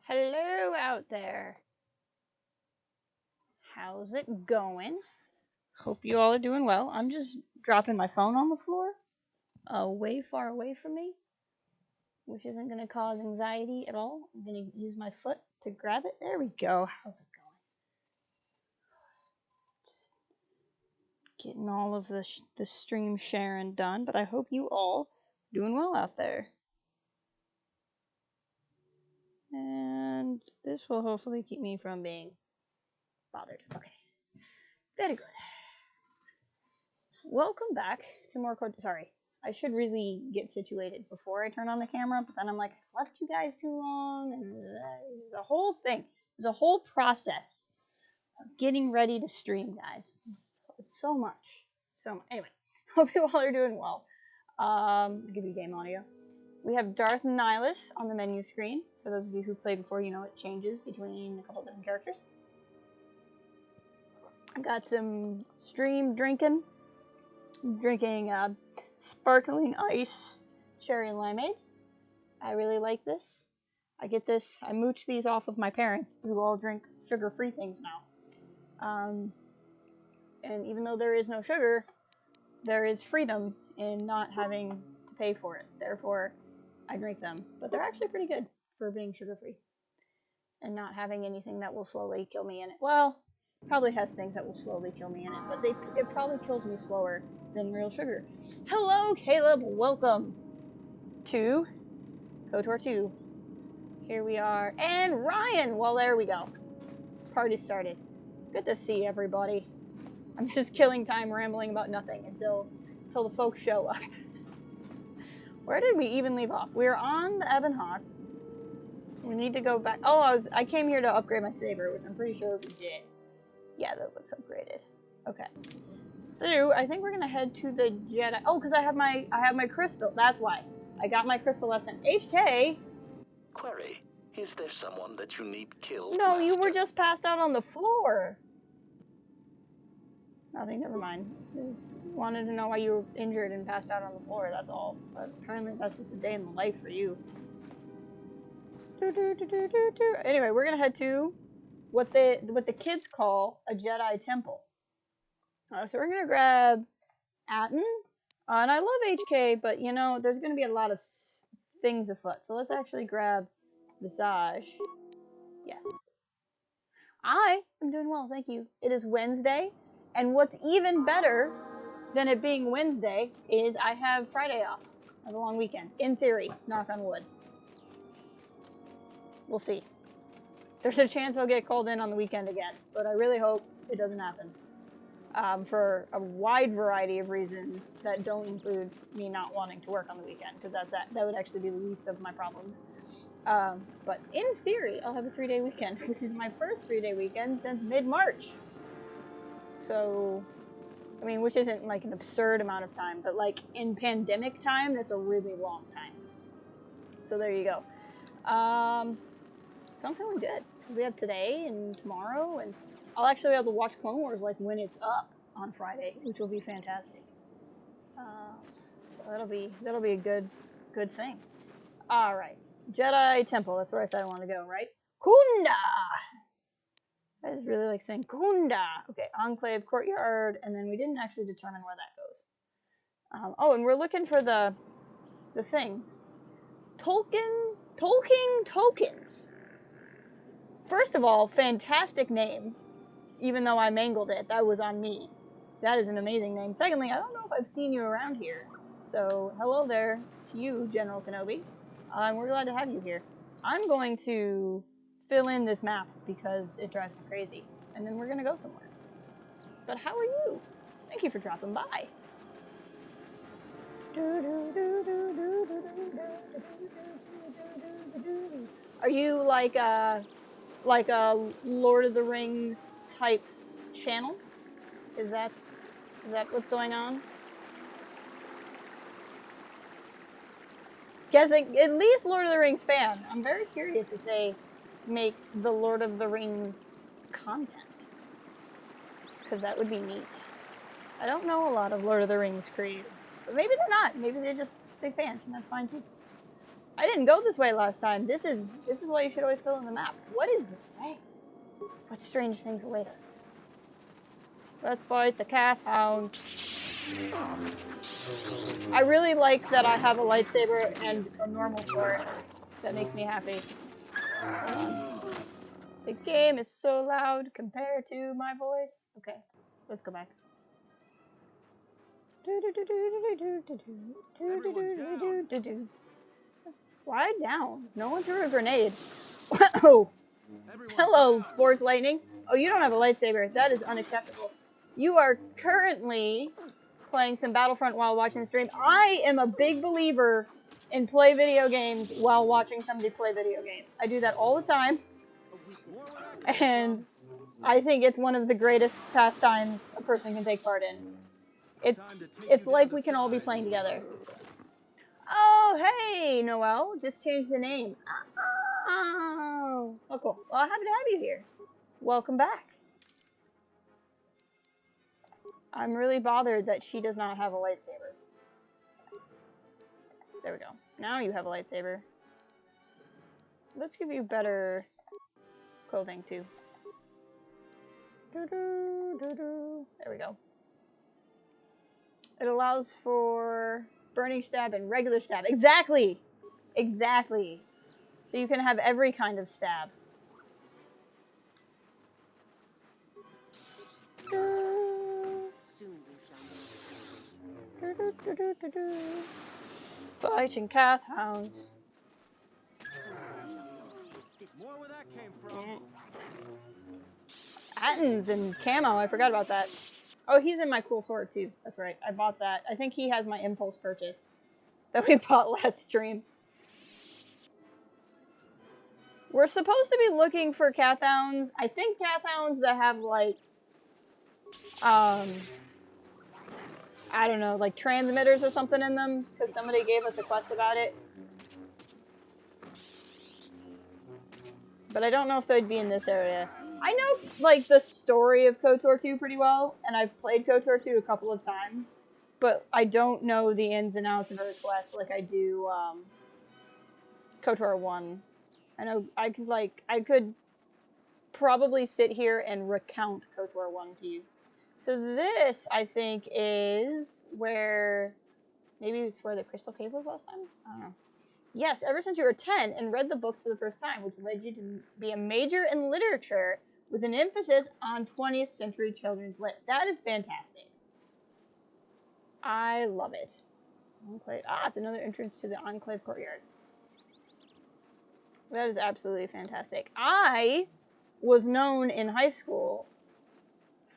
Hello out there. How's it going? Hope you all are doing well. I'm just dropping my phone on the floor, way far away from me, which isn't going to cause anxiety at all. I'm going to use my foot to grab it. There we go. How's it going? Just getting all of the stream sharing done, but I hope you all are doing well out there. And this will hopefully keep me from being bothered. Okay. Very good. Welcome back to more Sorry, I should really get situated before I turn on the camera, but then I'm like, I left you guys too long, and it's a whole thing. There's a whole process of getting ready to stream, guys. It's so much. Anyway, hope you all are doing well. Give you game audio. We have Darth Nihilus on the menu screen. For those of you who played before, you know it changes between a couple different characters. I've got some stream drinking sparkling ice cherry limeade. I really like this. I mooch these off of my parents, who all drink sugar-free things now. And even though there is no sugar, there is freedom in not having to pay for it. Therefore, I drink them. But they're actually pretty good for being sugar-free and not having anything that will slowly kill me in it. Well, probably has things that will slowly kill me in it, but it probably kills me slower than real sugar. Hello, Caleb. Welcome to KotOR 2. Here we are. And Ryan. Well, there we go. Party started. Good to see everybody. I'm just killing time rambling about nothing until the folks show up. Where did we even leave off? We're on the Ebon Hawk. We need to go back. Oh, I came here to upgrade my saber, which I'm pretty sure we did. Yeah, that looks upgraded. Okay. So, I think we're gonna head to the Jedi. Oh, because I have my crystal. That's why. I got my crystal lesson. HK! Query, is there someone that you need killed? No, Master? you were just passed out on the floor. Nothing, never mind. Wanted to know why you were injured and passed out on the floor, that's all. But apparently that's just a day in the life for you. Anyway, we're gonna head to what the kids call a Jedi temple. So we're gonna grab Atten, and I love HK, but you know there's gonna be a lot of things afoot. So let's actually grab Visage. Yes, I am doing well, thank you. It is Wednesday, and what's even better than it being Wednesday is I have Friday off. I have a long weekend, in theory. Knock on wood. We'll see. There's a chance I'll get called in on the weekend again, but I really hope it doesn't happen. For a wide variety of reasons that don't include me not wanting to work on the weekend, because that would actually be the least of my problems. But in theory, I'll have a 3-day weekend, which is my first 3-day weekend since mid-March. So, I mean, which isn't like an absurd amount of time, but like in pandemic time, that's a really long time. So there you go. So I'm feeling good. We have today and tomorrow, and I'll actually be able to watch Clone Wars like when it's up on Friday, which will be fantastic. So that'll be a good thing. All right, Jedi Temple. That's where I said I want to go, right? Kunda. I just really like saying Kunda. Okay, Enclave Courtyard, and then we didn't actually determine where that goes. Oh, and we're looking for the things. Tolkien tokens. First of all, fantastic name. Even though I mangled it, that was on me. That is an amazing name. Secondly, I don't know if I've seen you around here. So, hello there to you, General Kenobi. We're glad to have you here. I'm going to fill in this map because it drives me crazy. And then we're going to go somewhere. But how are you? Thank you for dropping by. Are you like a Lord of the Rings type channel? Is that what's going on? Guessing at least Lord of the Rings fan. I'm very curious if they make the Lord of the Rings content, because that would be neat. I don't know a lot of Lord of the Rings creators, but maybe they're not. Maybe they're just big fans, and that's fine too. I didn't go this way last time. This is why you should always fill in the map. What is this way? What strange things await us? Let's fight the Kath hounds. I really like that I have a lightsaber and a normal sword. That makes me happy. Hold on. The game is so loud compared to my voice. Okay, let's go back. Why down? No one threw a grenade. Oh, hello, Force Lightning. Oh, you don't have a lightsaber. That is unacceptable. You are currently playing some Battlefront while watching the stream. I am a big believer in play video games while watching somebody play video games. I do that all the time. And I think it's one of the greatest pastimes a person can take part in. It's like we can all be playing together. Oh, hey, Noelle. Just changed the name. Oh, cool. Well, I'm happy to have you here. Welcome back. I'm really bothered that she does not have a lightsaber. There we go. Now you have a lightsaber. Let's give you better clothing, too. There we go. It allows for burning stab and regular stab. Exactly! Exactly. So you can have every kind of stab. Fighting Kath hounds. More where that came from. Attons and camo, I forgot about that. Oh, he's in my cool sword too. That's right, I bought that. I think he has my impulse purchase that we bought last stream. We're supposed to be looking for Kath hounds. I think Kath hounds that have like, I don't know, like transmitters or something in them, because somebody gave us a quest about it. But I don't know if they'd be in this area. I know, like, the story of KotOR 2 pretty well, and I've played KotOR 2 a couple of times, but I don't know the ins and outs of her quest like I do, KotOR 1. I know I could probably sit here and recount KotOR 1 to you. So this, I think, is where, maybe it's where the Crystal Cave was last time? I don't know. Yes, ever since you were 10 and read the books for the first time, which led you to be a major in literature with an emphasis on 20th century children's lit. That is fantastic. I love it. Enclave. Ah, it's another entrance to the Enclave courtyard. That is absolutely fantastic. I was known in high school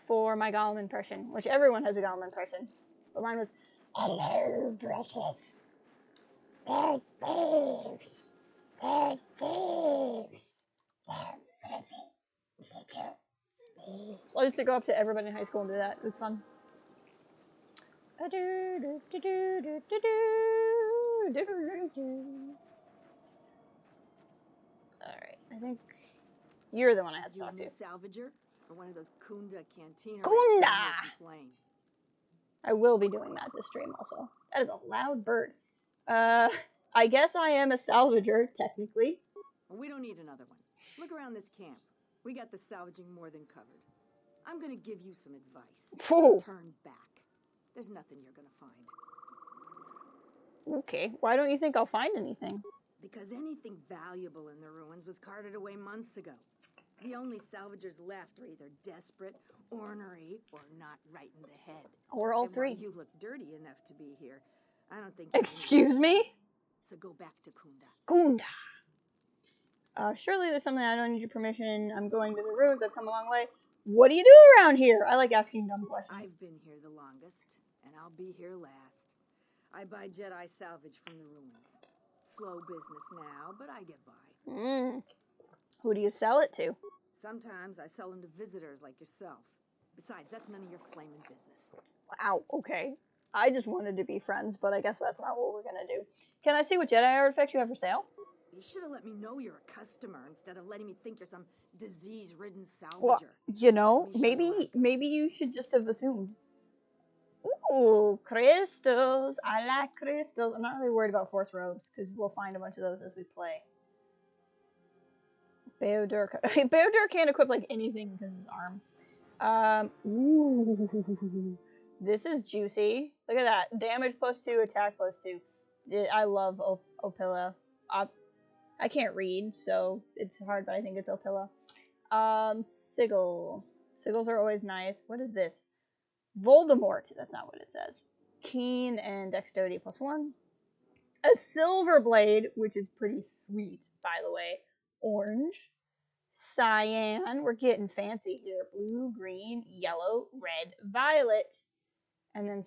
for my Gollum impression, which everyone has a Gollum impression. But mine was, "Hello, precious. They're thieves. They're thieves. They're little thieves." I used to go up to everybody in high school and do that. It was fun. Alright, I think you're the one I have to talk to. You a salvager or one of those Kunda cantina? Kunda! I will be doing that this stream also. That is a loud bird. I guess I am a salvager, technically. Well, we don't need another one. Look around this camp. We got the salvaging more than covered. I'm gonna give you some advice. Ooh. Turn back. There's nothing you're gonna find. Okay, why don't you think I'll find anything? Because anything valuable in the ruins was carted away months ago. The only salvagers left are either desperate, ornery, or not right in the head. Or all And three. while you look dirty enough to be here, I don't think. Excuse me? So go back to Kunda. Kunda. Surely there's something I don't need your permission. I'm going to the ruins. I've come a long way. What do you do around here? I like asking dumb questions. I've been here the longest, and I'll be here last. I buy Jedi salvage from the ruins. Slow business now, but I get by. Who do you sell it to? Sometimes I sell them to visitors like yourself. Besides, that's none of your flaming business. Wow, okay. I just wanted to be friends, but I guess that's not what we're gonna do. Can I see what Jedi artifacts you have for sale? You should have let me know you're a customer instead of letting me think you're some disease-ridden salvager. Well, you know, maybe you should just have assumed. Ooh, crystals. I like crystals. I'm not really worried about force robes because we'll find a bunch of those as we play. Beodur. Beodur can't equip like anything because of his arm. Ooh. This is juicy. Look at that. Damage +2, attack +2. I love Opila. I can't read, so it's hard, but I think it's Opila. Sigil. Sigils are always nice. What is this? Voldemort. That's not what it says. Keen and dexterity +1. A silver blade, which is pretty sweet, by the way. Orange. Cyan. We're getting fancy here. Blue, green, yellow, red, violet. And then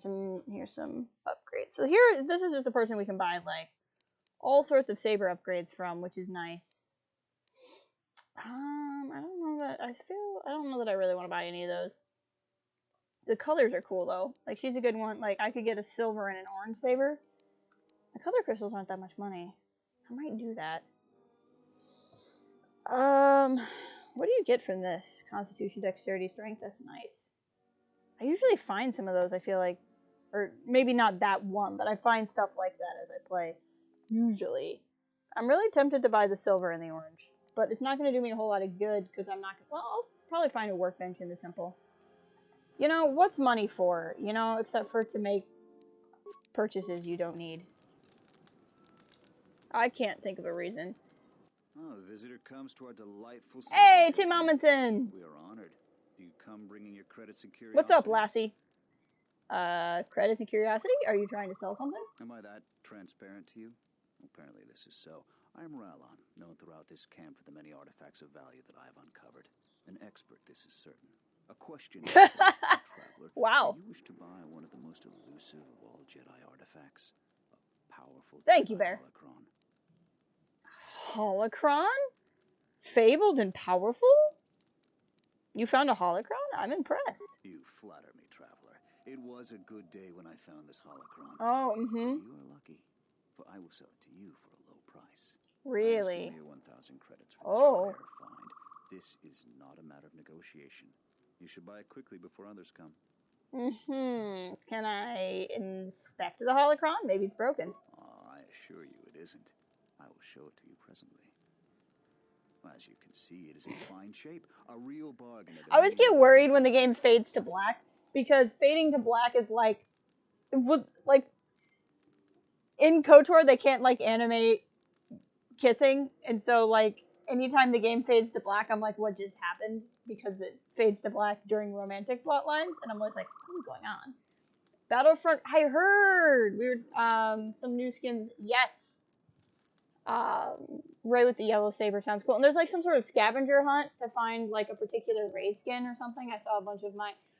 here's some upgrades. So here, this is just a person we can buy, like, all sorts of saber upgrades from, which is nice. I don't know that I really want to buy any of those. The colors are cool, though. Like, she's a good one. Like, I could get a silver and an orange saber. The color crystals aren't that much money. I might do that. What do you get from this? Constitution, dexterity, strength. That's nice. I usually find some of those, I feel like. Or maybe not that one, but I find stuff like that as I play. Usually. I'm really tempted to buy the silver and the orange. But it's not going to do me a whole lot of good, because I'm not... Well, I'll probably find a workbench in the temple. You know, what's money for? You know, except for to make purchases you don't need. I can't think of a reason. Oh, a visitor comes to our delightful... Hey, Tim Amundsen! We are honored. Do you come bringing your credits and curiosity? What's up, lassie? Credits and curiosity? Are you trying to sell something? Am I that transparent to you? Apparently this is so. I am Ralon, known throughout this camp for the many artifacts of value that I have uncovered. An expert, this is certain. A question, traveler. Wow. Do you wish to buy one of the most elusive of all Jedi artifacts? A powerful Thank you, Jedi Bear. holocron. Holocron? Fabled and powerful? You found a holocron? I'm impressed. You flatter me, traveler. It was a good day when I found this holocron. Oh, You are lucky, for I will sell it to you for a low price. Really? I ask only 1,000 credits for this rare find. This is not a matter of negotiation. You should buy it quickly before others come. Can I inspect the holocron? Maybe it's broken. I assure you it isn't. I will show it to you presently. As you can see, it is in fine shape. A real bargain. I always get worried when the game fades to black, because fading to black is like in KotOR they can't like animate kissing, and so like anytime the game fades to black, I'm like, what just happened? Because it fades to black during romantic plot lines, and I'm always like, what is going on? Battlefront, I heard weird some new skins. Yes. Ray with the yellow saber sounds cool. And there's like some sort of scavenger hunt to find like a particular Ray skin or something. I saw a bunch of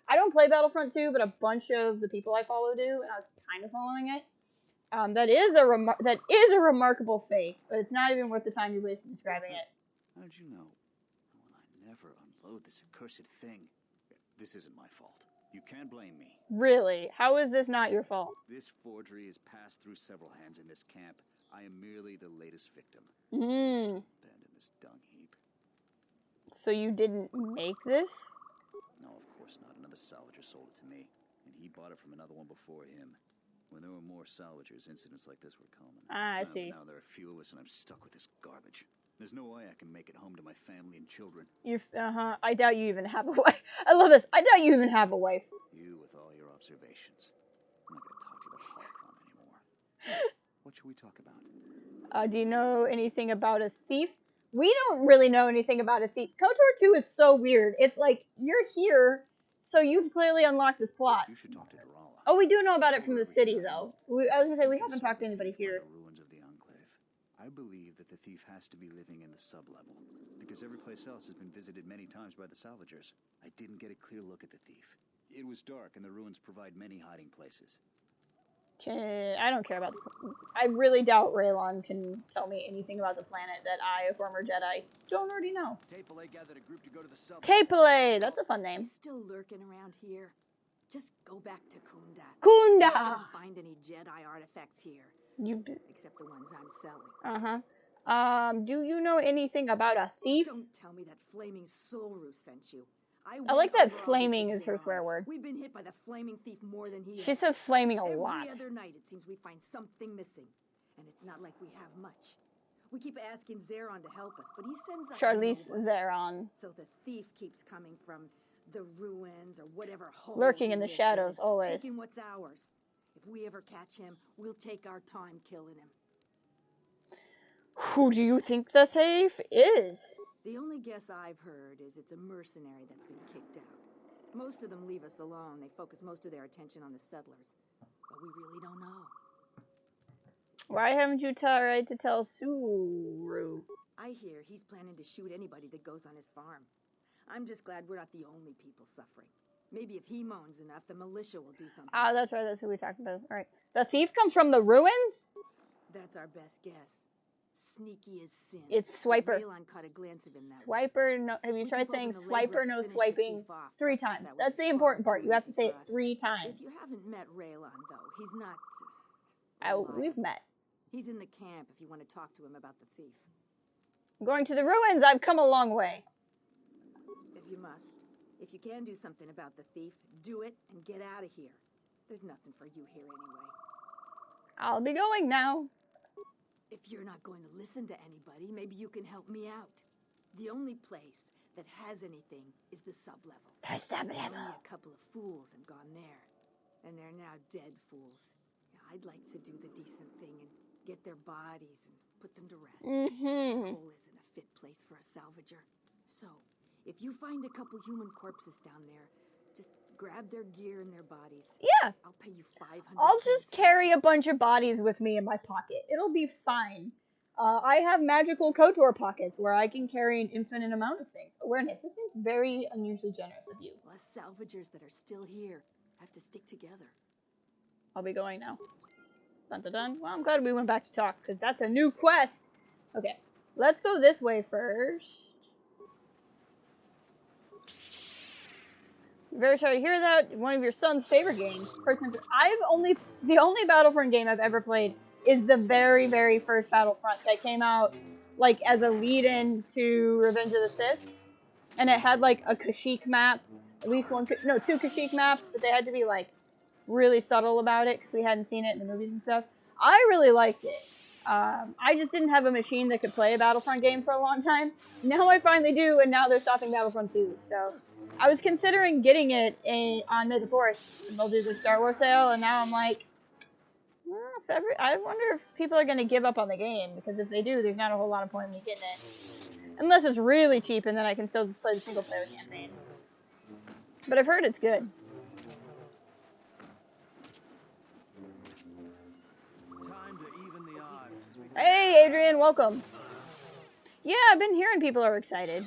I don't play Battlefront 2, but a bunch of the people I follow do, and I was kind of following it. That is a remarkable fake, but it's not even worth the time you waste describing it. How did you know? Well, I never unload this accursed thing. This isn't my fault. You can't blame me. Really? How is this not your fault? This forgery has passed through several hands in this camp. I am merely the latest victim. Abandon this dung heap. So you didn't make this? No, of course not. Another salvager sold it to me, and he bought it from another one before him. When there were more salvagers, incidents like this were common. I see. Now there are few of us, and I'm stuck with this garbage. There's no way I can make it home to my family and children. I doubt you even have a wife. I love this. I doubt you even have a wife. You with all your observations. I'm not going to talk to you about holocron anymore. So, what should we talk about? Do you know anything about a thief? We don't really know anything about a thief. KotOR 2 is so weird. It's like, you're here, so you've clearly unlocked this plot. You should talk to Durala. Oh, we do know about it from the city, though. I was going to say, we haven't talked to anybody here. The ruins of the Enclave. I believe that the thief has to be living in the sublevel, because every place else has been visited many times by the salvagers. I didn't get a clear look at the thief. It was dark, and the ruins provide many hiding places. I don't care about I really doubt Raylon can tell me anything about the planet that I, a former Jedi, don't already know. Tapele gathered a group to go to the sub. Tapele! That's a fun name. He's still lurking around here. Just go back to Kunda. Kunda! I don't find any Jedi artifacts here. Except the ones I'm selling. Do you know anything about a thief? Don't tell me that flaming soul roost sent you. I like that flaming is her swear word. We've been hit by the flaming thief more than he She has. says flaming a lot. Every other night it seems we find something missing. And it's not like we have much. We keep asking Zeron to help us, but he sends us Charlize nowhere. Zeron. So the thief keeps coming from the ruins or whatever hole Lurking he in the lives shadows, always. taking what's ours. If we ever catch him, we'll take our time killing him. Who do you think the thief is? The only guess I've heard is it's a mercenary that's been kicked out. Most of them leave us alone. They focus most of their attention on the settlers. But we really don't know. Why haven't you tried to tell Suru? I hear he's planning to shoot anybody that goes on his farm. I'm just glad we're not the only people suffering. Maybe if he moans enough, the militia will do something. Ah, that's right. That's who we talked about. All right. The thief comes from the ruins? That's our best guess. Sneaky as sin. It's Swiper. Raylon caught a glance of him that Swiper, no. Have you We tried keep saying hoping the leg swiper, reps no finish the swiping thief off. 3 times? That would That's be the far important too part. You have to easy say for it us. 3 If times. you haven't met Raylon, though, he's not. We've met. He's in the camp if you want to talk to him about the thief. I'm going to the ruins. I've come a long way. If you must. If you can do something about the thief, do it and get out of here. There's nothing for you here anyway. I'll be going now. If you're not going to listen to anybody, maybe you can help me out. The only place that has anything is the sublevel. The sublevel. Only a couple of fools have gone there. And they're now dead fools. I'd like to do the decent thing and get their bodies and put them to rest. Mm-hmm. The hole isn't a fit place for a salvager. So, if you find a couple human corpses down there, just grab their gear and their bodies. Yeah. I'll pay you 500. I'll just carry a bunch of bodies with me in my pocket. It'll be fine. I have magical KotOR pockets where I can carry an infinite amount of things. Awareness. That seems very unusually generous of you. Us salvagers that are still here have to stick together. I'll be going now. Dun dun dun. Well, I'm glad we went back to talk, because that's a new quest. Okay, let's go this way first. Very sorry to hear that. One of your son's favorite games. The only Battlefront game I've ever played is the very, very first Battlefront that came out, like, as a lead-in to Revenge of the Sith. And it had, like, a Kashyyyk map. At least 2 Kashyyyk maps, but they had to be, like, really subtle about it because we hadn't seen it in the movies and stuff. I really liked it. I just didn't have a machine that could play a Battlefront game for a long time. Now I finally do, and now they're stopping Battlefront 2. So I was considering getting it on May the 4th, and they'll do the Star Wars sale, and now I'm like, I wonder if people are going to give up on the game, because if they do, there's not a whole lot of point in me getting it. Unless it's really cheap, and then I can still just play the single-player campaign. But I've heard it's good. Hey, Adrian, welcome. Yeah, I've been hearing people are excited.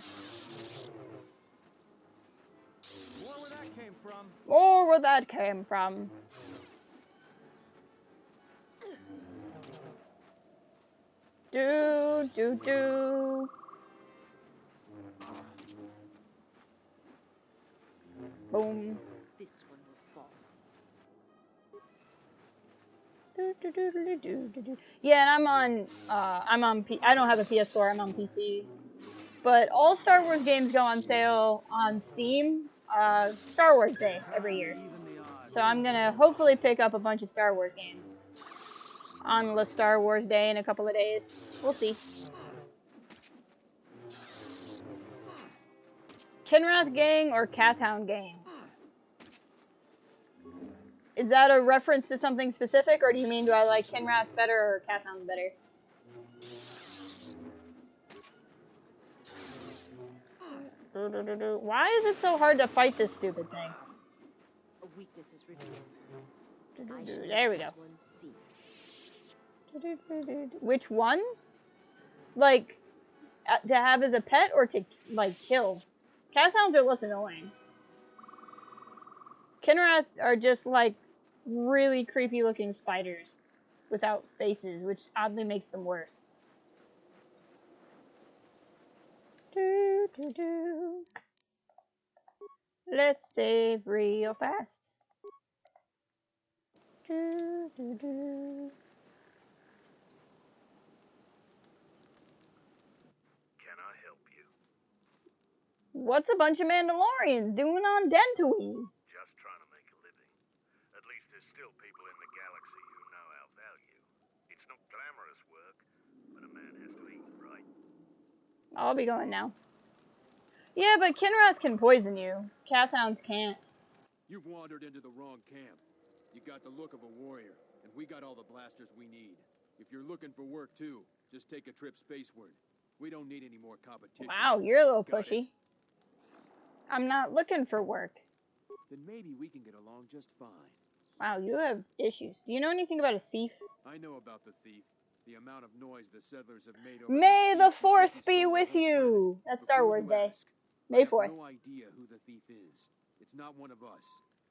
Or where that came from. Do. Boom. This one will fall. Yeah, and I don't have a PS4, I'm on PC. But all Star Wars games go on sale on Steam, Star Wars Day every year. So I'm gonna hopefully pick up a bunch of Star Wars games on the Star Wars Day in a couple of days. We'll see. Kinrath Gang or Kathhound Gang? Is that a reference to something specific, or do you mean do I like Kinrath better or Kathhounds better? Why is it so hard to fight this stupid thing? A weakness is revealed. There we go. Which one? Like, to have as a pet or to, like, kill? Kathhounds are less annoying. Kinrath are just, like, really creepy looking spiders without faces, which oddly makes them worse. Let's save real fast. What's a bunch of Mandalorians doing on Dentooine? Just trying to make a living. At least there's still people in the galaxy who know our value. It's not glamorous work, but a man has to eat, right? I'll be going now. Yeah, but Kinrath can poison you. Cathounds can't. You've wandered into the wrong camp. You got the look of a warrior, and we got all the blasters we need. If you're looking for work too, just take a trip spaceward. We don't need any more competition. Wow, you're a little Got pushy. it? I'm not looking for work. Then maybe we can get along just fine. Wow, you have issues. Do you know anything about a thief? I know about the thief. The amount of noise the settlers have made over May that the thief who 4th think he be stole the with whole you. planet. That's Star Before Wars you Day. ask, I May have 4th. no idea who the thief is. It's not one of us.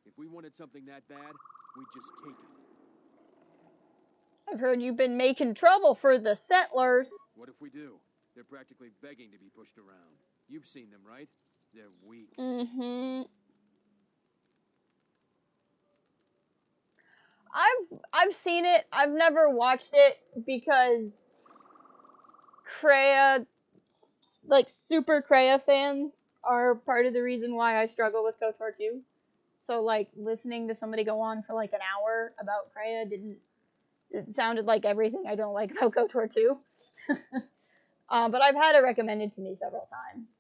If we wanted something that bad, we'd just take it. I've heard you've been making trouble for the settlers. What if we do? They're practically begging to be pushed around. You've seen them, right? They're weak. Mm-hmm. I've seen it. I've never watched it because Kreia, like super Kreia fans are part of the reason why I struggle with KotOR 2. So like listening to somebody go on for like an hour about Kreia it sounded like everything I don't like about KotOR 2. But I've had it recommended to me several times.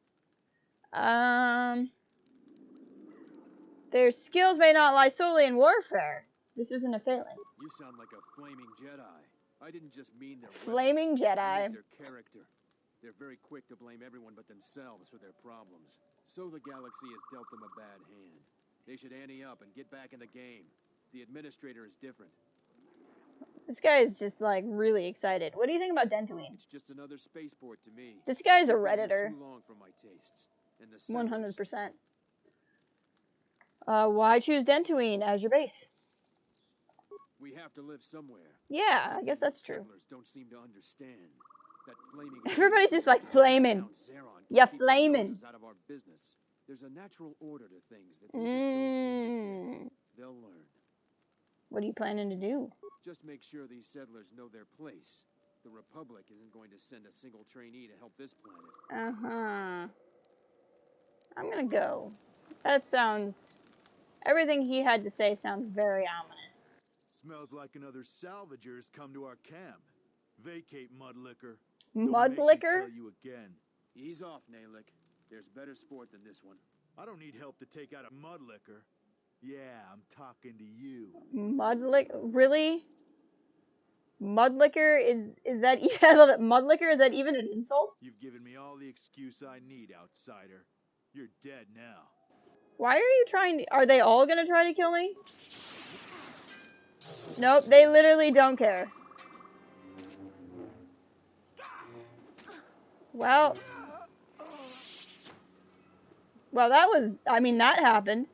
Their skills may not lie solely in warfare. This isn't a failing. You sound like a flaming Jedi. I didn't just mean their Flaming weapons. I Jedi. meant their character. They're very quick to blame everyone but themselves for their problems. So the galaxy has dealt them a bad hand. They should ante up and get back in the game. The administrator is different. This guy is just like really excited. What do you think about Dentooine? It's just another spaceport to me. This guy's a It's been here Redditor. Too long for my tastes. And the settlers, 100%. Why choose Dentooine as your base? we have to live somewhere. Yeah, I Something guess the that's true. settlers don't seem to understand. That flaming Everybody's just like flaming. Yeah, flaming. Out of our business. There's a natural order to things that they just don't seem to get. They'll learn. What are you planning to do? Just make sure these settlers know their place. The Republic isn't going to send a single trainee to help this planet. Uh-huh. I'm gonna go. That sounds... Everything he had to say sounds very ominous. Smells like another salvager's come to our camp. Vacate, Mudlicker. Mudlicker? Don't make me tell you again. Ease off, Nalick. There's better sport than this one. I don't need help to take out a Mudlicker. Yeah, I'm talking to you. Mudlicker? Really? Mudlicker? Is that... I love it. Mudlicker? Is that even an insult? You've given me all the excuse I need, outsider. You're dead now. Why are you trying to... Are they all gonna try to kill me? Nope, they literally don't care. Well, that was... I mean, that happened.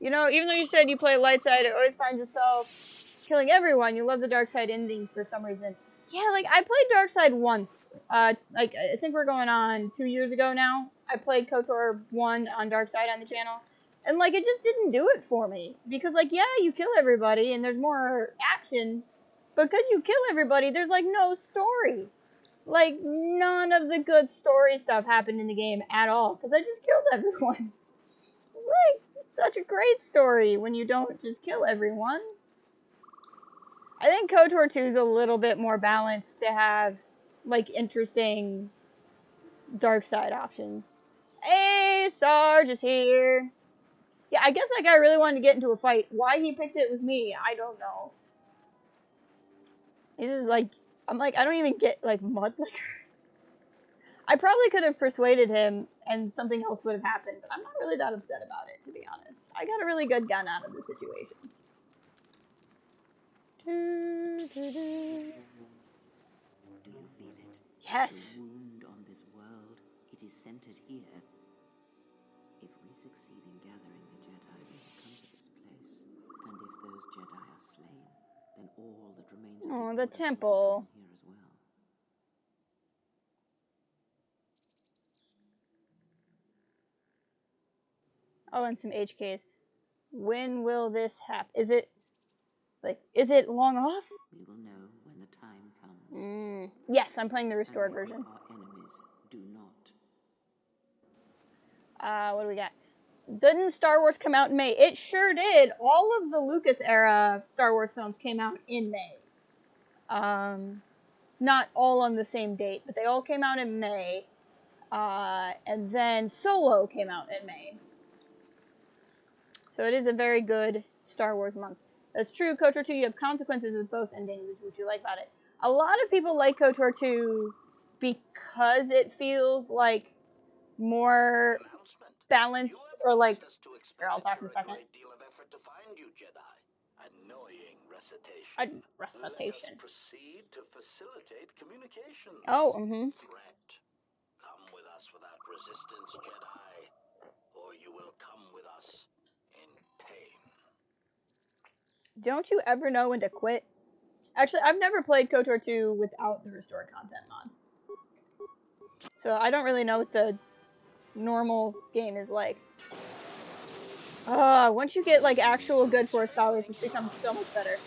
You know, even though you said you play light side, you always find yourself killing everyone. You love the dark side endings for some reason. Yeah, like, I played dark side once. Like, I think we're going on 2 years ago now. I played KotOR 1 on dark side on the channel. And, like, it just didn't do it for me. Because, like, yeah, you kill everybody and there's more action. But because you kill everybody, there's, like, no story. Like, none of the good story stuff happened in the game at all. Because I just killed everyone. It's like, it's such a great story when you don't just kill everyone. I think KotOR 2 is a little bit more balanced to have, like, interesting dark side options. Hey, Sarge is here. Yeah, I guess that guy really wanted to get into a fight. Why he picked it with me, I don't know. He's just like, I'm like, I don't even get, like, Mudlicker. I probably could have persuaded him and something else would have happened, but I'm not really that upset about it, to be honest. I got a really good gun out of the situation. Do you feel it? Yes. The wound on this world, it is centered here. If we succeed in gathering the Jedi, they will come to this place. And if those Jedi are slain, then all that remains of Oh, the Orders will temple. come here as well. Oh, and some HKs. When will this happen? Is it long off? We will know when the time comes. Yes, I'm playing the restored And I hope version. our enemies do not. What do we got? Didn't Star Wars come out in May? It sure did. All of the Lucas era Star Wars films came out in May. Not all on the same date, but they all came out in May. And then Solo came out in May. So it is a very good Star Wars month. That's true, KotOR 2, you have consequences with both endings, which you like about it. A lot of people like KotOR 2 because it feels like more balanced, or like, here, I'll talk in a second. Recitation. Proceed to facilitate communication. Oh, Threat. Come with us without resistance, Jedi, or you will come with us in pain. Don't you ever know when to quit? Actually, I've never played KotOR 2 without the restored content mod. So I don't really know what the normal game is like. Once you get like actual good Force powers, this becomes so much better.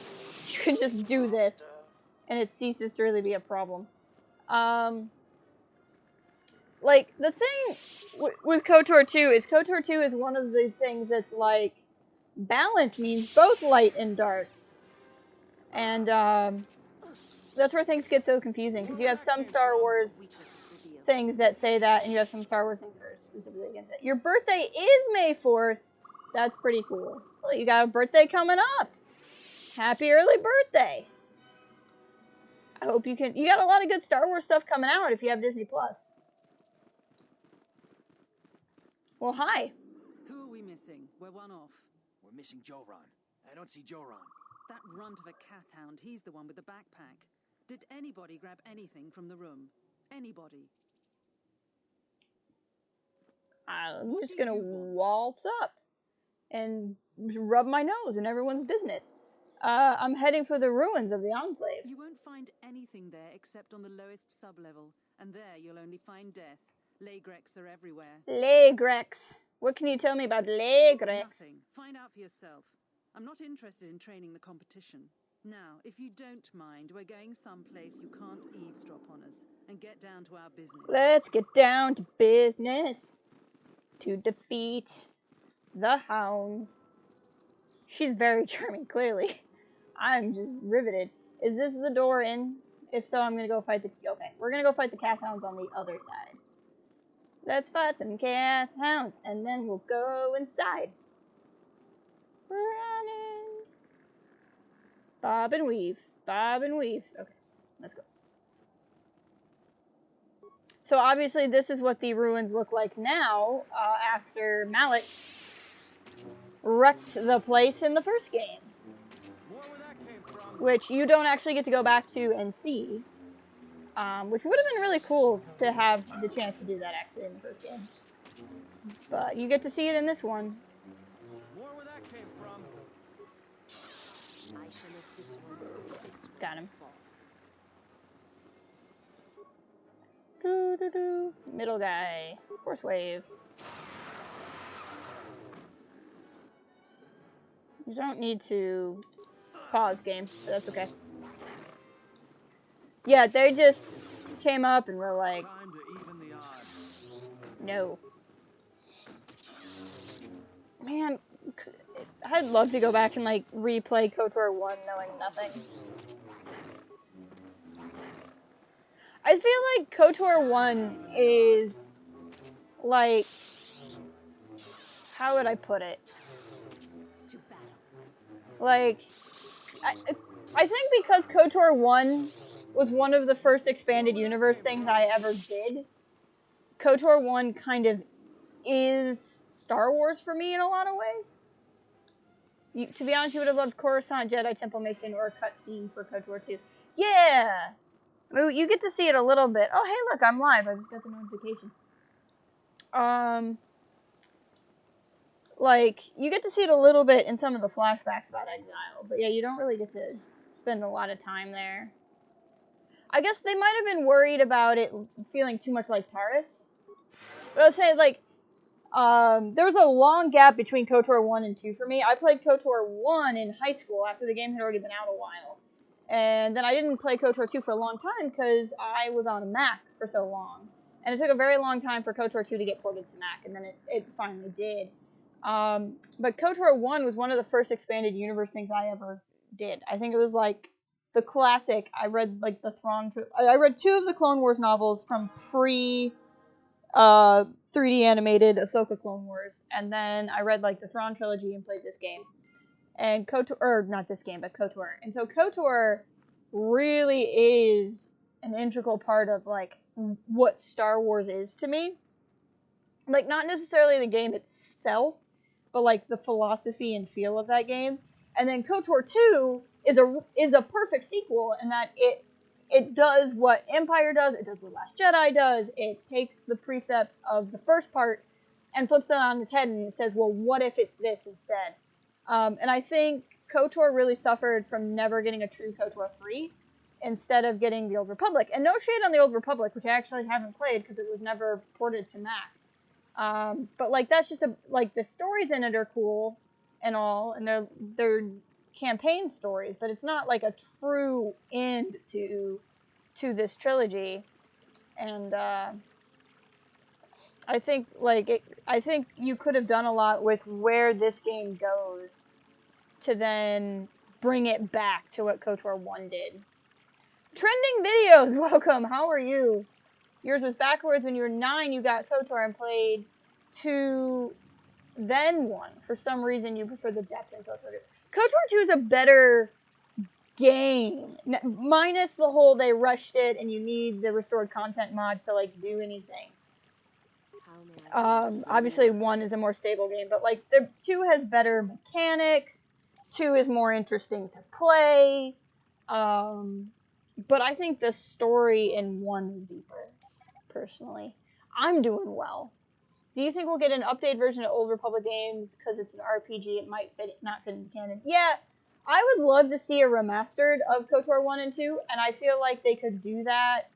You can just do this, and it ceases to really be a problem. Like, the thing with KotOR 2 is KotOR 2 is one of the things that's like, balance means both light and dark. And, that's where things get so confusing, because you have some Star Wars things that say that, and you have some Star Wars things that are specifically against it. Your birthday is May 4th. That's pretty cool. Well, you got a birthday coming up. Happy early birthday. I hope you got a lot of good Star Wars stuff coming out if you have Disney Plus. Well, hi. Who are we missing? We're one off. We're missing Joran. I don't see Joran. That runt of a Kath-hound, he's the one with the backpack. Did anybody grab anything from the room? Anybody? I'm just gonna waltz up and rub my nose in everyone's business. I'm heading for the ruins of the Enclave. You won't find anything there except on the lowest sub-level, and there you'll only find death. Laygrex are everywhere. Laygrex. What can you tell me about Laygrex? Nothing. Find out for yourself. I'm not interested in training the competition. Now, if you don't mind, we're going someplace you can't eavesdrop on us, and get down to our business. Let's get down to business. To defeat the hounds. She's very charming, clearly. I'm just riveted. Is this the door in? If so, I'm gonna go fight the... Okay, we're gonna go fight the Kath-hounds on the other side. Let's fight some Kath-hounds, and then we'll go inside. Running. Bob and weave. Bob and weave. Okay, let's go. So obviously this is what the ruins look like now, after Mallet wrecked the place in the first game. Which you don't actually get to go back to and see. Which would have been really cool to have the chance to do that actually in the first game. But you get to see it in this one. More where that came from. Got him. Doo-doo-doo. Middle guy. Force wave. You don't need to pause game, but that's okay. Yeah, they just came up and were like, Time to even the odds. no. Man, I'd love to go back and like replay KotOR 1 knowing nothing. I feel like KotOR 1 is like, how would I put it? Like, I think because KotOR 1 was one of the first expanded universe things I ever did, KotOR 1 kind of is Star Wars for me in a lot of ways. To be honest, you would have loved Coruscant, Jedi Temple Mission, or a cutscene for KotOR 2. Yeah! You get to see it a little bit. Oh, hey, look, I'm live. I just got the notification. Like, you get to see it a little bit in some of the flashbacks about Exile. But yeah, you don't really get to spend a lot of time there. I guess they might have been worried about it feeling too much like Taris. But I was saying, like, there was a long gap between KotOR 1 and 2 for me. I played KotOR 1 in high school after the game had already been out a while. And then I didn't play KotOR 2 for a long time because I was on a Mac for so long. And it took a very long time for KotOR 2 to get ported to Mac, and then it finally did. But KotOR 1 was one of the first expanded universe things I ever did. I think it was like the classic. I read like I read 2 of the Clone Wars novels from pre 3D animated Ahsoka Clone Wars, and then I read like the Thrawn trilogy and played this game. And KotOR, or not this game, but KotOR. And so KotOR really is an integral part of like what Star Wars is to me. Like, not necessarily the game itself, but like the philosophy and feel of that game. And then KotOR 2 is a perfect sequel in that it does what Empire does, it does what Last Jedi does, it takes the precepts of the first part and flips it on his head and says, well, what if it's this instead? And I think KotOR really suffered from never getting a true KotOR 3 instead of getting the Old Republic. And no shade on the Old Republic, which I actually haven't played because it was never ported to Mac. But like that's just like the stories in it are cool and all, and they're campaign stories, but it's not like a true end to this trilogy. And I think you could have done a lot with where this game goes to then bring it back to what KotOR 1 did. Trending videos, welcome. How are you? Yours was backwards. When you were 9, you got KotOR and played 2, then 1. For some reason, you prefer the depth in KotOR 2. KotOR 2 is a better game. Minus the whole they rushed it and you need the restored content mod to, like, do anything. Obviously, 1 is a more stable game, but, like, 2 has better mechanics. 2 is more interesting to play. But I think the story in 1 is deeper, personally. I'm doing well. Do you think we'll get an updated version of Old Republic games because it's an RPG? It might not fit into canon. Yeah, I would love to see a remastered of KotOR 1 and 2, and I feel like they could do that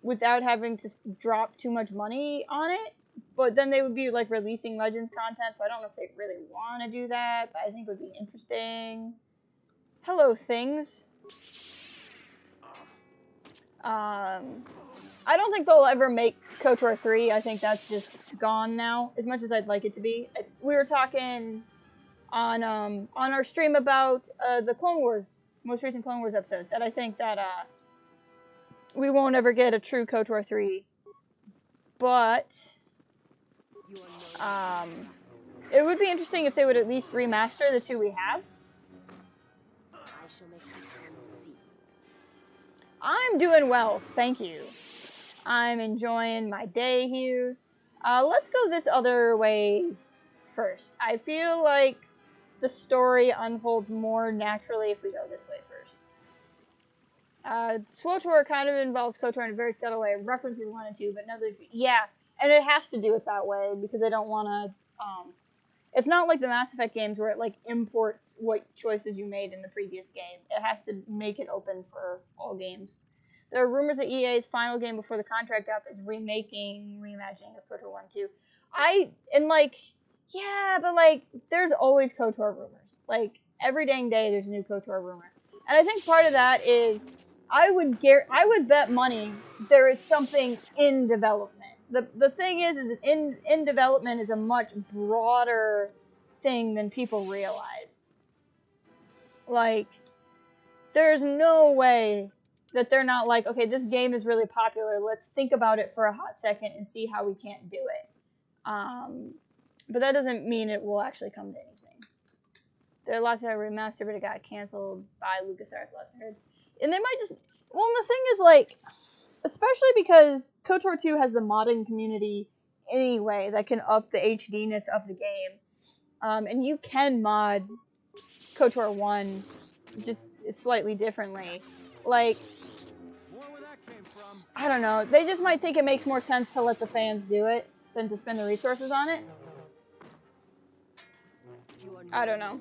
without having to drop too much money on it. But then they would be like releasing Legends content, so I don't know if they really want to do that, but I think it would be interesting. Hello, things. I don't think they'll ever make KotOR 3. I think that's just gone now, as much as I'd like it to be. We were talking on our stream about the Clone Wars, most recent Clone Wars episode, that I think that we won't ever get a true KotOR 3. But it would be interesting if they would at least remaster the 2 we have. I'm doing well, thank you. I'm enjoying my day here. Let's go this other way first. I feel like the story unfolds more naturally if we go this way first. SWTOR kind of involves KotOR in a very subtle way. It references 1 and 2, but another... Yeah, and it has to do it that way because they don't want to... it's not like the Mass Effect games where it like imports what choices you made in the previous game. It has to make it open for all games. There are rumors that EA's final game before the contract up is reimagining of KotOR 1 2. Yeah, but like, there's always KotOR rumors. Like, every dang day there's a new KotOR rumor. And I think part of that is, I would bet money there is something in development. The thing is in development is a much broader thing than people realize. Like, there's no way that they're not like, okay, this game is really popular, let's think about it for a hot second and see how we can't do it. But that doesn't mean it will actually come to anything. There are lots of remastered, but it got canceled by LucasArts, last I heard. And they might just... Well, and the thing is, like, especially because KotOR 2 has the modding community anyway that can up the HDness of the game. And you can mod KotOR 1 just slightly differently. Like, I don't know. They just might think it makes more sense to let the fans do it than to spend the resources on it. I don't know.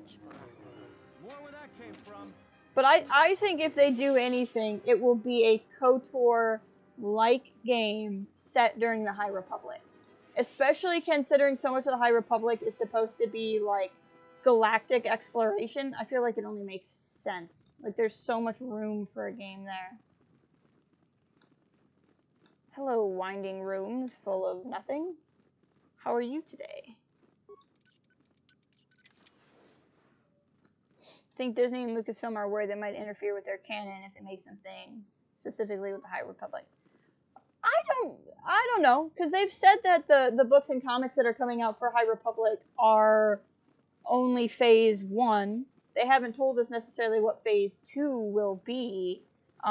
But I think if they do anything, it will be a KotOR-like game set during the High Republic. Especially considering so much of the High Republic is supposed to be, like, galactic exploration. I feel like it only makes sense. Like, there's so much room for a game there. Hello, winding rooms full of nothing. How are you today? I think Disney and Lucasfilm are worried they might interfere with their canon if they make something specifically with the High Republic. I don't know, because they've said that the books and comics that are coming out for High Republic are only Phase 1. They haven't told us necessarily what Phase 2 will be,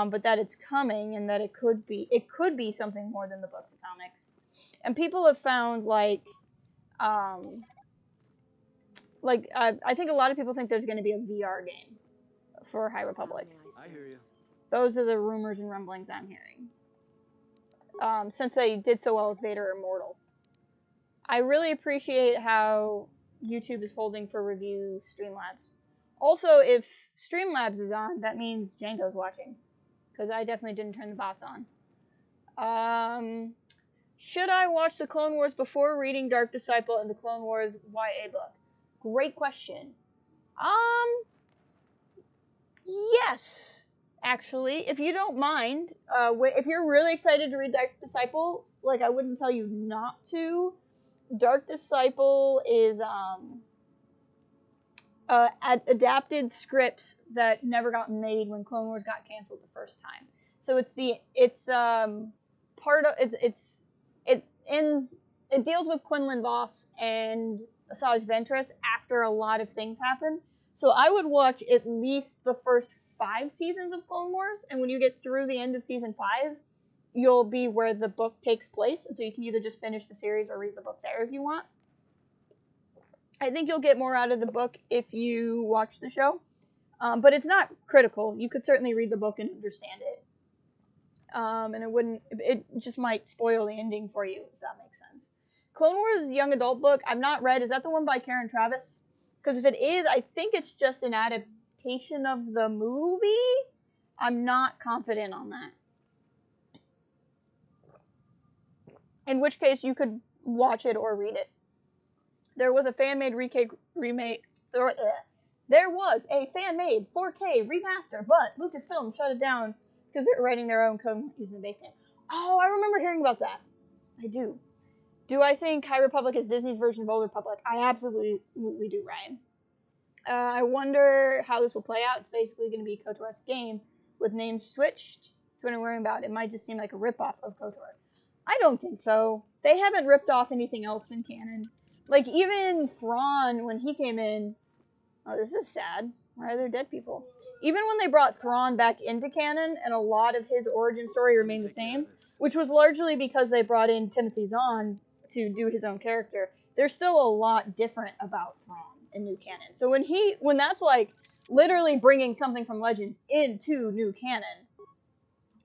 but that it's coming and that it could be something more than the books and comics. And people have found, I think a lot of people think there's going to be a VR game for High Republic. I hear you. Those are the rumors and rumblings I'm hearing. Since they did so well with Vader Immortal. I really appreciate how YouTube is holding for review Streamlabs. Also, if Streamlabs is on, that means Django's watching. Because I definitely didn't turn the bots on. Should I watch the Clone Wars before reading Dark Disciple and the Clone Wars YA book? Great question. Yes. Actually, if you don't mind, if you're really excited to read Dark Disciple, I wouldn't tell you not to. Dark Disciple is adapted scripts that never got made when Clone Wars got canceled the first time. So it deals with Quinlan Vos and Asajj Ventress after a lot of things happen. So I would watch at least the first 5 seasons of Clone Wars, and when you get through the end of season 5, you'll be where the book takes place, and so you can either just finish the series or read the book there if you want. I think you'll get more out of the book if you watch the show, but it's not critical. You could certainly read the book and understand it, and it just might spoil the ending for you, if that makes sense. Clone Wars young adult book, I've not read. Is that the one by Karen Travis? Because if it is, I think it's just an adaptation of the movie. I'm not confident on that. In which case, you could watch it or read it. There was a fan-made remake. There was a fan-made 4K remaster, but Lucasfilm shut it down because they're writing their own code using the base game. Oh, I remember hearing about that. I do. Do I think High Republic is Disney's version of Old Republic? I absolutely do, Ryan. I wonder how this will play out. It's basically going to be KotOR's game with names switched. That's what I'm worrying about. It might just seem like a ripoff of KotOR. I don't think so. They haven't ripped off anything else in canon. Even Thrawn, when he came in... Oh, this is sad. Why are there dead people? Even when they brought Thrawn back into canon, and a lot of his origin story remained the same, which was largely because they brought in Timothy Zahn to do his own character, there's still a lot different about Thrawn in new canon. So when that's literally bringing something from Legends into new canon,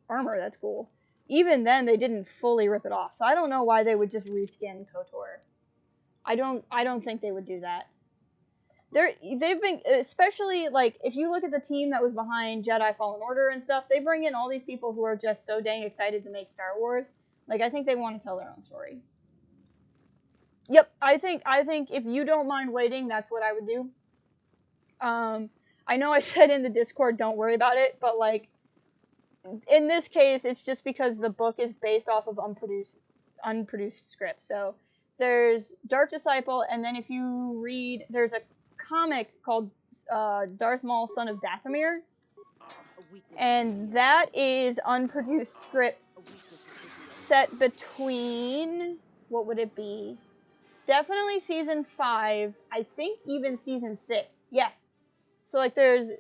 armor, that's cool. Even then, they didn't fully rip it off. So I don't know why they would just reskin KotOR. I don't think they would do that. They've been, especially, if you look at the team that was behind Jedi Fallen Order and stuff, they bring in all these people who are just so dang excited to make Star Wars. I think they want to tell their own story. Yep, I think if you don't mind waiting, that's what I would do. I know I said in the Discord, don't worry about it, but, in this case, it's just because the book is based off of unproduced scripts. So there's Dark Disciple, and then if you read, there's a comic called Darth Maul, Son of Dathomir, and that is unproduced scripts set between, what would it be? Definitely season 5, I think even season 6, yes. So there's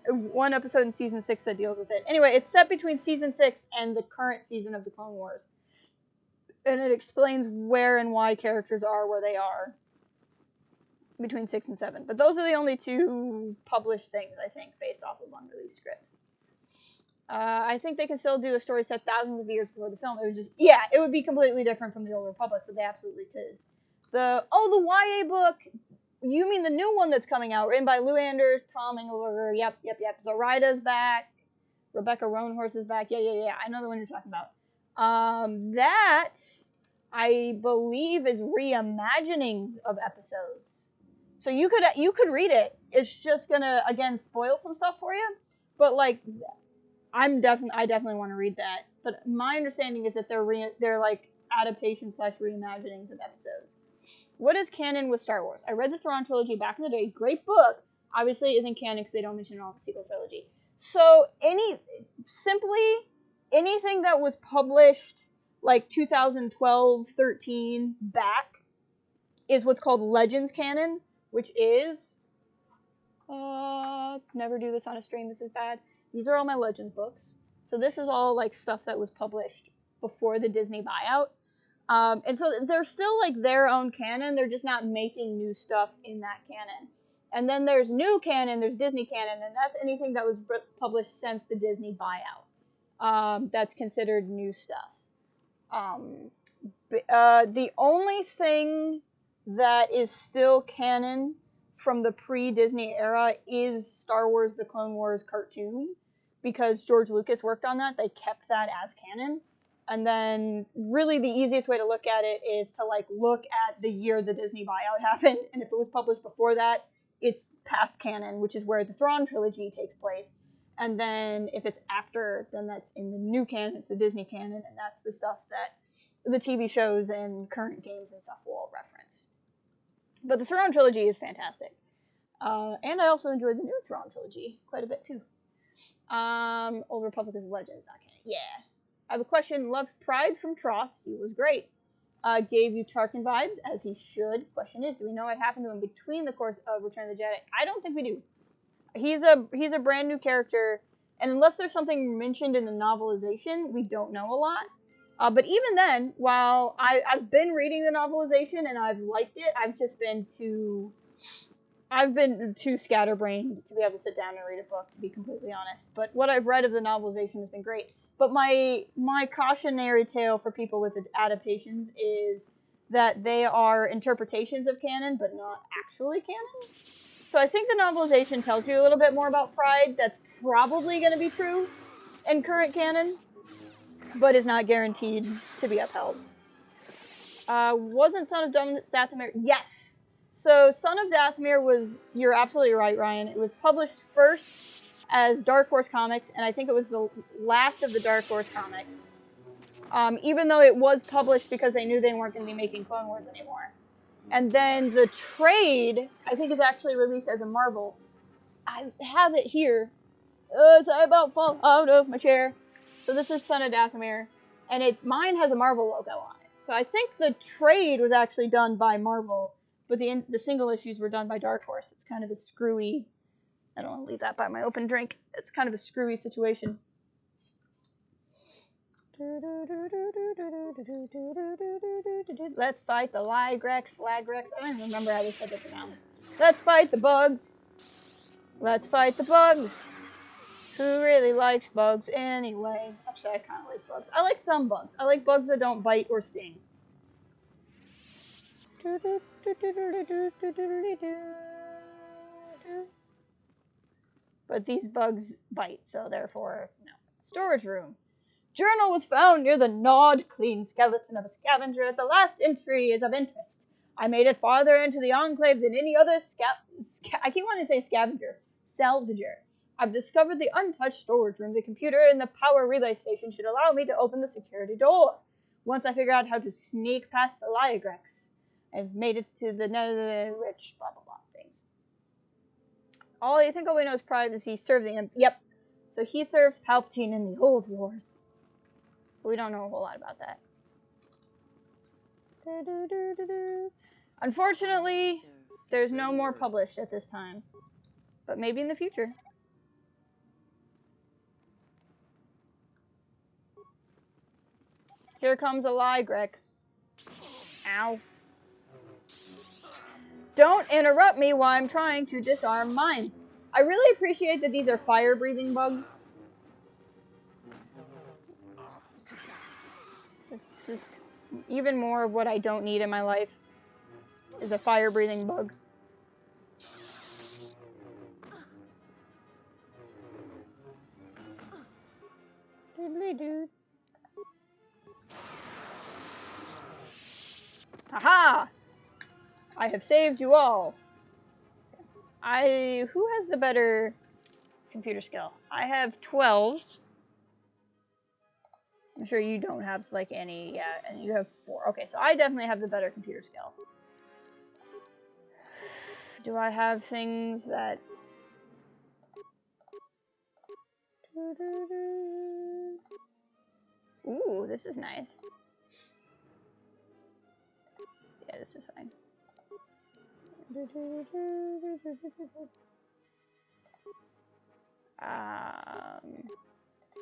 one episode in season 6 that deals with it. Anyway, it's set between season 6 and the current season of the Clone Wars. And it explains where and why characters are where they are between 6 and 7. But those are the only 2 published things, I think, based off of unreleased scripts. I think they can still do a story set thousands of years before the film. It would be completely different from the Old Republic, but they absolutely could. The YA book, you mean the new one that's coming out, written by Lou Anders, Tom Engelberger, yep. Zoraida's back, Rebecca Roanhorse is back, yeah, I know the one you're talking about. That, I believe, is reimaginings of episodes. So you could read it. It's just gonna, again, spoil some stuff for you, but I definitely want to read that. but my understanding is that they're like adaptations / reimaginings of episodes. What is canon with Star Wars? I read the Thrawn trilogy back in the day. Great book. Obviously, it isn't canon because they don't mention it all in the sequel trilogy. So anything that was published like 2012, 13 back is what's called Legends canon, which is never do this on a stream. This is bad. These are all my Legends books. So this is all like stuff that was published before the Disney buyout. And so they're still like their own canon. They're just not making new stuff in that canon. And then there's new canon, there's Disney canon, and that's anything that was published since the Disney buyout. That's considered new stuff. The only thing that is still canon from the pre-Disney era is Star Wars The Clone Wars cartoon, because George Lucas worked on that. They kept that as canon. And then really the easiest way to look at it is to like look at the year the Disney buyout happened, and if it was published before that, it's past canon, which is where the Thrawn trilogy takes place. And then if it's after, then that's in the new canon, it's the Disney canon, and that's the stuff that the TV shows and current games and stuff will all reference. But the Thrawn trilogy is fantastic. And I also enjoyed the new Thrawn trilogy quite a bit too. Old Republic is Legends, not canon. Yeah. I have a question. Loved Pride from Tross. He was great. Gave you Tarkin vibes, as he should. Question is, do we know what happened to him between the course of Return of the Jedi? I don't think we do. He's a brand new character, and unless there's something mentioned in the novelization, we don't know a lot. But even then, while I've been reading the novelization and I've liked it, I've been too scatterbrained to be able to sit down and read a book, to be completely honest. But what I've read of the novelization has been great. But my cautionary tale for people with adaptations is that they are interpretations of canon, but not actually canon. So I think the novelization tells you a little bit more about Pride. That's probably going to be true in current canon, but is not guaranteed to be upheld. Wasn't Son of Dathomir? Yes. So Son of Dathomir was, you're absolutely right, Ryan. It was published first as Dark Horse Comics, and I think it was the last of the Dark Horse comics. Even though it was published because they knew they weren't going to be making Clone Wars anymore. And then the trade, I think, is actually released as a Marvel. I have it here. As I about fall out of my chair. So this is Son of Dathomir, and mine has a Marvel logo on it. So I think the trade was actually done by Marvel, but the single issues were done by Dark Horse. It's kind of a screwy. I don't want to leave that by my open drink. It's kind of a screwy situation. Let's fight the Lagrex. I don't even remember how they said it pronounced. Let's fight the bugs. Let's fight the bugs. Who really likes bugs anyway? Actually, I kind of like bugs. I like some bugs. I like bugs that don't bite or sting. But these bugs bite, so therefore, no. Storage room. Journal was found near the gnawed, clean skeleton of a scavenger. The last entry is of interest. I made it farther into the enclave than any other I keep wanting to say scavenger. Salvager. I've discovered the untouched storage room. The computer in the power relay station should allow me to open the security door. Once I figure out how to sneak past the Lagrex, I've made it to the rich, blah, blah, blah things. All we know is Pride is he served the Yep. So he served Palpatine in the old wars. We don't know a whole lot about that. Unfortunately, there's no more published at this time. But maybe in the future. Here comes a Lagrex. Ow. Don't interrupt me while I'm trying to disarm mines. I really appreciate that these are fire-breathing bugs. It's just even more of what I don't need in my life is a fire-breathing bug. Diddly-doo. Haha! I have saved you all. Who has the better computer skill? I have 12. I'm sure you don't have, like, any, yeah, and you have 4. Okay, so I definitely have the better computer skill. Do I have things that... Ooh, this is nice. Yeah, this is fine.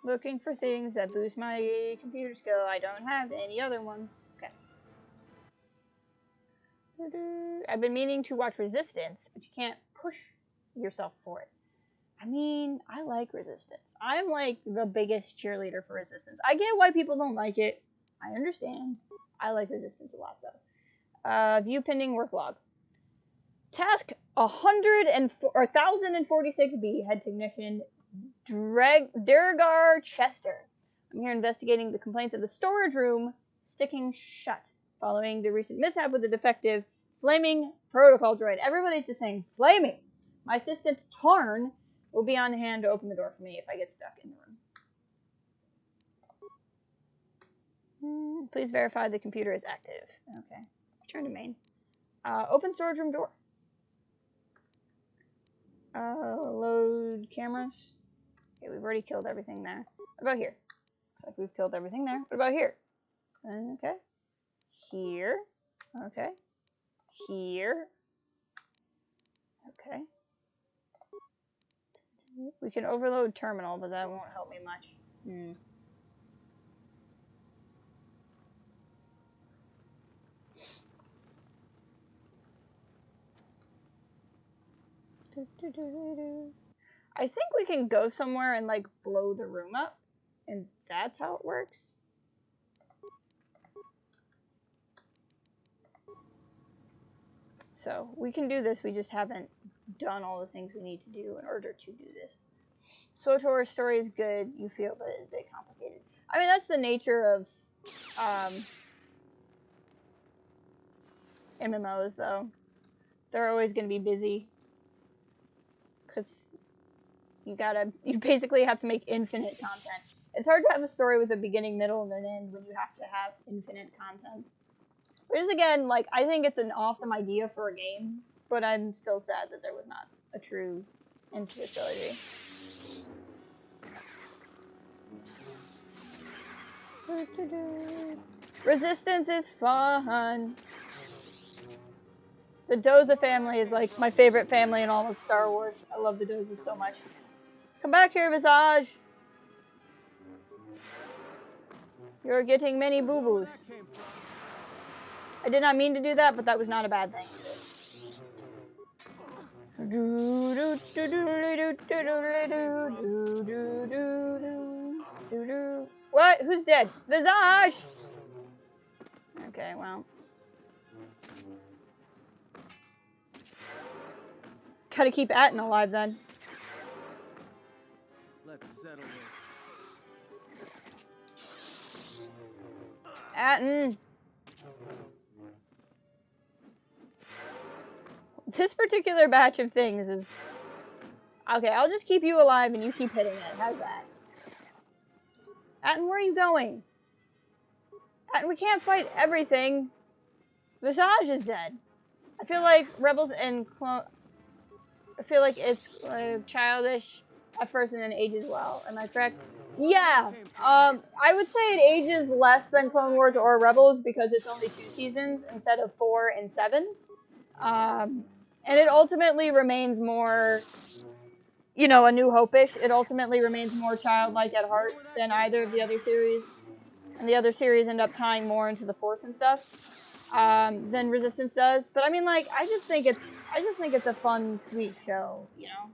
Looking for things that boost my computer skill. I don't have any other ones. Okay. I've been meaning to watch Resistance, but you can't push yourself for it. I mean, I like Resistance. I'm like the biggest cheerleader for Resistance. I get why people don't like it. I understand. I like Resistance a lot, though. View pending work log. Task 1046B, head technician Durgar Chester. I'm here investigating the complaints of the storage room sticking shut following the recent mishap with the defective flaming protocol droid. Everybody's just saying flaming. My assistant Tarn will be on hand to open the door for me if I get stuck in the room. Please verify the computer is active. Okay. Return to main. Open storage room door. Load cameras. Okay, we've already killed everything there. What about here? Looks like we've killed everything there. What about here? Okay. Here. Okay. Here. Okay. We can overload terminal, but that won't help me much. I think we can go somewhere and, like, blow the room up. And that's how it works. So, we can do this. We just haven't done all the things we need to do in order to do this. KotOR story is good. You feel, but it's a bit complicated. I mean, that's the nature of MMOs, though. They're always going to be busy. Because you basically have to make infinite content. It's hard to have a story with a beginning, middle, and an end when you have to have infinite content. Which is, again, like, I think it's an awesome idea for a game, but I'm still sad that there was not a true end to the trilogy. Resistance is fun. The Doza family is, like, my favorite family in all of Star Wars. I love the Dozas so much. Come back here, Visage. You're getting many boo-boos. I did not mean to do that, but that was not a bad thing. What? Who's dead? Visage! Okay, well. Gotta keep Atten alive then. Let's settle this. Atten! This particular batch of things is... Okay, I'll just keep you alive and you keep hitting it. How's that? Atten, where are you going? Atten, we can't fight everything. Visage is dead. I feel like Rebels and Clone... I feel like it's childish at first and then ages well. Am I correct? Yeah. I would say it ages less than Clone Wars or Rebels because it's only 2 seasons instead of 4 and 7. And it ultimately remains more, you know, A New Hope-ish. It ultimately remains more childlike at heart than either of the other series. And the other series end up tying more into the Force and stuff than Resistance does. But I mean, like, I just think it's a fun, sweet show, you know?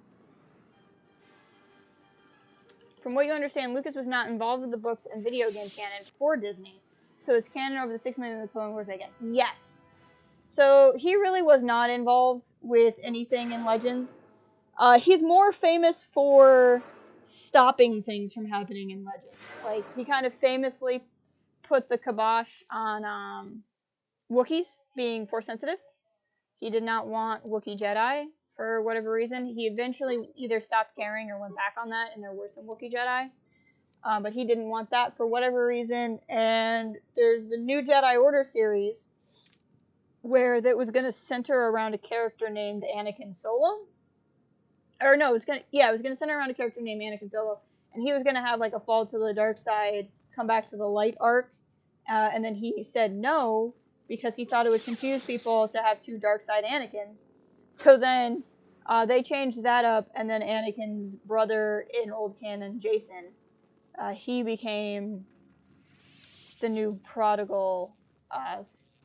From what you understand, Lucas was not involved with the books and video game canon for Disney. So it's canon over the 6 million of the Clone Wars, I guess. Yes. So he really was not involved with anything in Legends. He's more famous for stopping things from happening in Legends. Like, he kind of famously put the kibosh on Wookiees being Force sensitive. He did not want Wookiee Jedi for whatever reason. He eventually either stopped caring or went back on that, and there were some Wookiee Jedi. but he didn't want that for whatever reason. And there's the New Jedi Order series, where that was going to center around a character named Anakin Solo. Or no, it was gonna center around a character named Anakin Solo, and he was gonna have like a fall to the dark side, come back to the light arc, and then he said no because he thought it would confuse people to have two dark side Anakins. So then they changed that up, and then Anakin's brother in old canon, Jason, he became the new prodigal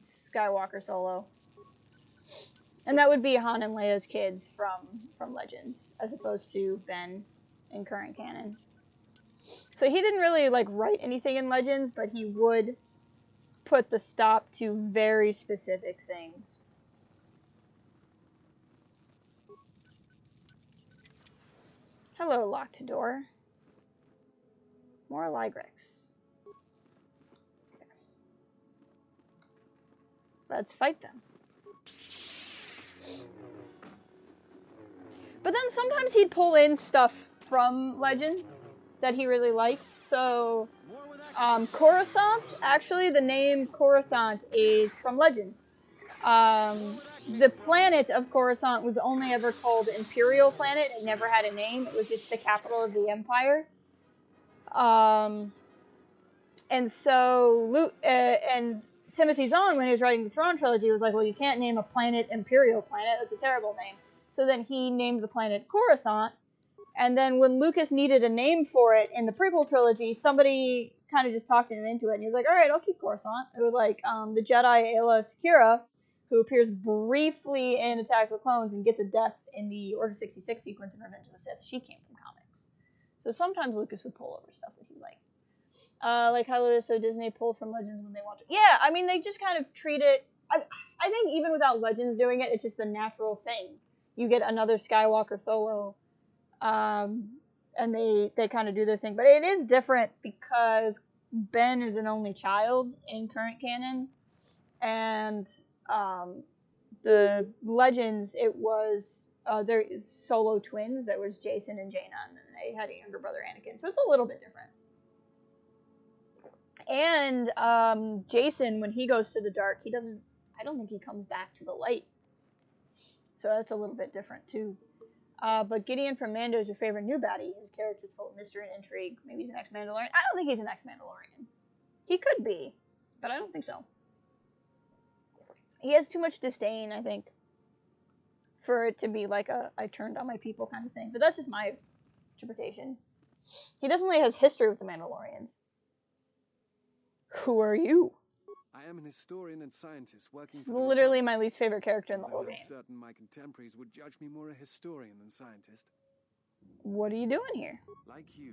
Skywalker Solo. And that would be Han and Leia's kids from Legends, as opposed to Ben in current canon. So he didn't really like write anything in Legends, but he would put the stop to very specific things. Hello, locked door. More Ligrex. Let's fight them. But then sometimes he'd pull in stuff from Legends that he really liked. So, Coruscant, actually, the name Coruscant is from Legends. The planet of Coruscant was only ever called Imperial Planet. It never had a name. It was just the capital of the Empire. And so, Luke, and Timothy Zahn, when he was writing the Thrawn trilogy, was like, well, you can't name a planet Imperial Planet. That's a terrible name. So then he named the planet Coruscant. And then when Lucas needed a name for it in the prequel trilogy, somebody kind of just talked him into it. And he was like, all right, I'll keep Coruscant. It was like the Jedi Aayla Secura, who appears briefly in Attack of the Clones and gets a death in the Order 66 sequence in Revenge of the Sith. She came from comics. So sometimes Lucas would pull over stuff that he liked. Like how so Disney pulls from Legends when they want to. Yeah, I mean, they just kind of treat it... I think even without Legends doing it, it's just the natural thing. You get another Skywalker Solo, and they kind of do their thing. But it is different because Ben is an only child in current canon, and the Legends, it was there is Solo twins. That was Jason and Jaina, and then they had a younger brother, Anakin. So it's a little bit different. And Jason, when he goes to the dark, I don't think he comes back to the light. So that's a little bit different, too. But Gideon from Mando is your favorite new baddie. His character's full of mystery and intrigue. Maybe he's an ex-Mandalorian. I don't think he's an ex-Mandalorian. He could be, but I don't think so. He has too much disdain, I think, for it to be like a I turned on my people kind of thing. But that's just my interpretation. He definitely has history with the Mandalorians. Who are you? I am an historian and scientist working. It's literally my least favorite character in the whole game. Certain my contemporaries would judge me more a historian than scientist. What are you doing here? Like you,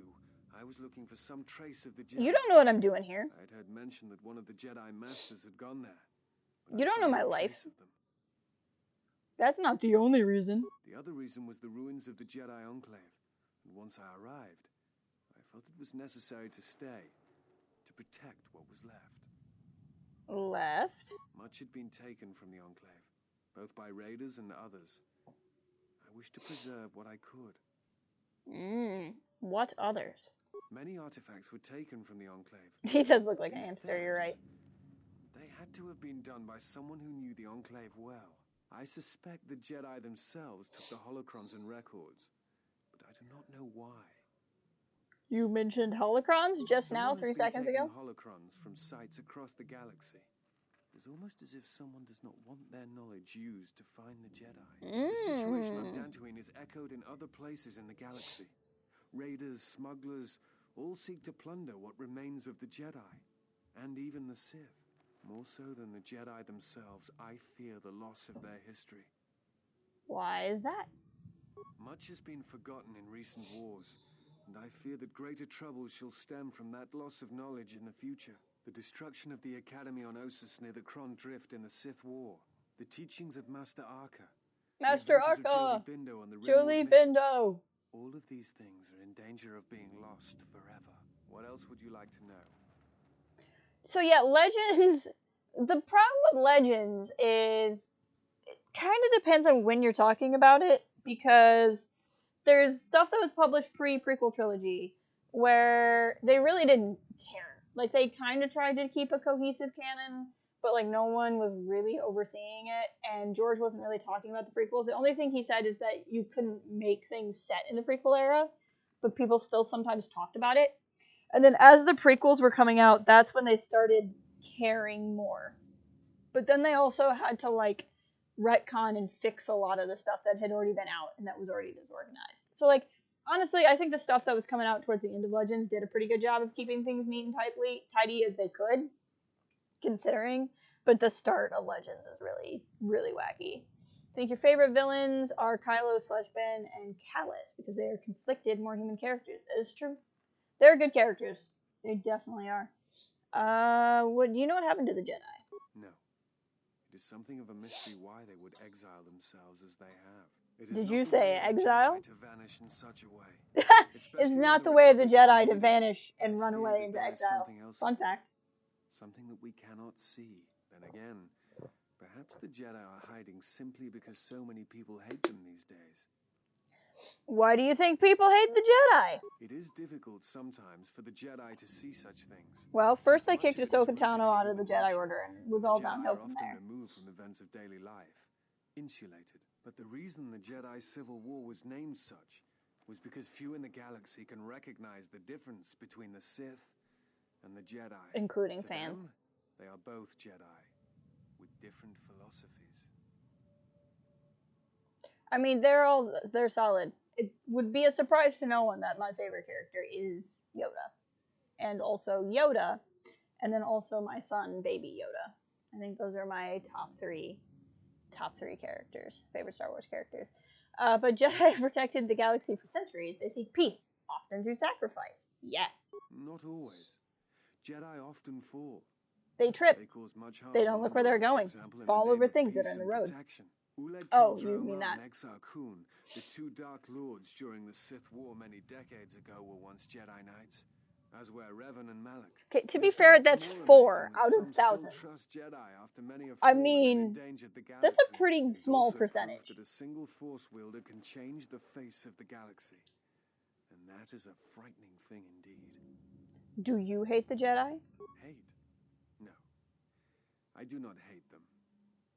I was looking for some trace of the Jedi. You don't know what I'm doing here. I'd heard mention that one of the Jedi Masters had gone there. You don't know my life. That's not the only reason. The other reason was the ruins of the Jedi Enclave. And once I arrived, I felt it was necessary to stay, to protect what was left. Left? Much had been taken from the Enclave, both by raiders and others. I wished to preserve what I could. What others? Many artifacts were taken from the Enclave. He does look like a hamster, you're right. They had to have been done by someone who knew the Enclave well. I suspect the Jedi themselves took the holocrons and records, but I do not know why. You mentioned holocrons just now, 3 seconds ago? Holocrons from sites across the galaxy. It was almost as if someone does not want their knowledge used to find the Jedi. The situation on Dantooine is echoed in other places in the galaxy. Raiders, smugglers, all seek to plunder what remains of the Jedi, and even the Sith. More so than the Jedi themselves, I fear the loss of their history. Why is that? Much has been forgotten in recent wars, and I fear that greater troubles shall stem from that loss of knowledge in the future. The destruction of the Academy on Ossus near the Kron Drift in the Sith War, the teachings of Master Arca, Master Arca! Jolie Bindo! All of these things are in danger of being lost forever. What else would you like to know? So yeah, Legends, the problem with Legends is it kind of depends on when you're talking about it, because there's stuff that was published pre-prequel trilogy, where they really didn't care. Like, they kind of tried to keep a cohesive canon, but, like, no one was really overseeing it, and George wasn't really talking about the prequels. The only thing he said is that you couldn't make things set in the prequel era, but people still sometimes talked about it. And then as the prequels were coming out, that's when they started caring more. But then they also had to, like, retcon and fix a lot of the stuff that had already been out and that was already disorganized. So, like, honestly, I think the stuff that was coming out towards the end of Legends did a pretty good job of keeping things neat and tidy as they could, considering. But the start of Legends is really, really wacky. I think your favorite villains are Kylo, Ben, and Callus, because they are conflicted, more human characters. That is true. They're good characters. They definitely are. Do you know what happened to the Jedi? No. It is something of a mystery why they would exile themselves as they have. Did you say exile? To vanish in such a way. It's not the way of the Jedi to vanish and run away into exile. Fun fact. Something that we cannot see. Then again, perhaps the Jedi are hiding simply because so many people hate them these days. Why do you think people hate the Jedi? It is difficult sometimes for the Jedi to see such things. Well, first they kicked Ahsoka Tano out of the Jedi Order and it was all downhill from there. Often removed from events of daily life, insulated. But the reason the Jedi Civil War was named such was because few in the galaxy can recognize the difference between the Sith and the Jedi. Including To fans. them, they are both Jedi with different philosophies. I mean, they're solid. It would be a surprise to no one that my favorite character is Yoda. And also Yoda, and then also my son, Baby Yoda. I think those are my top three characters, favorite Star Wars characters. But Jedi have protected the galaxy for centuries. They seek peace, often through sacrifice. Yes. Not always. Jedi often fall. They trip. They cause much harm. They don't look where they're going. Fall over things that are in the road. Oh, you mean that? And Exar Kun, the two Dark Lords during the Sith War many decades ago, were once Jedi Knights, as were Revan and Malak. Okay, to be fair, that's 4 out of thousands. I mean, that's a pretty small percentage. That a single Force wielder can change the face of the galaxy, and that is a frightening thing indeed. Do you hate the Jedi? Hate? No, I do not hate them.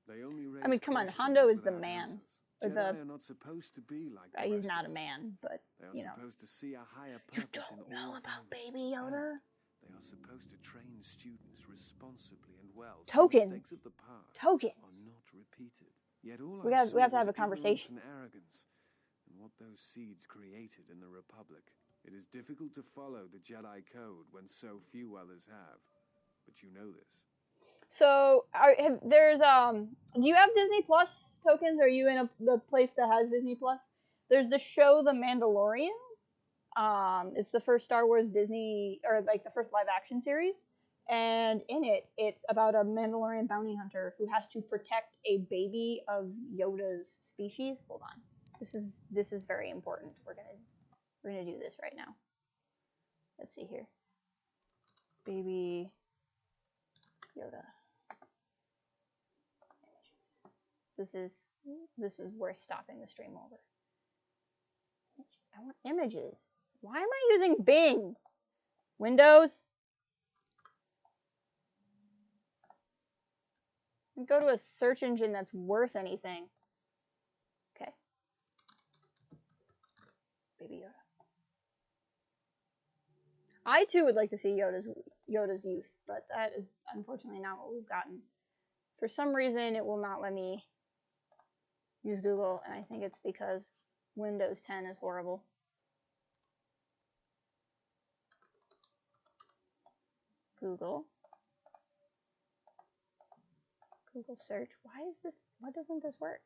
They only raise I mean, come on, questions Hondo is the without man. answers. Or Jedi are not supposed to be like the he's rest not of a us. man, but, They are supposed to see a higher You purpose in don't all know about things. Baby Yoda? And they are supposed to train students responsibly and well. Tokens. So mistakes of the past Tokens. are not repeated. Yet all We I have saw to have was a conversation. ignorance and arrogance, and what those seeds created in the Republic. It is difficult to follow the Jedi code when so few others have, but you know this. So, do you have Disney Plus tokens? Are you in the place that has Disney Plus? There's the show The Mandalorian. It's the first Star Wars Disney, or like the first live action series. And in it, it's about a Mandalorian bounty hunter who has to protect a baby of Yoda's species. Hold on. This is very important. We're gonna do this right now. Let's see here. Baby Yoda. This is worth stopping the stream over. I want images. Why am I using Bing? Windows. Go to a search engine that's worth anything. Okay. Baby Yoda. I too would like to see Yoda's youth, but that is unfortunately not what we've gotten. For some reason, it will not let me use Google, and I think it's because Windows 10 is horrible. Google search. Why doesn't this work?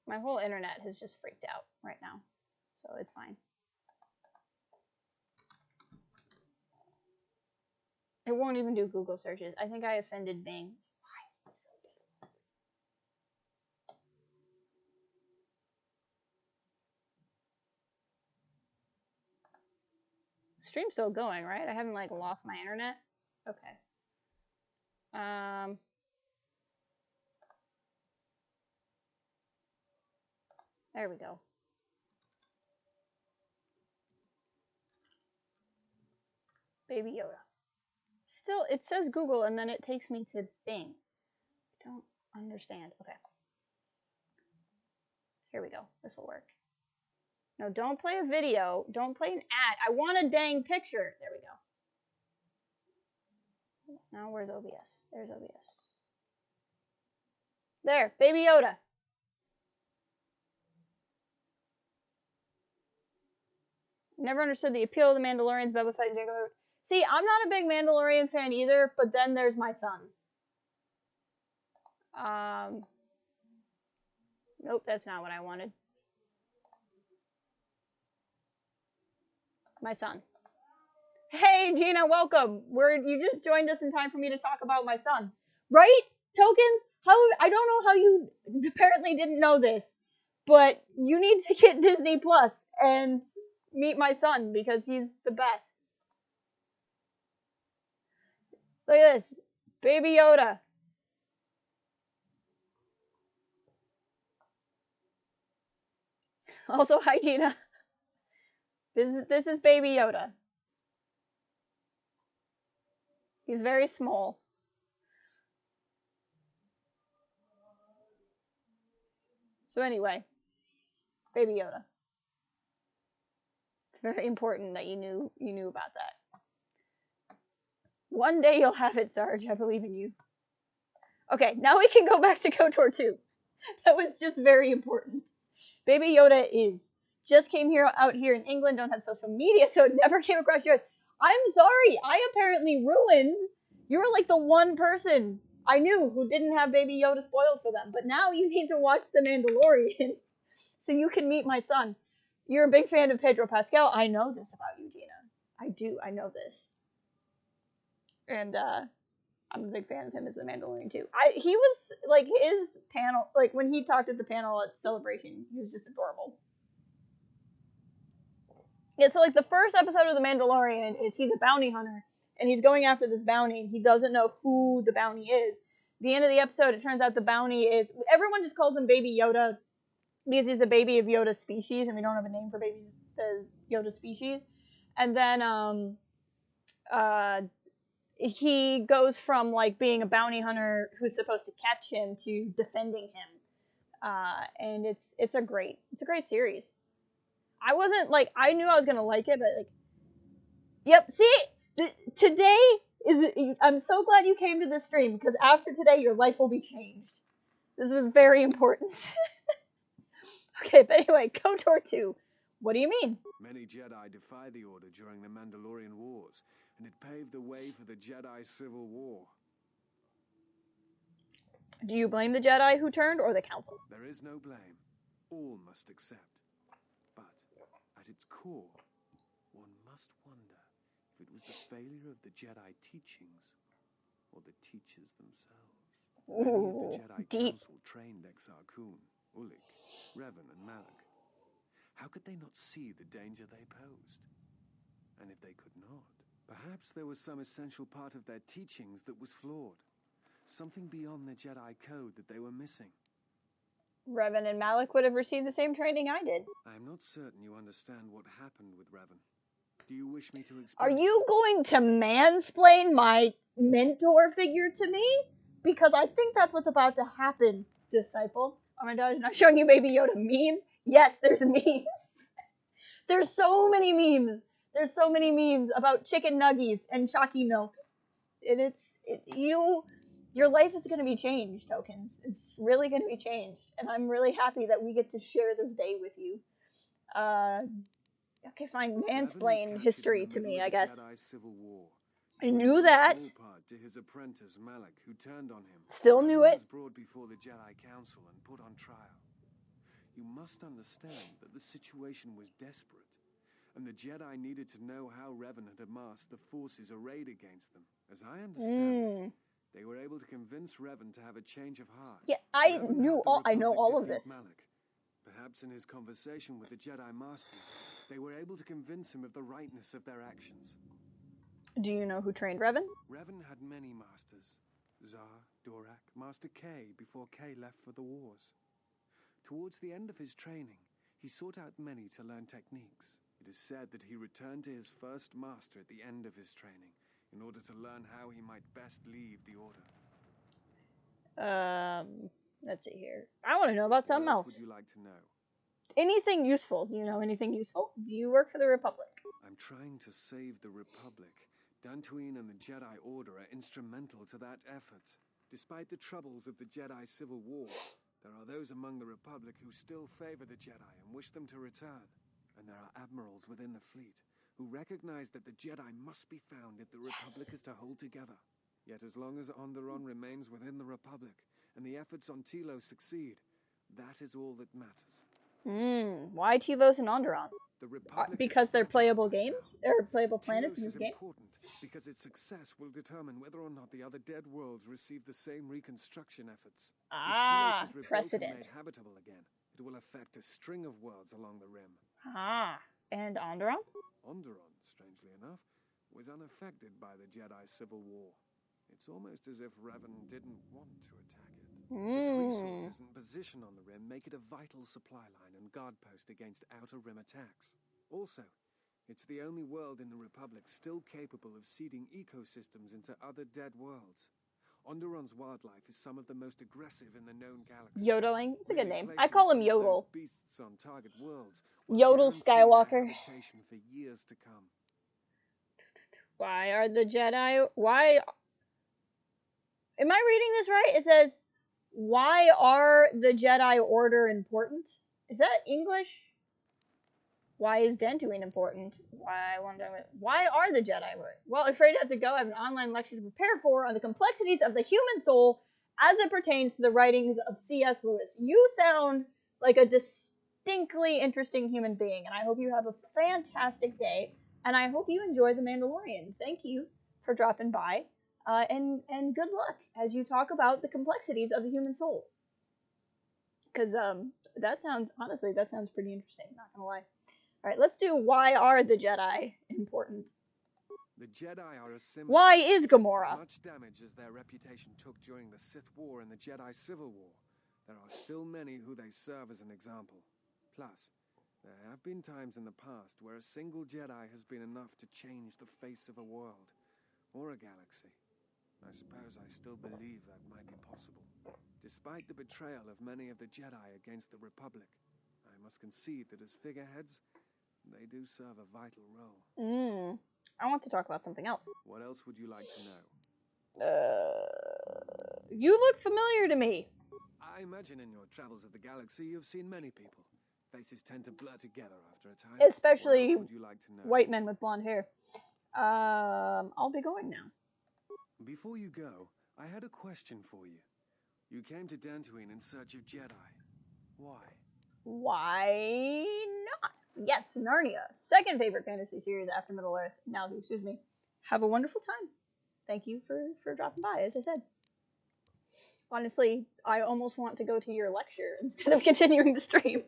My whole internet has just freaked out right now, so it's fine. It won't even do Google searches. I think I offended Bing. Why is this so difficult? The stream's still going, right? I haven't like lost my internet. Okay. There we go. Baby Yoda. Still, it says Google and then it takes me to Bing. Don't understand. Okay. Here we go. This will work. No, don't play a video. Don't play an ad. I want a dang picture. There we go. Now where's OBS? There's OBS. There, Baby Yoda. Never understood the appeal of the Mandalorians, Boba Fett, and Jango. See, I'm not a big Mandalorian fan either, but then there's my son. Nope, that's not what I wanted. My son. Hey, Gina, welcome. You just joined us in time for me to talk about my son. Right? Tokens? I don't know how you apparently didn't know this, but you need to get Disney Plus and meet my son because he's the best. Look at this. Baby Yoda. Also, hi, Gina. This is Baby Yoda. He's very small. So anyway, Baby Yoda. It's very important that you knew about that. One day you'll have it, Sarge. I believe in you. Okay, now we can go back to KotOR 2. That was just very important. Baby Yoda just came out here in England, don't have social media, so it never came across yours. I'm sorry, I apparently ruined. You were like the one person I knew who didn't have Baby Yoda spoiled for them, but now you need to watch The Mandalorian so you can meet my son. You're a big fan of Pedro Pascal. I know this about you, Gina. I know this. And, I'm a big fan of him as the Mandalorian, too. He was, like, his panel, like, when he talked at the panel at Celebration, he was just adorable. Yeah, so, like, the first episode of The Mandalorian is he's a bounty hunter, and he's going after this bounty, and he doesn't know who the bounty is. At the end of the episode, it turns out the bounty is, everyone just calls him Baby Yoda, because he's a baby of Yoda's species, and we don't have a name for the Yoda species. And then, he goes from, like, being a bounty hunter who's supposed to catch him to defending him. And it's a great series. I wasn't, like, I knew I was gonna like it, but, like, yep, see? Today I'm so glad you came to this stream, because after today, your life will be changed. This was very important. Okay, but anyway, KotOR 2. What do you mean? Many Jedi defied the Order during the Mandalorian Wars, and it paved the way for the Jedi Civil War. Do you blame the Jedi who turned, or the Council? There is no blame. All must accept. But, at its core, one must wonder if it was the failure of the Jedi teachings, or the teachers themselves. Many of the Jedi deep. Council trained Exar Kun, Ulik, Revan, and Malak. How could they not see the danger they posed? And if they could not, perhaps there was some essential part of their teachings that was flawed. Something beyond the Jedi code that they were missing. Revan and Malak would have received the same training I did. I am not certain you understand what happened with Revan. Do you wish me to explain? Are you going to mansplain my mentor figure to me? Because I think that's what's about to happen, disciple. Oh my gosh, not showing you Baby Yoda memes? Yes, there's memes. There's so many memes. There's so many memes about chicken nuggies and chalky milk. And your life is going to be changed, Tokens. It's really going to be changed. And I'm really happy that we get to share this day with you. Okay, fine. Mansplain history to me, I guess. I knew that. To his apprentice Malak, who turned on him. Still knew it. Was brought before the Jedi Council and put on trial. You must understand that the situation was desperate, and the Jedi needed to know how Revan had amassed the forces arrayed against them. As I understand it, they were able to convince Revan to have a change of heart. Yeah, I know all of this. Malak. Perhaps in his conversation with the Jedi Masters, they were able to convince him of the rightness of their actions. Do you know who trained Revan? Revan had many masters. Zar, Dorak, Master K before K left for the wars. Towards the end of his training, he sought out many to learn techniques. It is said that he returned to his first master at the end of his training in order to learn how he might best leave the Order. Let's see here. I want to know about something What else. would you like to know? Anything useful? Do you know anything useful? Do you work for the Republic? I'm trying to save the Republic. Dantooine and the Jedi Order are instrumental to that effort. Despite the troubles of the Jedi Civil War, there are those among the Republic who still favor the Jedi and wish them to return. And there are admirals within the fleet who recognize that the Jedi must be found if the Republic is to hold together. Yet as long as Onderon remains within the Republic and the efforts on Telos succeed, that is all that matters. Why Telos and Onderon? The Republic because they're playable right games? Or playable planets Telos in this is game? important because its success will determine whether or not the other dead worlds receive the same reconstruction efforts. Ah, if Telos is rebuilt precedent. and made habitable again, it will affect a string of worlds along the rim. Ah, and Onderon? Onderon, strangely enough, was unaffected by the Jedi Civil War. It's almost as if Revan didn't want to attack it. Its resources and position on the rim make it a vital supply line and guard post against outer rim attacks. Also, it's the only world in the Republic still capable of seeding ecosystems into other dead worlds. Onderon's wildlife is some of the most aggressive in the known galaxy. Yodeling. It's a good name. I Placing call him some of those Yodel. beasts on target worlds will Yodel guarantee their Skywalker. habitation for years to come. Why are the Jedi... Why... Am I reading this right? It says, why are the Jedi Order important? Is that English? Why is Dantooine important? Why are the Jedi Order? Well, afraid I have to go. I have an online lecture to prepare for on the complexities of the human soul as it pertains to the writings of C.S. Lewis. You sound like a distinctly interesting human being, and I hope you have a fantastic day, and I hope you enjoy The Mandalorian. Thank you for dropping by, and good luck as you talk about the complexities of the human soul. Because that sounds pretty interesting, not gonna lie. Alright, let's do why are the Jedi important? The Jedi are a symbol. Why is Gamora? As much damage as their reputation took during the Sith War and the Jedi Civil War, there are still many who they serve as an example. Plus, there have been times in the past where a single Jedi has been enough to change the face of a world, or a galaxy. I suppose I still believe that might be possible. Despite the betrayal of many of the Jedi against the Republic, I must concede that as figureheads, they do serve a vital role. I want to talk about something else. What else would you like to know? You look familiar to me. I imagine in your travels of the galaxy, you've seen many people. Faces tend to blur together after a time. Especially what else would you like to know? White men with blonde hair. I'll be going now. Before you go, I had a question for you. You came to Dantooine in search of Jedi. Why? Why not? Yes, Narnia. Second favorite fantasy series after Middle-earth. Now, excuse me. Have a wonderful time. Thank you for dropping by, as I said. Honestly, I almost want to go to your lecture instead of continuing the stream.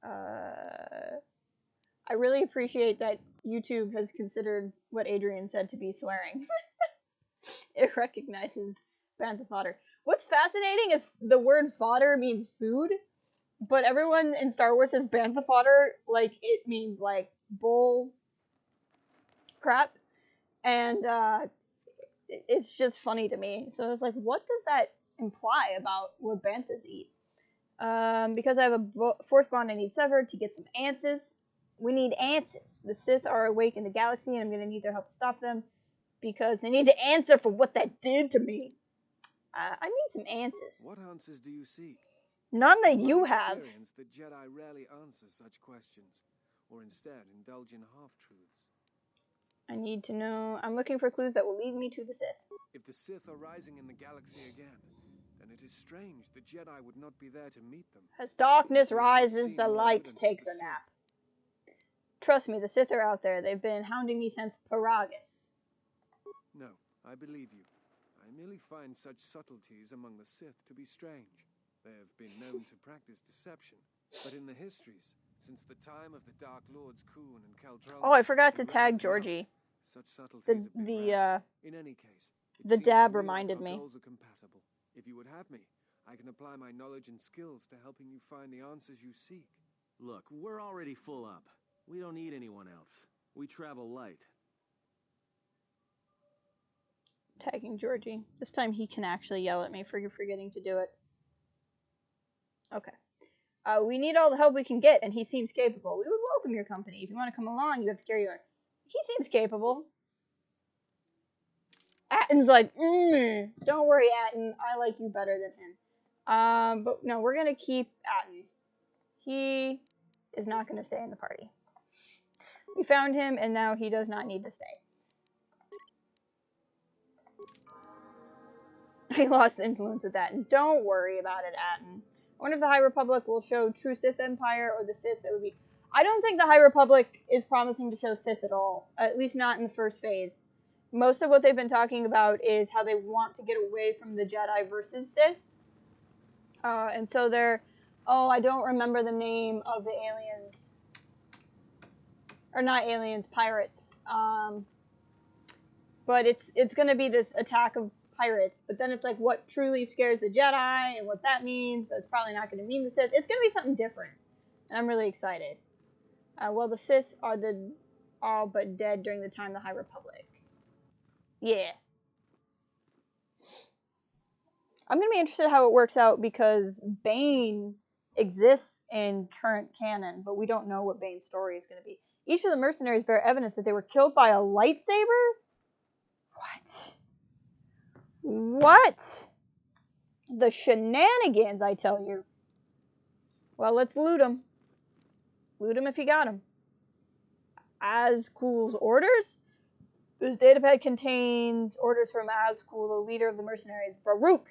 I really appreciate that YouTube has considered what Adrian said to be swearing. It recognizes bantha fodder. What's fascinating is the word fodder means food, but everyone in Star Wars says bantha fodder like it means like bull crap, and it's just funny to me. So it's like, what does that imply about what banthas eat? Because I have a force bond I need severed to get some answers. We need answers. The Sith are awake in the galaxy, and I'm going to need their help to stop them, because they need to answer for what that did to me. I need some answers. What answers do you seek? None that you have. The Jedi rarely answer such questions, or instead indulge in half-truths. I need to know. I'm looking for clues that will lead me to the Sith. If the Sith are rising in the galaxy again, then it is strange the Jedi would not be there to meet them. As darkness rises, the light takes a nap. Trust me, the Sith are out there. They've been hounding me since Paragus. No, I believe you. I merely find such subtleties among the Sith to be strange. They have been known to practice deception, but in the histories, since the time of the Dark Lords Kuhn and Keldroma... Oh, I forgot to tag Georgie. Such subtleties in any case, the dab reminded me. Goals are compatible. If you would have me, I can apply my knowledge and skills to helping you find the answers you seek. Look, we're already full up. We don't need anyone else. We travel light. Tagging Georgie. This time he can actually yell at me for forgetting to do it. Okay. We need all the help we can get, and he seems capable. We would welcome your company. If you want to come along, you have to carry on. He seems capable. Atten's like, don't worry, Atten. I like you better than him. But no, we're gonna keep Atten. He is not gonna stay in the party. We found him, and now he does not need to stay. He lost influence with that, and don't worry about it, Atten. I wonder if the High Republic will show true Sith Empire, or the Sith that would be... I don't think the High Republic is promising to show Sith at all, at least not in the first phase. Most of what they've been talking about is how they want to get away from the Jedi versus Sith. And so they're... Oh, I don't remember the name of the aliens. Or not aliens, pirates. But it's going to be this attack of pirates, but then it's like what truly scares the Jedi and what that means, but it's probably not going to mean the Sith. It's going to be something different, and I'm really excited. Well, the Sith are all but dead during the time of the High Republic. Yeah. I'm going to be interested how it works out, because Bane exists in current canon, but we don't know what Bane's story is going to be. Each of the mercenaries bear evidence that they were killed by a lightsaber? What? What? The shenanigans, I tell you. Well, let's loot them. Loot them if you got them. Azkul's orders? This datapad contains orders from Azkul, the leader of the mercenaries. Farouk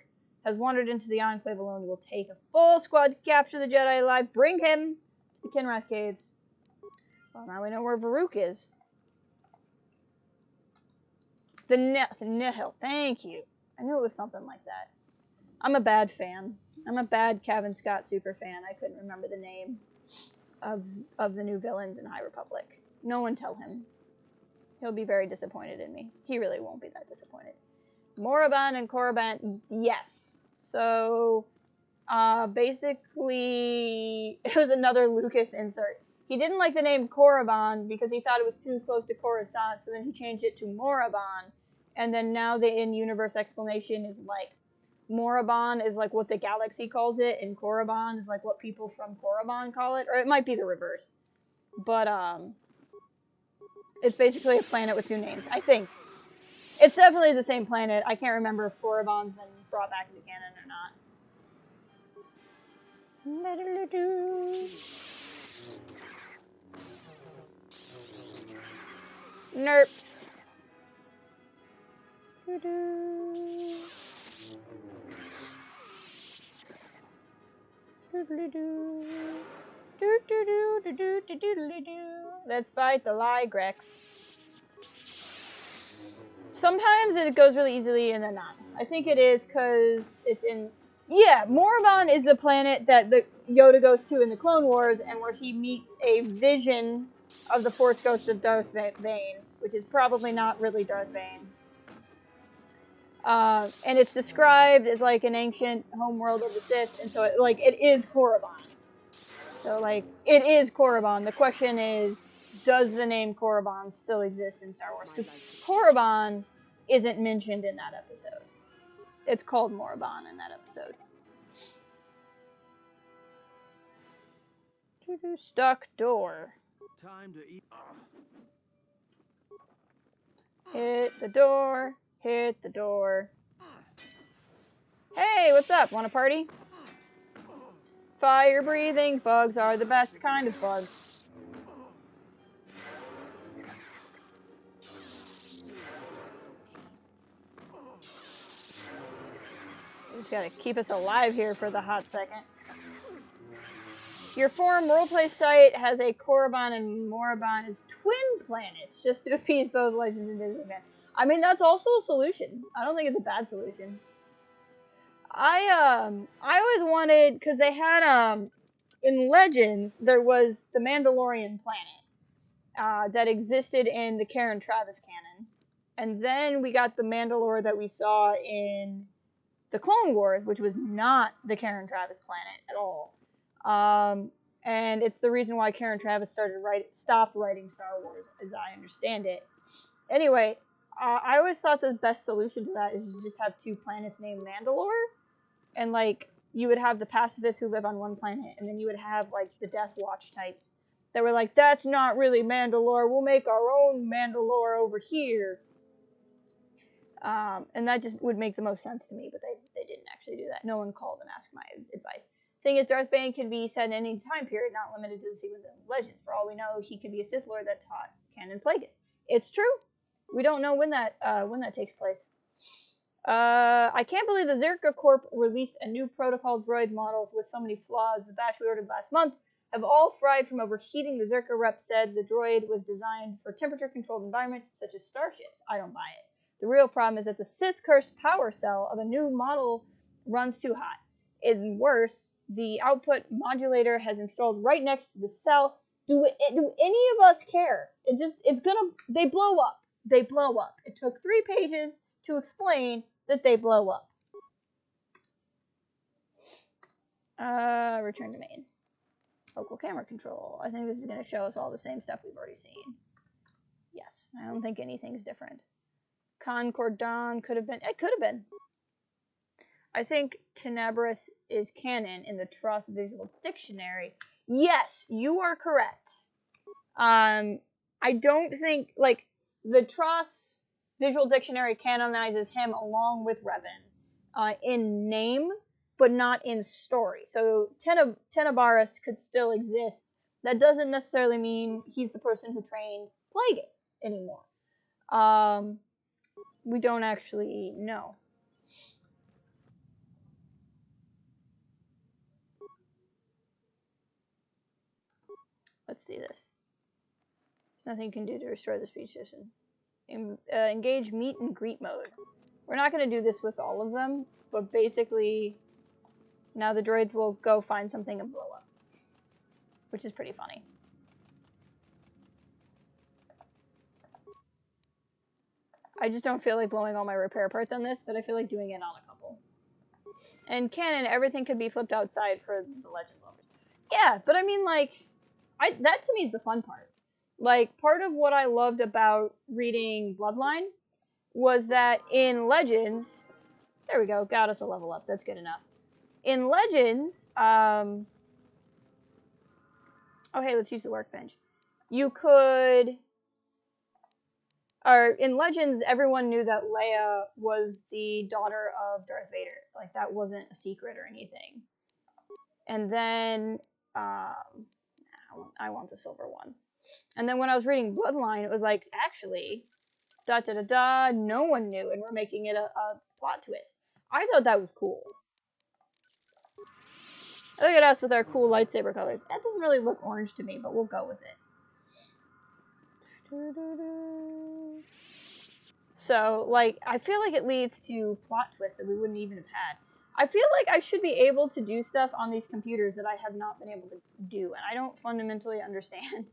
has wandered into the Enclave alone. He will take a full squad to capture the Jedi alive. Bring him to the Kinrath Caves. Well, now we know where Farouk is. The Nihil. Thank you. I knew it was something like that. I'm a bad fan. I'm a bad Kevin Scott super fan. I couldn't remember the name of the new villains in High Republic. No one tell him. He'll be very disappointed in me. He really won't be that disappointed. Moraban and Korriban, yes. So, basically, it was another Lucas insert. He didn't like the name Korriban because he thought it was too close to Coruscant, so then he changed it to Moraban. And then now the in-universe explanation is like, Moraban is like what the galaxy calls it, and Korriban is like what people from Korriban call it. Or it might be the reverse. But, it's basically a planet with two names, I think. It's definitely the same planet. I can't remember if Korriban's been brought back into canon or not. Nerp. Let's fight the Ligrex. Sometimes it goes really easily and then not. I think it is because it's in... Yeah, Moraban is the planet that the Yoda goes to in the Clone Wars, and where he meets a vision of the Force Ghost of Darth Bane, which is probably not really Darth Bane. And it's described as like an ancient homeworld of the Sith, and so it is Korriban. So it is Korriban. The question is, does the name Korriban still exist in Star Wars? Because Korriban isn't mentioned in that episode. It's called Moraban in that episode. Stuck door. Time to eat. Hit the door. Hit the door. Hey, what's up? Want a party? Fire-breathing bugs are the best kind of bugs. We just gotta keep us alive here for the hot second. Your forum roleplay site has a Korriban and Moraban as twin planets, just to appease both Legends and Disney fans. I mean, that's also a solution. I don't think it's a bad solution. I always wanted, because they had, in Legends, there was the Mandalorian planet, that existed in the Karen Travis canon. And then we got the Mandalore that we saw in the Clone Wars, which was not the Karen Travis planet at all. And it's the reason why Karen Traviss stopped writing Star Wars, as I understand it. Anyway, I always thought the best solution to that is to just have 2 planets named Mandalore, and like you would have the pacifists who live on one planet, and then you would have like the Death Watch types that were like, that's not really Mandalore, we'll make our own Mandalore over here. And that just would make the most sense to me, but they didn't actually do that. No one called and asked my advice. Thing is, Darth Bane can be set in any time period, not limited to the sequence of Legends. For all we know, he could be a Sith Lord that taught Canon Plagueis. It's true. We don't know when that takes place. I can't believe the Zerka Corp released a new protocol droid model with so many flaws. The batch we ordered last month have all fried from overheating. The Zerka rep said the droid was designed for temperature-controlled environments such as starships. I don't buy it. The real problem is that the Sith-cursed power cell of a new model runs too hot. And worse, the output modulator has installed right next to the cell. Do any of us care? They blow up. They blow up. It took 3 pages to explain that they blow up. Return to main. Local camera control. I think this is going to show us all the same stuff we've already seen. Yes, I don't think anything's different. Concord Dawn could have been. It could have been. I think Tenebris is canon in the Tross Visual Dictionary. Yes, you are correct. I don't think, like, the Tross Visual Dictionary canonizes him along with Revan in name, but not in story. So Tenebraris could still exist. That doesn't necessarily mean he's the person who trained Plagueis anymore. We don't actually know. Let's see this. There's nothing you can do to restore the speech system. Engage meet and greet mode. We're not going to do this with all of them, but basically now the droids will go find something and blow up, which is pretty funny. I just don't feel like blowing all my repair parts on this, but I feel like doing it on a couple. And canon, everything could be flipped outside for the Legend lovers. Yeah, but I mean, like, that to me is the fun part. Like, part of what I loved about reading Bloodline was that in Legends, there we go, got us a level up, that's good enough. In Legends, oh hey, let's use the workbench. You could, or in Legends, everyone knew that Leia was the daughter of Darth Vader. Like, that wasn't a secret or anything. And then, I want the silver one. And then when I was reading Bloodline, it was like, actually, no one knew, and we're making it a plot twist. I thought that was cool. Look at us with our cool lightsaber colors. That doesn't really look orange to me, but we'll go with it. So, like, I feel like it leads to plot twists that we wouldn't even have had. I feel like I should be able to do stuff on these computers that I have not been able to do, and I don't fundamentally understand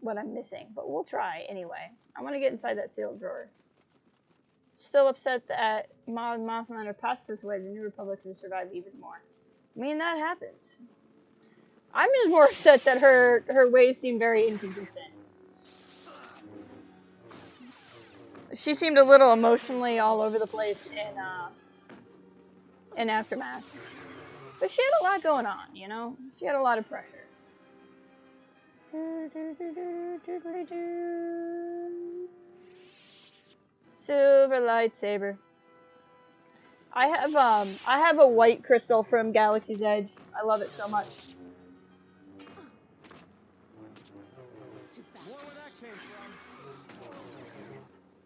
what I'm missing, but we'll try anyway. I want to get inside that sealed drawer. Still upset that Maud and Mothman are pacifist ways, and New Republic has survived even more. I mean, that happens. I'm just more upset that her ways seem very inconsistent. She seemed a little emotionally all over the place in Aftermath. But she had a lot going on, you know? She had a lot of pressure. Silver lightsaber. I have a white crystal from Galaxy's Edge. I love it so much.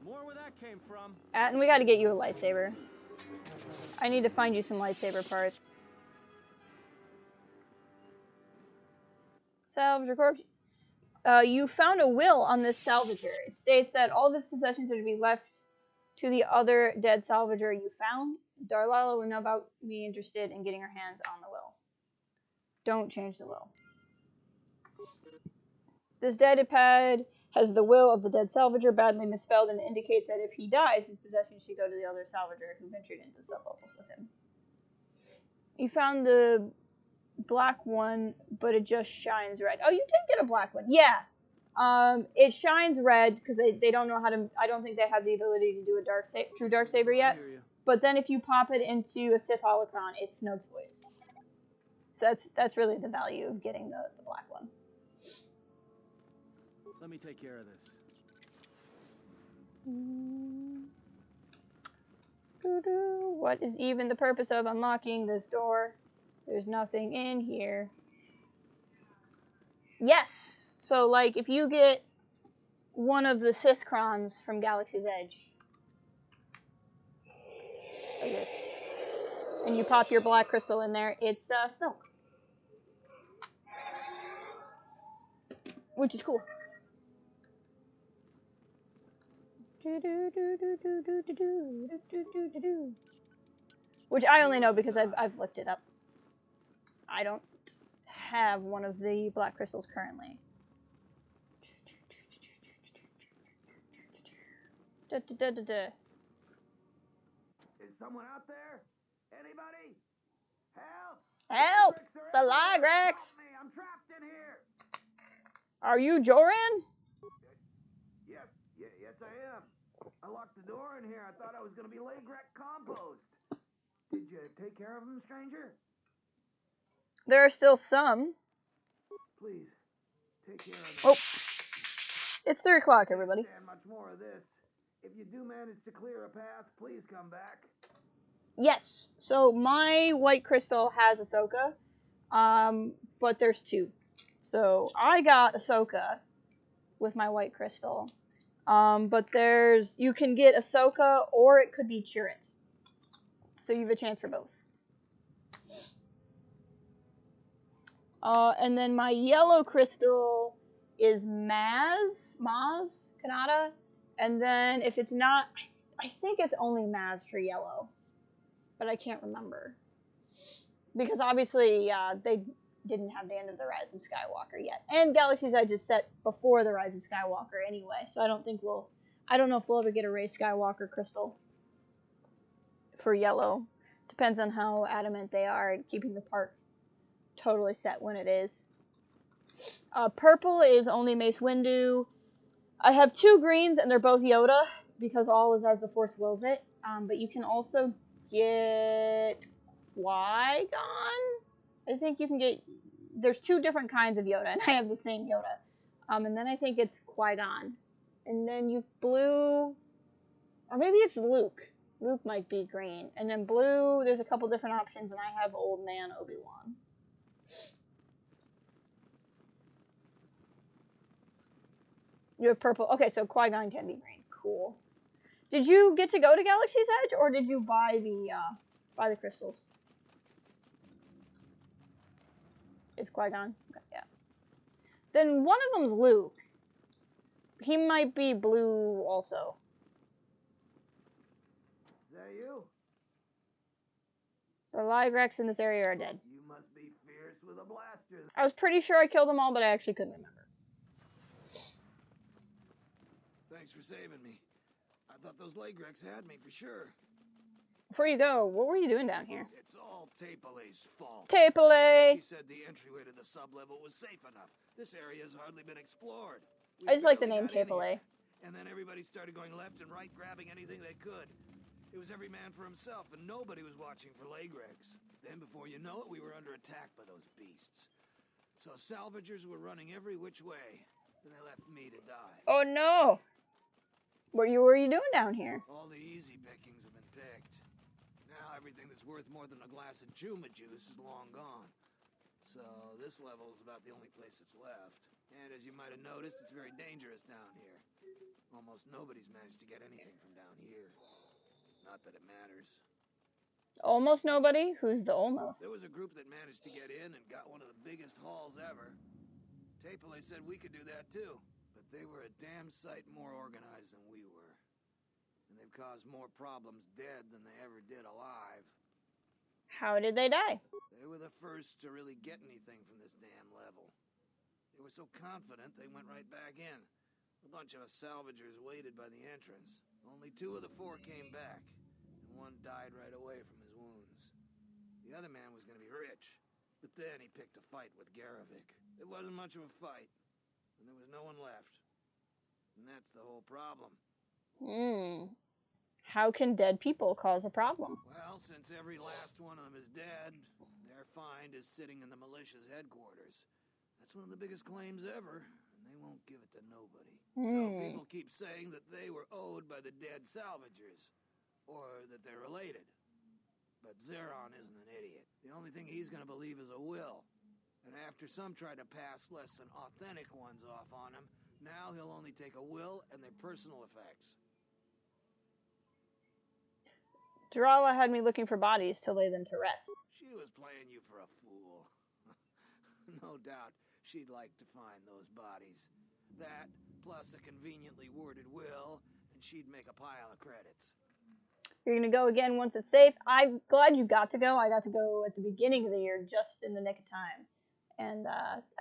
More where that came from. And we gotta get you a lightsaber. I need to find you some lightsaber parts. Salvager corpse. You found a will on this salvager. It states that all of his possessions are to be left to the other dead salvager you found. Darlala would no doubt be interested in getting her hands on the will. Don't change the will. This datapad has the will of the dead salvager badly misspelled and indicates that if he dies, his possessions should go to the other salvager who ventured into the sublevels with him. You found the black one, but it just shines red. Oh, you did get a black one. Yeah. It shines red because they don't know how to. I don't think they have the ability to do a true dark saber yet. But then if you pop it into a Sith holocron, it's Snoke's voice. So that's really the value of getting the black one. Let me take care of this. What is even the purpose of unlocking this door? There's nothing in here. Yes! So, like, if you get one of the Sith crons from Galaxy's Edge, like this, and you pop your black crystal in there, it's Snoke. Which is cool. Which I only know because I've looked it up. I don't have one of the black crystals currently. Is someone out there? Anybody? Help! Help! The Ligrex! I'm trapped in here! Are you Joran? Yes, I am. I locked the door in here. I thought I was going to be Lagrek compost. Did you take care of him, stranger? There are still some. Please, take care of him. Oh. It's 3 o'clock, everybody. And much more of this. If you do manage to clear a path, please come back. Yes. So my white crystal has Ahsoka, but there's 2. So I got Ahsoka with my white crystal, but you can get Ahsoka or it could be Chirrut. So you have a chance for both. And then my yellow crystal is Maz Kanata, and then if it's not, I think it's only Maz for yellow, but I can't remember. Because obviously, they didn't have the end of the Rise of Skywalker yet. And Galaxy's Edge is set before the Rise of Skywalker anyway, so I don't know if we'll ever get a Rey Skywalker crystal for yellow. Depends on how adamant they are at keeping the park totally set when it is. Purple is only Mace Windu. I have 2 greens, and they're both Yoda, because all is as the Force wills it. But you can also get Qui-Gon? I think you can get... There's 2 different kinds of Yoda, and I have the same Yoda. And then I think it's Qui-Gon. And then you blue... Or maybe it's Luke. Luke might be green. And then blue, there's a couple different options, and I have Old Man Obi-Wan. You have purple. Okay, so Qui-Gon can be green. Cool. Did you get to go to Galaxy's Edge, or did you buy the crystals? It's Qui-Gon? Okay, yeah. Then one of them's Luke. He might be blue also. Is that you? The Ligrex in this area are dead. You must be fierce with a blaster. I was pretty sure I killed them all, but I actually couldn't remember. Thanks for saving me. I thought those Lagrex had me for sure. Before you go, what were you doing down here? It's all Tapele's fault. Tapele! She said the entryway to the sublevel was safe enough. This area has hardly been explored. I just like the name Tapele. And then everybody started going left and right, grabbing anything they could. It was every man for himself, and nobody was watching for Lagrex. Then before you know it, we were under attack by those beasts. So salvagers were running every which way. Then they left me to die. Oh no! What were you doing down here? All the easy pickings have been picked. Now everything that's worth more than a glass of Chuma juice is long gone. So this level is about the only place that's left. And as you might have noticed, it's very dangerous down here. Almost nobody's managed to get anything from down here. Not that it matters. Almost nobody? Who's the almost? There was a group that managed to get in and got one of the biggest hauls ever. Tapele said we could do that too. But they were a damn sight more organized than we were. And they've caused more problems dead than they ever did alive. How did they die? They were the first to really get anything from this damn level. They were so confident they went right back in. A bunch of us salvagers waited by the entrance. Only 2 of the 4 came back, and one died right away from his wounds. The other man was going to be rich. But then he picked a fight with Garavik. It wasn't much of a fight, and there was no one left. And that's the whole problem. How can dead people cause a problem? Well, since every last one of them is dead, their find is sitting in the militia's headquarters. That's one of the biggest claims ever, and they won't give it to nobody. So people keep saying that they were owed by the dead salvagers, or that they're related. But Zeron isn't an idiot. The only thing he's gonna believe is a will. And after some try to pass less than authentic ones off on him, now he'll only take a will and their personal effects. Durala had me looking for bodies to lay them to rest. She was playing you for a fool. No doubt she'd like to find those bodies. That, plus a conveniently worded will, and she'd make a pile of credits. You're going to go again once it's safe. I'm glad you got to go. I got to go at the beginning of the year, just in the nick of time. And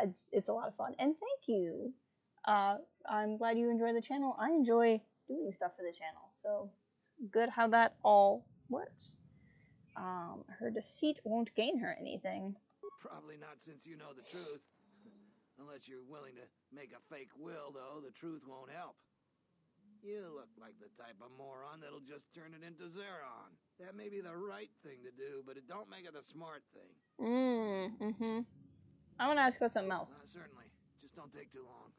it's a lot of fun. And thank you. I'm glad you enjoy the channel. I enjoy doing stuff for the channel. So it's good how that all works. Her deceit won't gain her anything. Probably not, since you know the truth. Unless you're willing to make a fake will, though, the truth won't help. You look like the type of moron that'll just turn it into Zeron. That may be the right thing to do, but it don't make it the smart thing. I want to ask about something else. Certainly. Just don't take too long.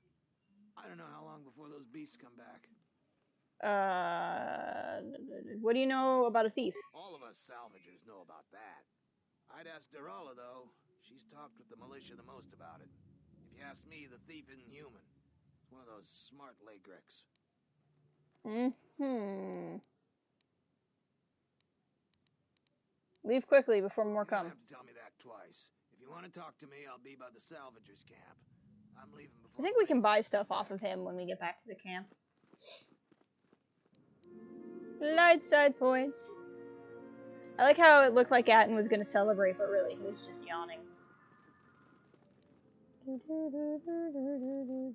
I don't know how long before those beasts come back. What do you know about a thief? All of us salvagers know about that. I'd ask Durala, though. She's talked with the militia the most about it. If you ask me, the thief isn't human. It's one of those smart Lagreks. Leave quickly before more come. You don't have to tell me that twice. If you want to talk to me, I'll be by the salvagers camp. I'm leaving before... I think we can buy stuff off of him when we get back to the camp. Light side points. I like how it looked like Atten was going to celebrate, but really he was just yawning.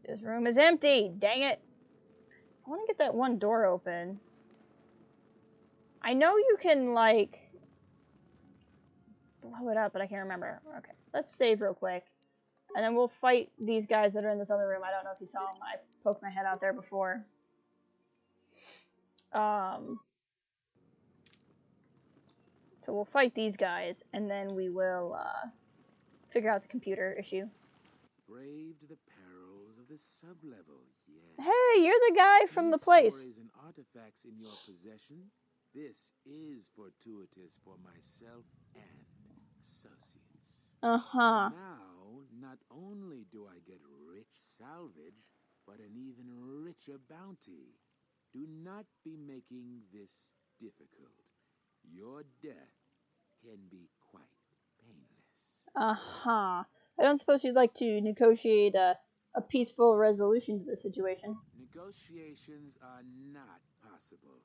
This room is empty. Dang it. I want to get that one door open. I know you can, like, blow it up, but I can't remember. Okay, let's save real quick. And then we'll fight these guys that are in this other room. I don't know if you saw them. I poked my head out there before. So we'll fight these guys, and then we will figure out the computer issue. Braved the perils of the sublevel, yes. Hey, you're the guy from the place. Stories and artifacts in your possession. This is fortuitous for myself and associates. Now, not only do I get rich salvage, but an even richer bounty. Do not be making this difficult. Your death can be quite painless. I don't suppose you'd like to negotiate a peaceful resolution to the situation. Negotiations are not possible.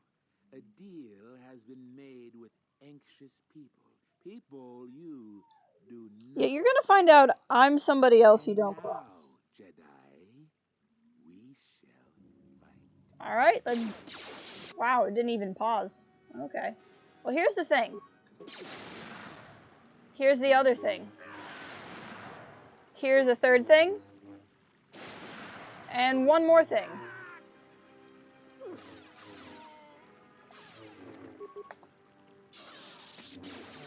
A deal has been made with anxious people. People you do not... Yeah, you're gonna find out I'm somebody else you don't cross. Jedi, we shall fight. Alright, let's... Wow, it didn't even pause. Okay. Well, here's the thing. Here's the other thing. Here's a third thing. And one more thing.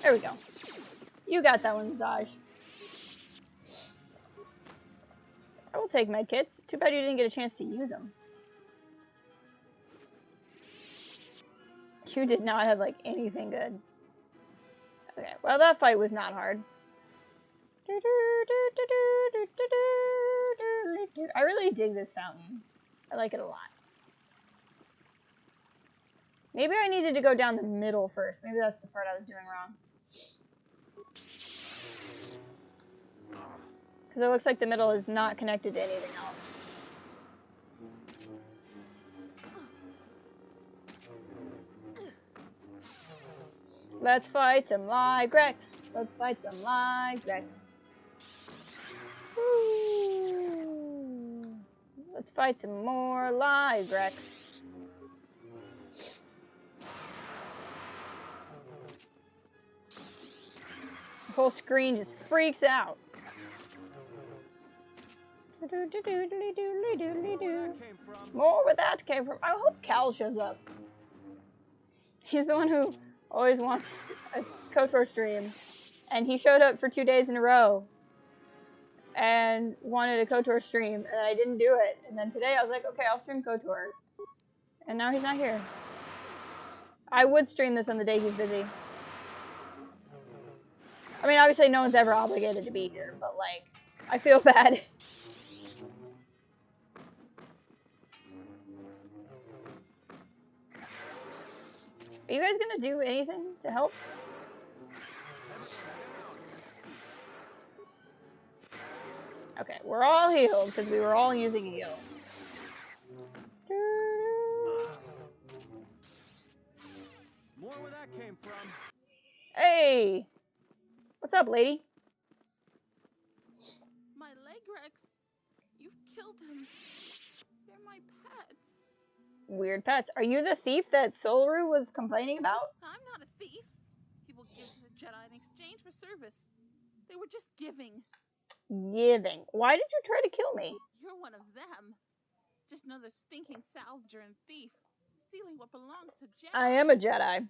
There we go. You got that one, Zaj. I will take medkits. Too bad you didn't get a chance to use them. You did not have, like, anything good. Okay, well, that fight was not hard. I really dig this fountain. I like it a lot. Maybe I needed to go down the middle first. Maybe that's the part I was doing wrong. Because it looks like the middle is not connected to anything else. Let's fight some Ligrex. Let's fight some Ligrex. Woo. Let's fight some more Ligrex. whole screen just freaks out. More where that came from. I hope Cal shows up. He's the one who always wants a KotOR stream. And he showed up for 2 days in a row. And wanted a KotOR stream. And I didn't do it. And then today I was like, okay, I'll stream KotOR. And now he's not here. I would stream this on the day he's busy. I mean, obviously no one's ever obligated to be here. But, like, I feel bad. Are you guys gonna do anything to help? Okay, we're all healed because we were all using a heal. More where that came from. Hey! What's up, lady? My Legrex. You've killed them. They're my pets. Weird pets. Are you the thief that Solru was complaining about? I'm not a thief. People give to the Jedi in exchange for service. They were just giving. Giving. Why did you try to kill me? You're one of them. Just another stinking salvager and thief. Stealing what belongs to Jedi. I am a Jedi.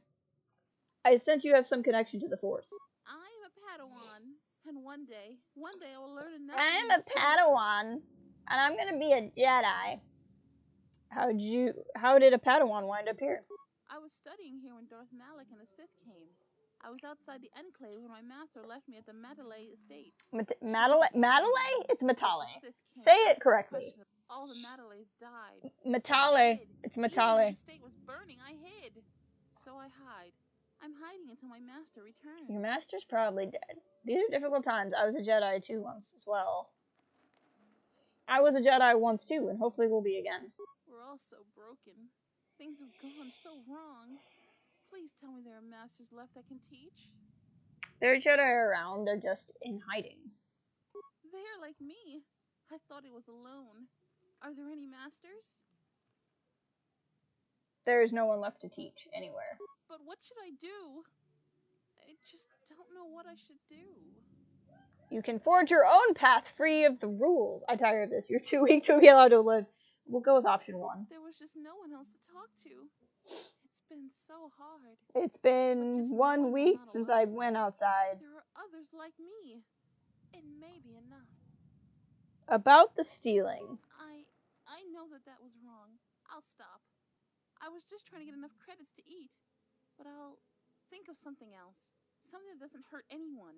I sense you have some connection to the Force. I'm a Padawan. And one day I will learn enough. I'm a Padawan. And I'm gonna be a Jedi. How did a Padawan wind up here? I was studying here when Darth Malak and the Sith came. I was outside the Enclave when my master left me at the Matalay estate. Matalay? It's Matale. Say it correctly. All the Matalays died. Matale. It's Matale. The estate was burning. I hid. So I hide. I'm hiding until my master returns. Your master's probably dead. These are difficult times. I was a Jedi too once as well. I was a Jedi once too, and hopefully we'll be again. We're all so broken. Things have gone so wrong. Please tell me there are masters left that can teach. There are Jedi around. They're just in hiding. They are like me. I thought I was alone. Are there any masters? There is no one left to teach anywhere. But what should I do? I just don't know what I should do. You can forge your own path free of the rules. I'm tired of this. You're too weak to be allowed to live. We'll go with option 1. There was just no one else to talk to. It's been so hard. It's been 1 week since I went outside. There are others like me. It may be enough. About the stealing. I know that was wrong. I'll stop. I was just trying to get enough credits to eat. But I'll think of something else. Something that doesn't hurt anyone.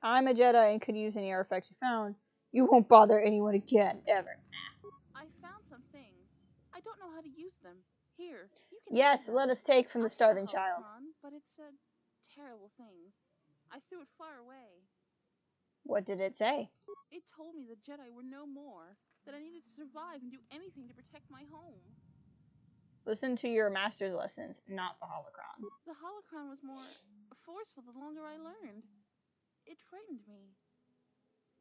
I'm a Jedi and could use any artifacts you found. You won't bother anyone again, ever. I found some things. I don't know how to use them. Here, you can. Yes, let us take from the starving child. But it said terrible things. I threw it far away. What did it say? It told me the Jedi were no more. That I needed to survive and do anything to protect my home. Listen to your master's lessons, not the holocron. The holocron was more forceful the longer I learned. It frightened me.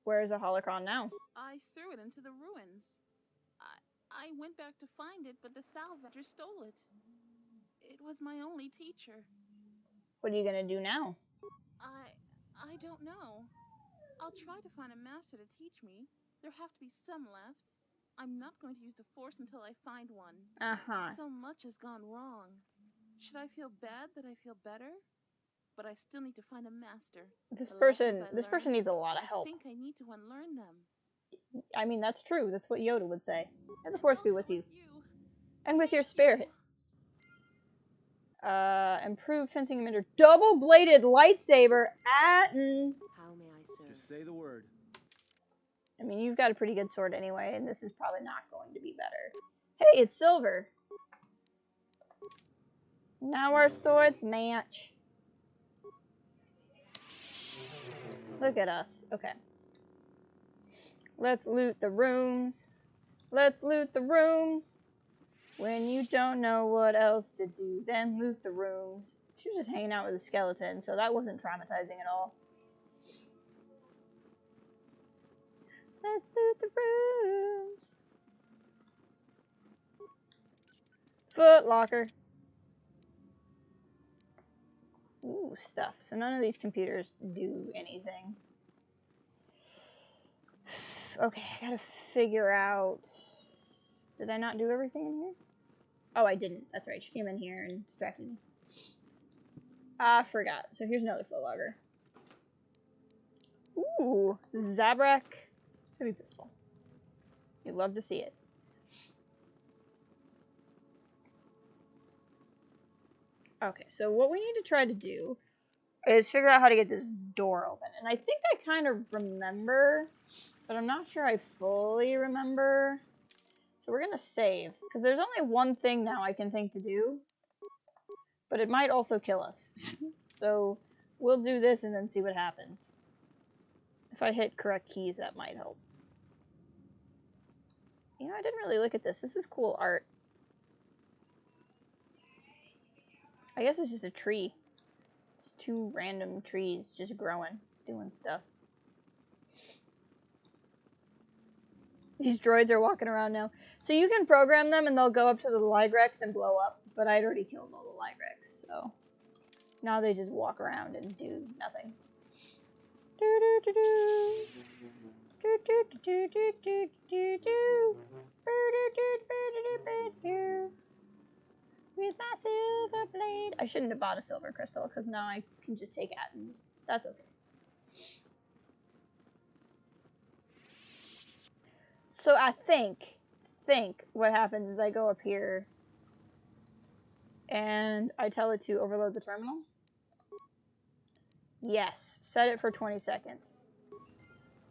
Where is a holocron now? I threw it into the ruins. I went back to find it, but the salvager stole it. It was my only teacher. What are you gonna do now? I don't know. I'll try to find a master to teach me. There have to be some left. I'm not going to use the Force until I find one. So much has gone wrong. Should I feel bad that I feel better? But I still need to find a master. This person needs a lot of help. I think I need to unlearn them. I mean, that's true. That's what Yoda would say. And the Force be with you. And with your spirit. Improved fencing emitter. Double-bladed lightsaber. How may I serve? Just say the word. I mean, you've got a pretty good sword anyway, and this is probably not going to be better. Hey, it's silver. Now our swords match. Look at us. Okay. Let's loot the rooms. Let's loot the rooms. When you don't know what else to do, then loot the rooms. She was just hanging out with a skeleton, so that wasn't traumatizing at all. Let's loot the rooms. Foot locker. Ooh, stuff. So none of these computers do anything. Okay, I gotta figure out... Did I not do everything in here? Oh, I didn't. That's right. She came in here and distracted me. I forgot. So here's another flow logger. Ooh, Zabrak heavy pistol. You'd love to see it. Okay, so what we need to try to do is figure out how to get this door open. And I think I kind of remember, but I'm not sure I fully remember. So we're going to save, because there's only one thing now I can think to do, but it might also kill us. So we'll do this and then see what happens. If I hit correct keys, that might help. You know, I didn't really look at this. This is cool art. I guess it's just a tree. It's 2 random trees just growing, doing stuff. These droids are walking around now. So you can program them and they'll go up to the Ligrex and blow up, but I'd already killed all the Ligrex, so now they just walk around and do nothing. With my silver blade. I shouldn't have bought a silver crystal because now I can just take atoms. That's okay. So I think what happens is I go up here and I tell it to overload the terminal. Yes, set it for 20 seconds.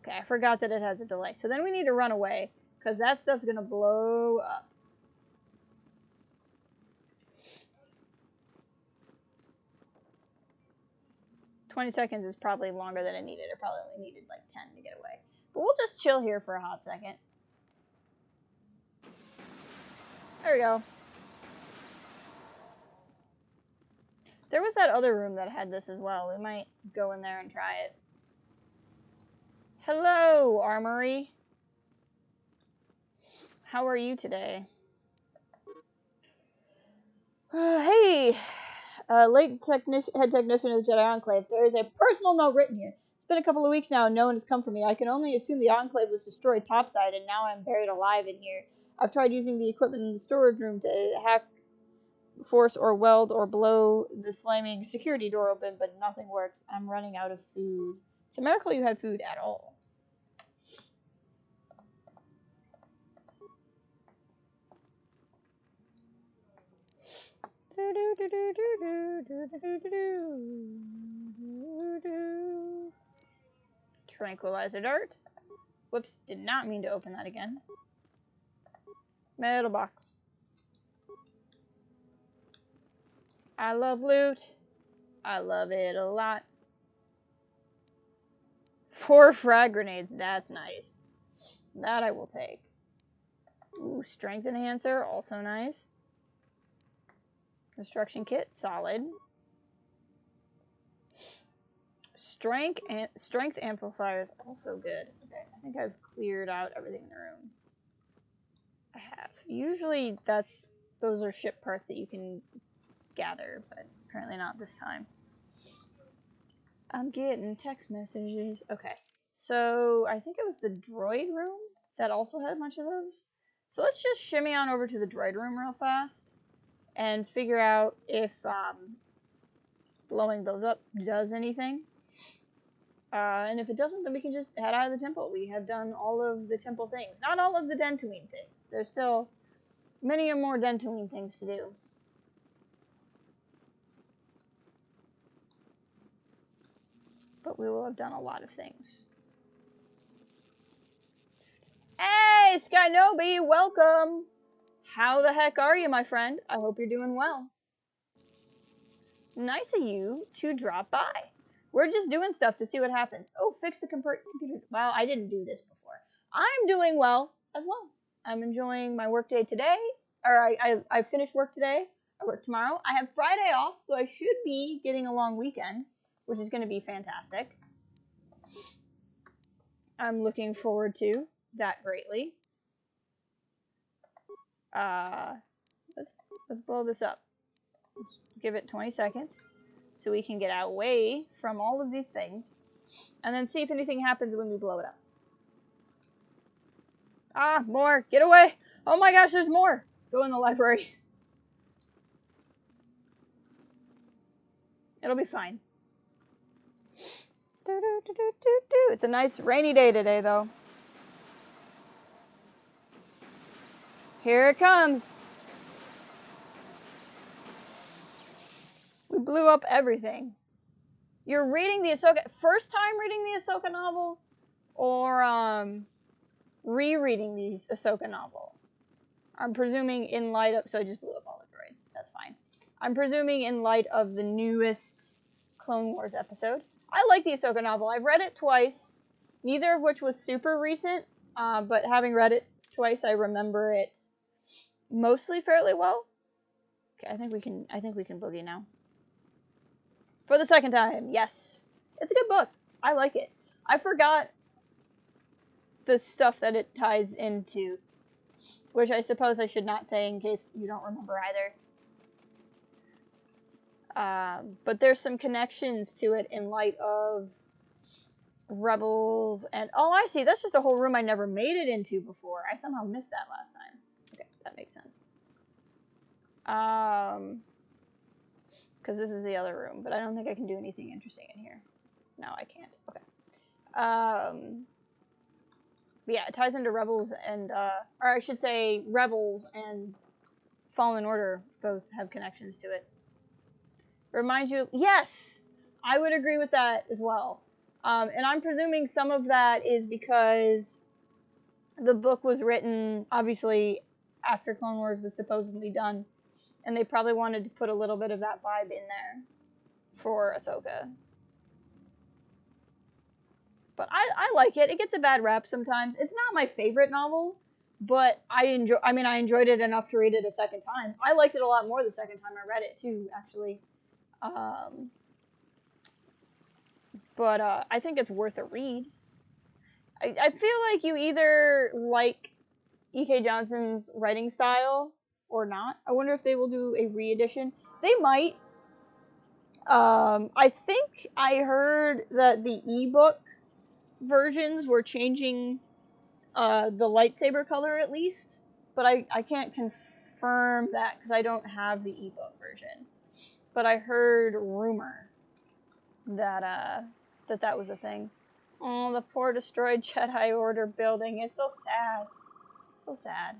Okay, I forgot that it has a delay. So then we need to run away because that stuff's gonna blow up. $20 seconds is probably longer than it needed. It probably only needed like 10 to get away. But we'll just chill here for a hot second. There we go. There was that other room that had this as well. We might go in there and try it. Hello, Armory. How are you today? Hey, head technician of the Jedi Enclave. There is a personal note written here. It's been a couple of weeks now and no one has come for me. I can only assume the Enclave was destroyed topside and now I'm buried alive in here. I've tried using the equipment in the storage room to hack, force, or weld or blow the flaming security door open, but nothing works. I'm running out of food. It's a miracle you had food at all. Tranquilizer dart. Whoops, did not mean to open that again. Metal box. I love loot. I love it a lot. 4 frag grenades, that's nice. That I will take. Ooh, strength enhancer, also nice. Construction kit, solid. Strength amplifiers, also good. Okay, I think I've cleared out everything in the room. I have. Usually those are ship parts that you can gather, but apparently not this time. I'm getting text messages. Okay, so I think it was the droid room that also had a bunch of those. So let's just shimmy on over to the droid room real fast and figure out if blowing those up does anything. And if it doesn't, then we can just head out of the temple. We have done all of the temple things. Not all of the Dentooine things. There's still many more Dentooine things to do. But we will have done a lot of things. Hey, Skynobi, welcome! How the heck are you, my friend? I hope you're doing well. Nice of you to drop by. We're just doing stuff to see what happens. Oh, fix the computer. Well, I didn't do this before. I'm doing well as well. I'm enjoying my work day today. Or I finished work today. I work tomorrow. I have Friday off, so I should be getting a long weekend, which is going to be fantastic. I'm looking forward to that greatly. Let's blow this up. Let's give it 20 seconds. so we can get away from all of these things, and then see if anything happens when we blow it up. Ah, more! Get away! Oh my gosh, there's more! Go in the library. It'll be fine. It's a nice rainy day today, though. Here it comes. We blew up everything. You're reading the Ahsoka... First time reading the Ahsoka novel? Or, rereading the Ahsoka novel? I'm presuming in light of... So I just blew up all the droids. That's fine. I'm presuming in light of the newest Clone Wars episode. I like the Ahsoka novel. I've read it twice. Neither of which was super recent. But having read it twice, I remember it mostly fairly well. Okay, I think we can boogie now. For the second time, yes. It's a good book. I like it. I forgot the stuff that it ties into, which I suppose I should not say in case you don't remember either. But there's some connections to it in light of Rebels and... Oh, I see. That's just a whole room I never made it into before. I somehow missed that last time. Okay, that makes sense. Because this is the other room, but I don't think I can do anything interesting in here. No, I can't. Okay. But yeah, it ties into Rebels and, or I should say Rebels and Fallen Order both have connections to it. Reminds you, yes! I would agree with that as well. And I'm presuming some of that is because the book was written, obviously, after Clone Wars was supposedly done. And they probably wanted to put a little bit of that vibe in there for Ahsoka. But I like it. It gets a bad rap sometimes. It's not my favorite novel, but I enjoyed it enough to read it a second time. I liked it a lot more the second time I read it, too, actually. But I think it's worth a read. I feel like you either like E.K. Johnson's writing style or not. I wonder if they will do a re-edition. They might. I think I heard that the ebook versions were changing the lightsaber color at least, but I can't confirm that because I don't have the ebook version. But I heard rumor that that was a thing. Oh, the poor destroyed Jedi Order building. It's so sad. So sad.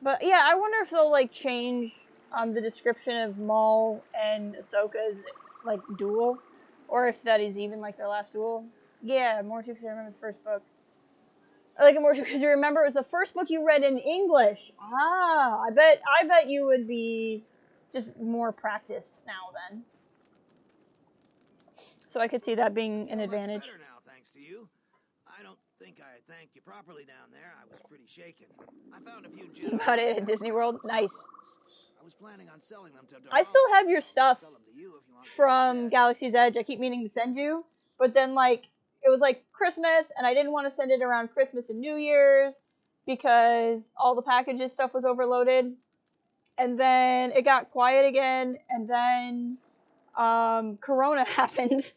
But yeah, I wonder if they'll like change the description of Maul and Ahsoka's like duel, or if that is even like their last duel. Yeah, more too because I remember the first book. I like it more too because you remember it was the first book you read in English. Ah, I bet you would be just more practiced now then. So I could see that being an advantage. Much better now, thanks to you. I don't think I thanked you properly down there. I was pretty shaken. I found a few gems. About it at Disney World? Nice. I was planning on selling them to I still have your stuff from Galaxy's Edge. I keep meaning to send you, but then like it was like Christmas, and I didn't want to send it around Christmas and New Year's because all the packages stuff was overloaded. And then it got quiet again, and then Corona happened.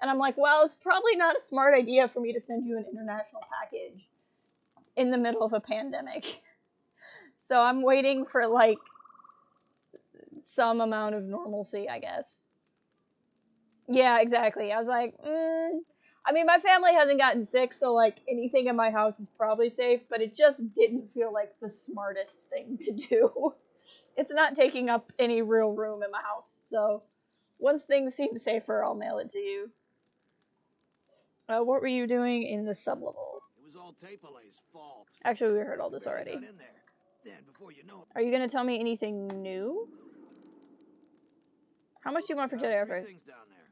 And I'm like, well, it's probably not a smart idea for me to send you an international package in the middle of a pandemic. So I'm waiting for, like, some amount of normalcy, I guess. Yeah, exactly. I was like, I mean, my family hasn't gotten sick, so, like, anything in my house is probably safe, but it just didn't feel like the smartest thing to do. It's not taking up any real room in my house, so once things seem safer, I'll mail it to you. What were you doing in the sublevel? It was all Tapelay's fault. Actually, we heard all this already. Then, before you know it, are you going to tell me anything new? How much do you want for Jedi Archive? Things down there.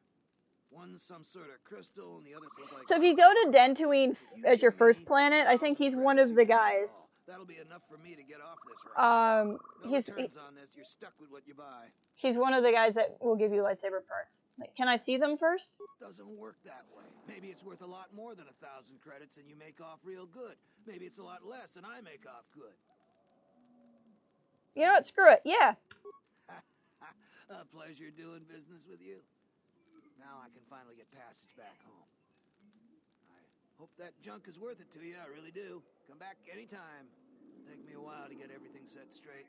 One's some sort of crystal, and the others look like... So if you go to Dantooine as your first planet, I think he's one of the guys. That'll be enough for me to get off this ride. You're stuck with what you buy. He's one of the guys that will give you lightsaber parts. Like, can I see them first? Doesn't work that way. Maybe it's worth a lot more than 1,000 credits and you make off real good. Maybe it's a lot less and I make off good. You know what? Screw it. Yeah. A pleasure doing business with you. Now I can finally get passage back home. I hope that junk is worth it to you, I really do. Come back anytime. It'll take me a while to get everything set straight.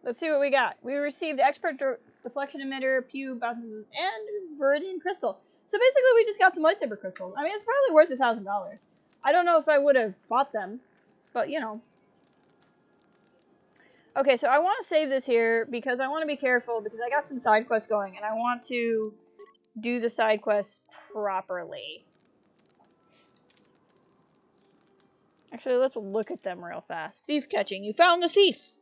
Let's see what we got. We received expert deflection emitter, pew, buttons, and viridian crystal. So basically we just got some lightsaber crystals. I mean, it's probably worth $1,000. I don't know if I would have bought them, but you know. Okay, so I want to save this here because I want to be careful because I got some side quests going and I want to do the side quests properly. Actually, let's look at them real fast. Thief catching. You found the thief!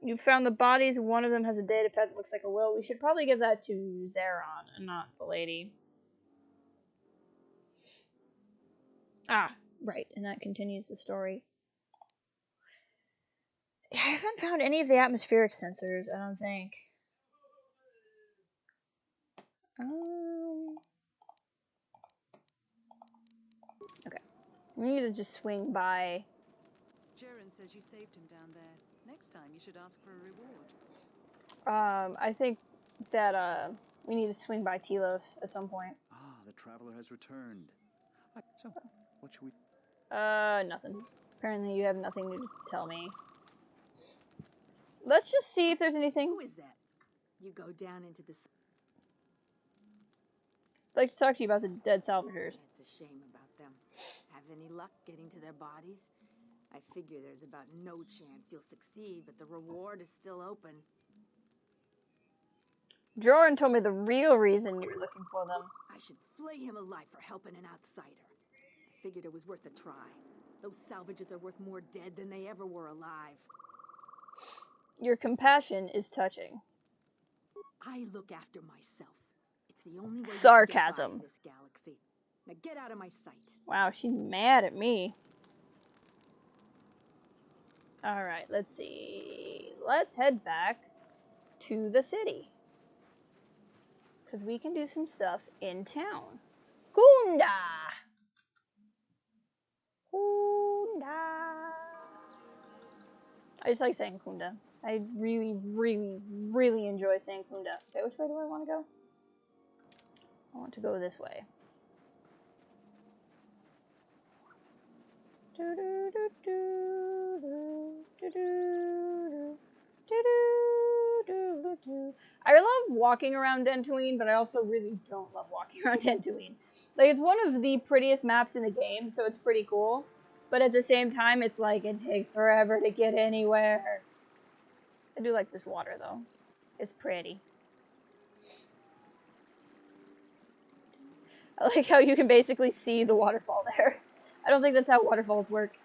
You found the bodies. One of them has a data pad that looks like a will. We should probably give that to Zeron and not the lady. Ah, right. And that continues the story. I haven't found any of the atmospheric sensors, I don't think. Okay. We need to just swing by. Jaren says you saved him down there. Next time you should ask for a reward. I think that, we need to swing by Telos at some point. Ah, the traveler has returned. So, what should we... Nothing. Apparently you have nothing to tell me. Let's just see if there's anything. Who is that? You go down into the... I'd like to talk to you about the dead salvagers. It's a shame about them. Have any luck getting to their bodies? I figure there's about no chance you'll succeed, but the reward is still open. Joran told me the real reason you're looking for them. I should flay him alive for helping an outsider. I figured it was worth a try. Those salvagers are worth more dead than they ever were alive. Your compassion is touching. I look after myself. It's the only way Sarcasm. in this galaxy. Now get out of my sight. Wow, she's mad at me. Alright, let's see. Let's head back to the city. Because we can do some stuff in town. Kunda! Kunda! I just like saying Kunda. I really, really, really enjoy saying Kunda. Okay, which way do I want to go? I want to go this way. I love walking around Dantooine, but I also really don't love walking around Dantooine. Like, it's one of the prettiest maps in the game, so it's pretty cool. But at the same time, it's like it takes forever to get anywhere. I do like this water, though. It's pretty. I like how you can basically see the waterfall there. I don't think that's how waterfalls work.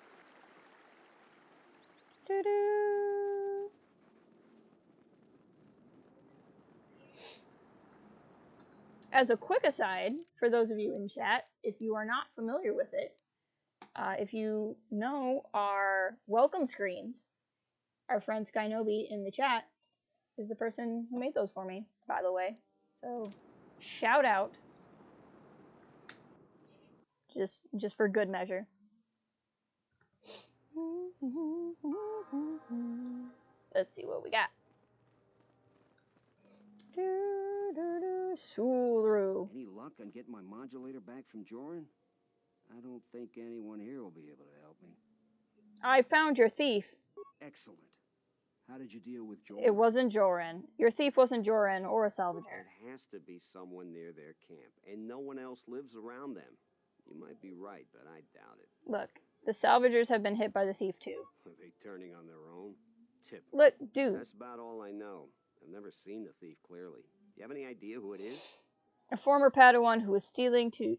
As a quick aside, for those of you in chat, if you are not familiar with it, if you know our welcome screens, our friend Skynobi in the chat is the person who made those for me, by the way. So, shout out. Just for good measure. Let's see what we got. Sulu. Any luck on getting my modulator back from Joran? I don't think anyone here will be able to help me. I found your thief. Excellent. How did you deal with Joran? It wasn't Joran. Your thief wasn't Joran or a salvager. It has to be someone near their camp, and no one else lives around them. You might be right, but I doubt it. Look, the salvagers have been hit by the thief too. Are they turning on their own? Typical. Look, dude. That's about all I know. I've never seen the thief clearly. Do you have any idea who it is? A former Padawan who was stealing to...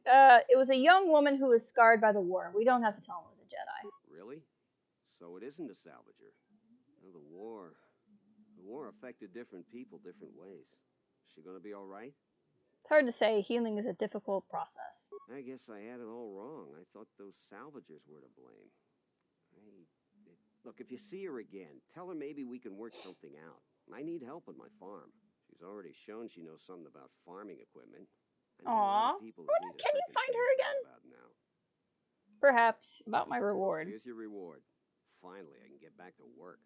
it was a young woman who was scarred by the war. We don't have to tell him it was a Jedi. Really? So it isn't a salvager. No, the war affected different people different ways. Is she gonna be all right? It's hard to say. Healing is a difficult process. I guess I had it all wrong. I thought those salvagers were to blame. Look, if you see her again, tell her maybe we can work something out. I need help on my farm. She's already shown she knows something about farming equipment. Aww. Can you find her again? Perhaps about my reward. Here's your reward. Finally, I can get back to work.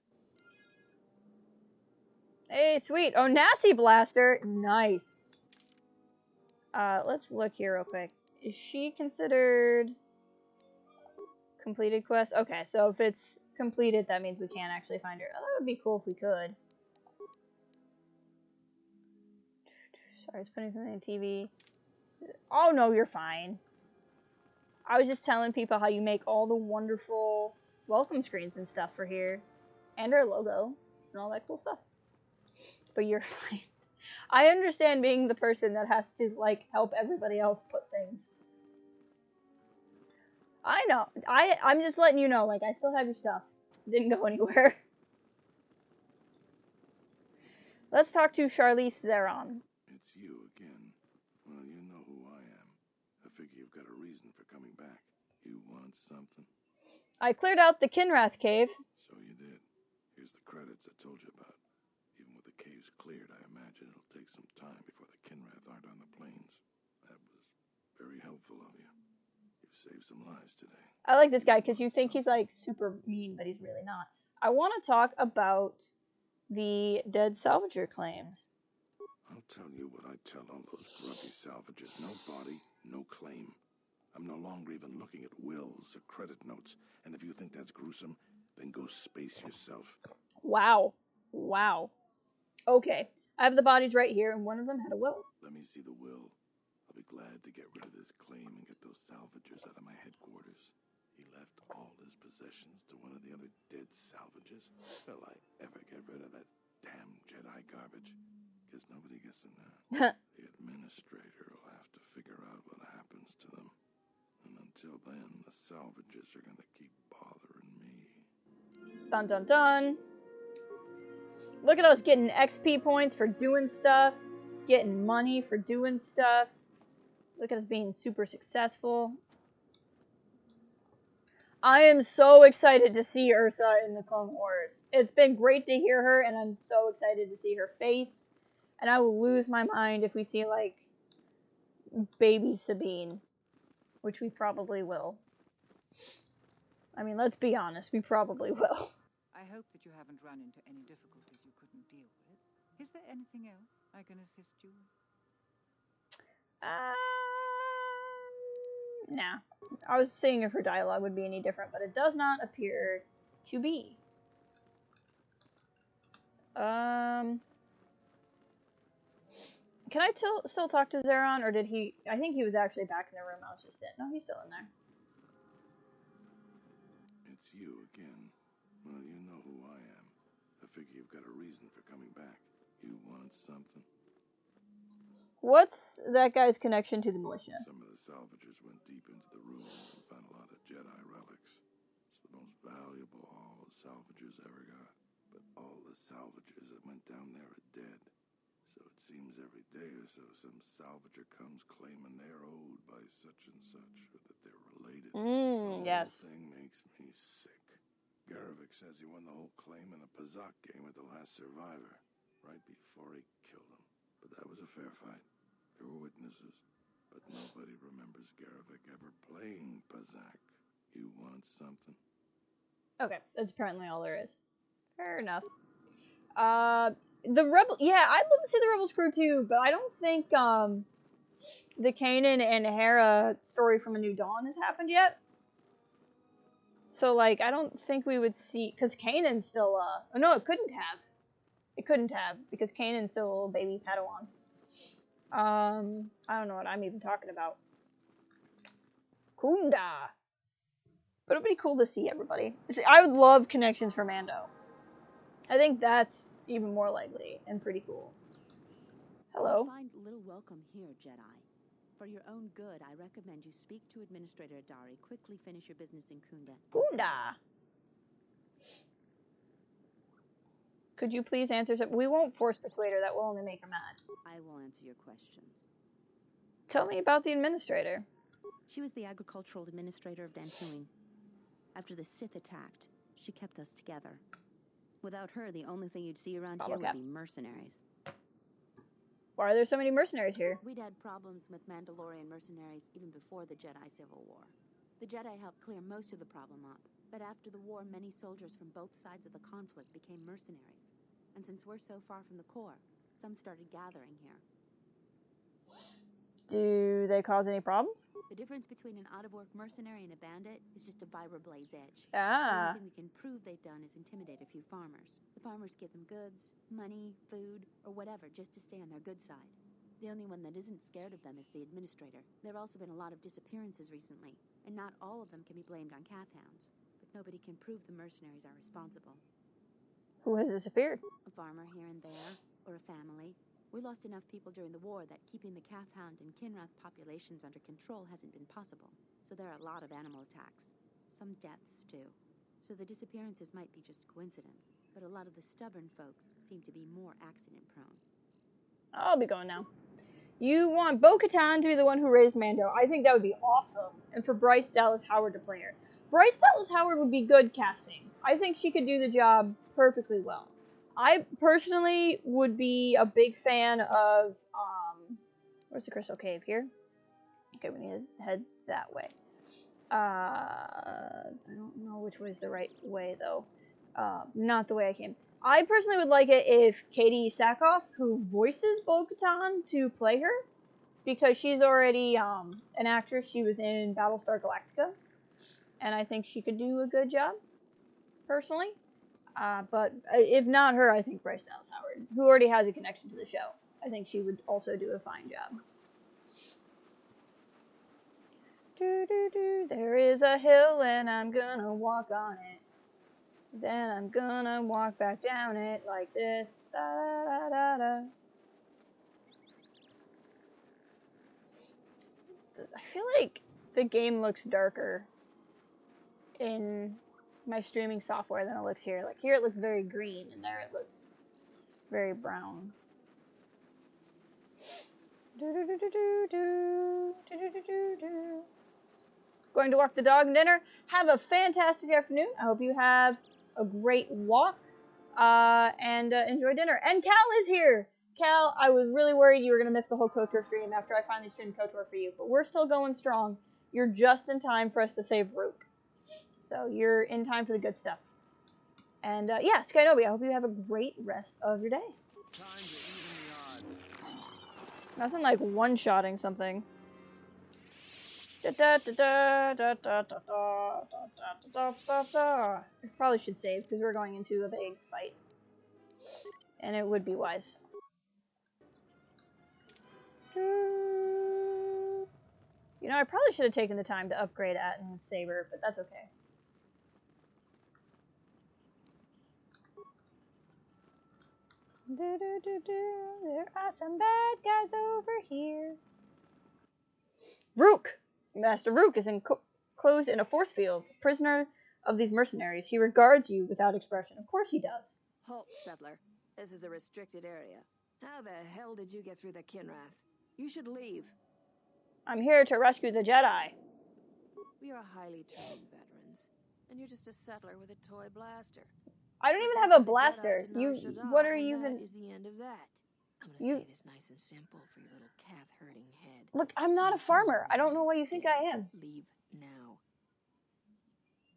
Hey, sweet. Oh, Nasty Blaster. Nice. Let's look here real quick. Is she considered completed quest? Okay, so if it's completed, that means we can't actually find her. Oh, that would be cool if we could. Sorry, I was putting something on TV. Oh, no, you're fine. I was just telling people how you make all the wonderful welcome screens and stuff for here. And our logo. And all that cool stuff. But you're fine. I understand being the person that has to, like, help everybody else put things. I know. I'm just letting you know, like, I still have your stuff. Didn't go anywhere. Let's talk to Charlize Theron. It's you again. Well, you know who I am. I figure you've got a reason for coming back. You want something? I cleared out the Kinrath cave. So you did. Here's the credits I told you about. Even with the caves cleared, I imagine it'll take some time before the Kinrath aren't on the plains. That was very helpful of you. You've saved some lives today. I like this guy because you think he's like super mean, but he's really not. I want to talk about the dead salvager claims. I'll tell you what I tell all those grubby salvagers. No body, no claim. I'm no longer even looking at wills or credit notes. And if you think that's gruesome, then go space yourself. Wow. Wow. Okay. I have the bodies right here, and one of them had a will. Let me see the will. I'll be glad to get rid of this claim and get those salvagers out of my headquarters. He left all his possessions to one of the other dead salvagers. Will I ever get rid of that damn Jedi garbage? Because nobody gets them now. The administrator will have to figure out what happens to them. And until then, the salvagers are going to keep bothering me. Dun dun dun. Look at us getting XP points for doing stuff. Getting money for doing stuff. Look at us being super successful. I am so excited to see Ursa in the Clone Wars. It's been great to hear her, and I'm so excited to see her face. And I will lose my mind if we see, like, baby Sabine. Which we probably will. I mean, let's be honest, we probably will. I hope that you haven't run into any difficulties you couldn't deal with. Is there anything else I can assist you with? Nah. I was seeing if her dialogue would be any different, but it does not appear to be. Can I still talk to Zeron, or did he... I think he was actually back in the room I was just in. No, he's still in there. It's you again. Well, you know who I am. I figure you've got a reason for coming back. You want something? What's that guy's connection to the militia? Some of the salvagers went deep into the ruins and found a lot of Jedi relics. It's the most valuable all the salvagers ever got. But all the salvagers that went down there are dead. So it seems every day or so some salvager comes claiming they're owed by such and such, or that they're related. Yes. The whole thing makes me sick. Garvik says he won the whole claim in a Pazak game with the last survivor, right before he killed him. But that was a fair fight. There were witnesses, but nobody remembers Garvik ever playing Pazak. You want something? Okay, that's apparently all there is. Fair enough. The Rebel... Yeah, I'd love to see the Rebels crew too, but I don't think, the Kanan and Hera story from A New Dawn has happened yet. So, like, I don't think we would see... Because Kanan's still, Oh, no, it couldn't have. It couldn't have, because Kanan's still a little baby Padawan. I don't know what I'm even talking about. Kunda. But it'd be cool to see everybody. See, I would love connections for Mando. I think that's even more likely and pretty cool. Hello. You find little welcome here, Jedi. For your own good, I recommend you speak to Administrator Adari. Quickly finish your business in Kunda. Kunda. Could you please answer something? We won't force persuade her. That will only make her mad. I will answer your questions. Tell me about the Administrator. She was the agricultural administrator of Dantooine. After the Sith attacked, she kept us together. Without her, the only thing you'd see around here would be mercenaries. Why are there so many mercenaries here? We'd had problems with Mandalorian mercenaries even before the Jedi Civil War. The Jedi helped clear most of the problem up, but after the war, many soldiers from both sides of the conflict became mercenaries. And since we're so far from the core, some started gathering here. Do they cause any problems? The difference between an out-of-work mercenary and a bandit is just a vibroblade's edge. Ah. The only thing we can prove they've done is intimidate a few farmers. The farmers give them goods, money, food, or whatever just to stay on their good side. The only one that isn't scared of them is the administrator. There have also been a lot of disappearances recently, and not all of them can be blamed on Kathhounds. But nobody can prove the mercenaries are responsible. Who has disappeared? A farmer here and there, or a family. We lost enough people during the war that keeping the Kathhound and Kinrath populations under control hasn't been possible. So there are a lot of animal attacks. Some deaths, too. So the disappearances might be just coincidence. But a lot of the stubborn folks seem to be more accident-prone. I'll be going now. You want Bo-Katan to be the one who raised Mando. I think that would be awesome. And for Bryce Dallas Howard to play her. Bryce Dallas Howard would be good casting. I think she could do the job perfectly well. I personally would be a big fan of, where's the Crystal Cave? Here? Okay, we need to head that way. I don't know which way is the right way, though. Not the way I came. I personally would like it if Katie Sackhoff, who voices Bo-Katan, to play her. Because she's already an actress. She was in Battlestar Galactica. And I think she could do a good job, personally. But if not her, I think Bryce Dallas Howard, who already has a connection to the show. I think she would also do a fine job. There is a hill and I'm gonna walk on it. Then I'm gonna walk back down it like this. Da, da, da, da. I feel like the game looks darker in my streaming software than it looks here. Like here it looks very green and there it looks very brown. Going to walk the dog and dinner. Have a fantastic afternoon. I hope you have a great walk and enjoy dinner. And Cal is here. Cal, I was really worried you were going to miss the whole KotOR stream after I finally streamed KotOR for you. But we're still going strong. You're just in time for us to save Rook. So you're in time for the good stuff. And yeah, Skynobi, I hope you have a great rest of your day. Time to even the odds. Nothing like one-shotting something. I probably should save because we're going into a big fight. And it would be wise. You know, I probably should have taken the time to upgrade Atton's saber, but that's okay. There are some bad guys over here. Rook! Master Rook is enclosed in a force field, prisoner of these mercenaries. He regards you without expression. Of course he does. Halt, settler. This is a restricted area. How the hell did you get through the Kinrath? You should leave. I'm here to rescue the Jedi. We are highly trained veterans, and you're just a settler with a toy blaster. I don't even have a blaster. What are you even? That is the end of that. I'm gonna say this nice and simple for your little calf-hurting head. Look, I'm not a farmer. I don't know why you think I am. Leave now.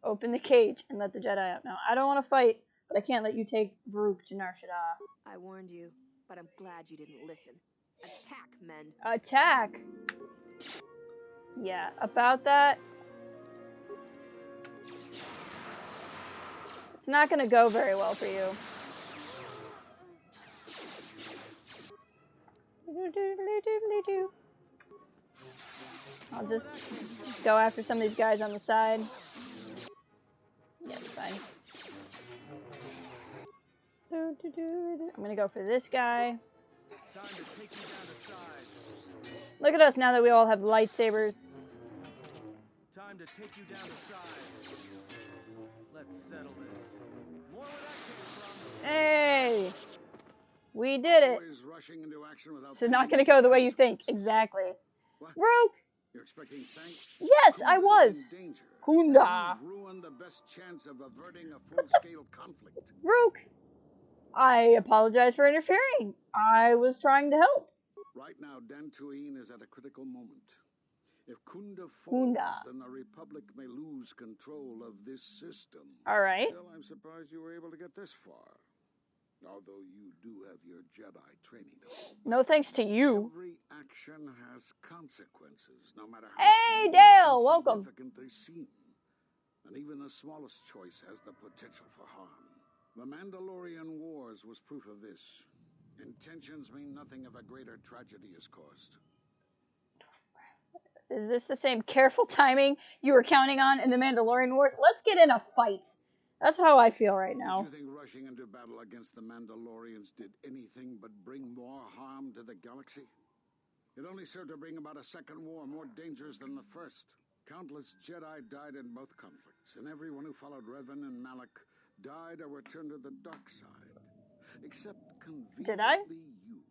Open the cage and let the Jedi out. Now, I don't want to fight, but I can't let you take Varuk to Nar Shaddaa. I warned you, but I'm glad you didn't listen. Attack, men. Attack! Yeah, about that. It's not going to go very well for you. I'll just go after some of these guys on the side. Yeah, it's fine. I'm gonna go for this guy. Look at us now that we all have lightsabers. Time to take you down to size. Let's settle this. More where that came from. Hey! We did it. Rushing into action without It's not gonna go the way you think. Exactly. What? Rook! You're expecting thanks? Yes, I was. Kunda. Ruined the best chance of averting a full-scale conflict. Rook! I apologize for interfering. I was trying to help. Right now, Dantooine is at a critical moment. If Kunda falls, then the Republic may lose control of this system. All right. Still, I'm surprised you were able to get this far. Although you do have your Jedi training to fall No thanks to you. Every action has consequences, no matter how Hey, small Dale, or welcome. insignificant they seem. And even the smallest choice has the potential for harm. The Mandalorian Wars was proof of this. Intentions mean nothing if a greater tragedy is caused. Is this the same careful timing you were counting on in the Mandalorian Wars? Let's get in a fight. That's how I feel right now. Did you think rushing into battle against the Mandalorians did anything but bring more harm to the galaxy? It only served to bring about a second war more dangerous than the first. Countless Jedi died in both conflicts, and everyone who followed Revan and Malak died or returned to the dark side. Except conveniently Did I? you.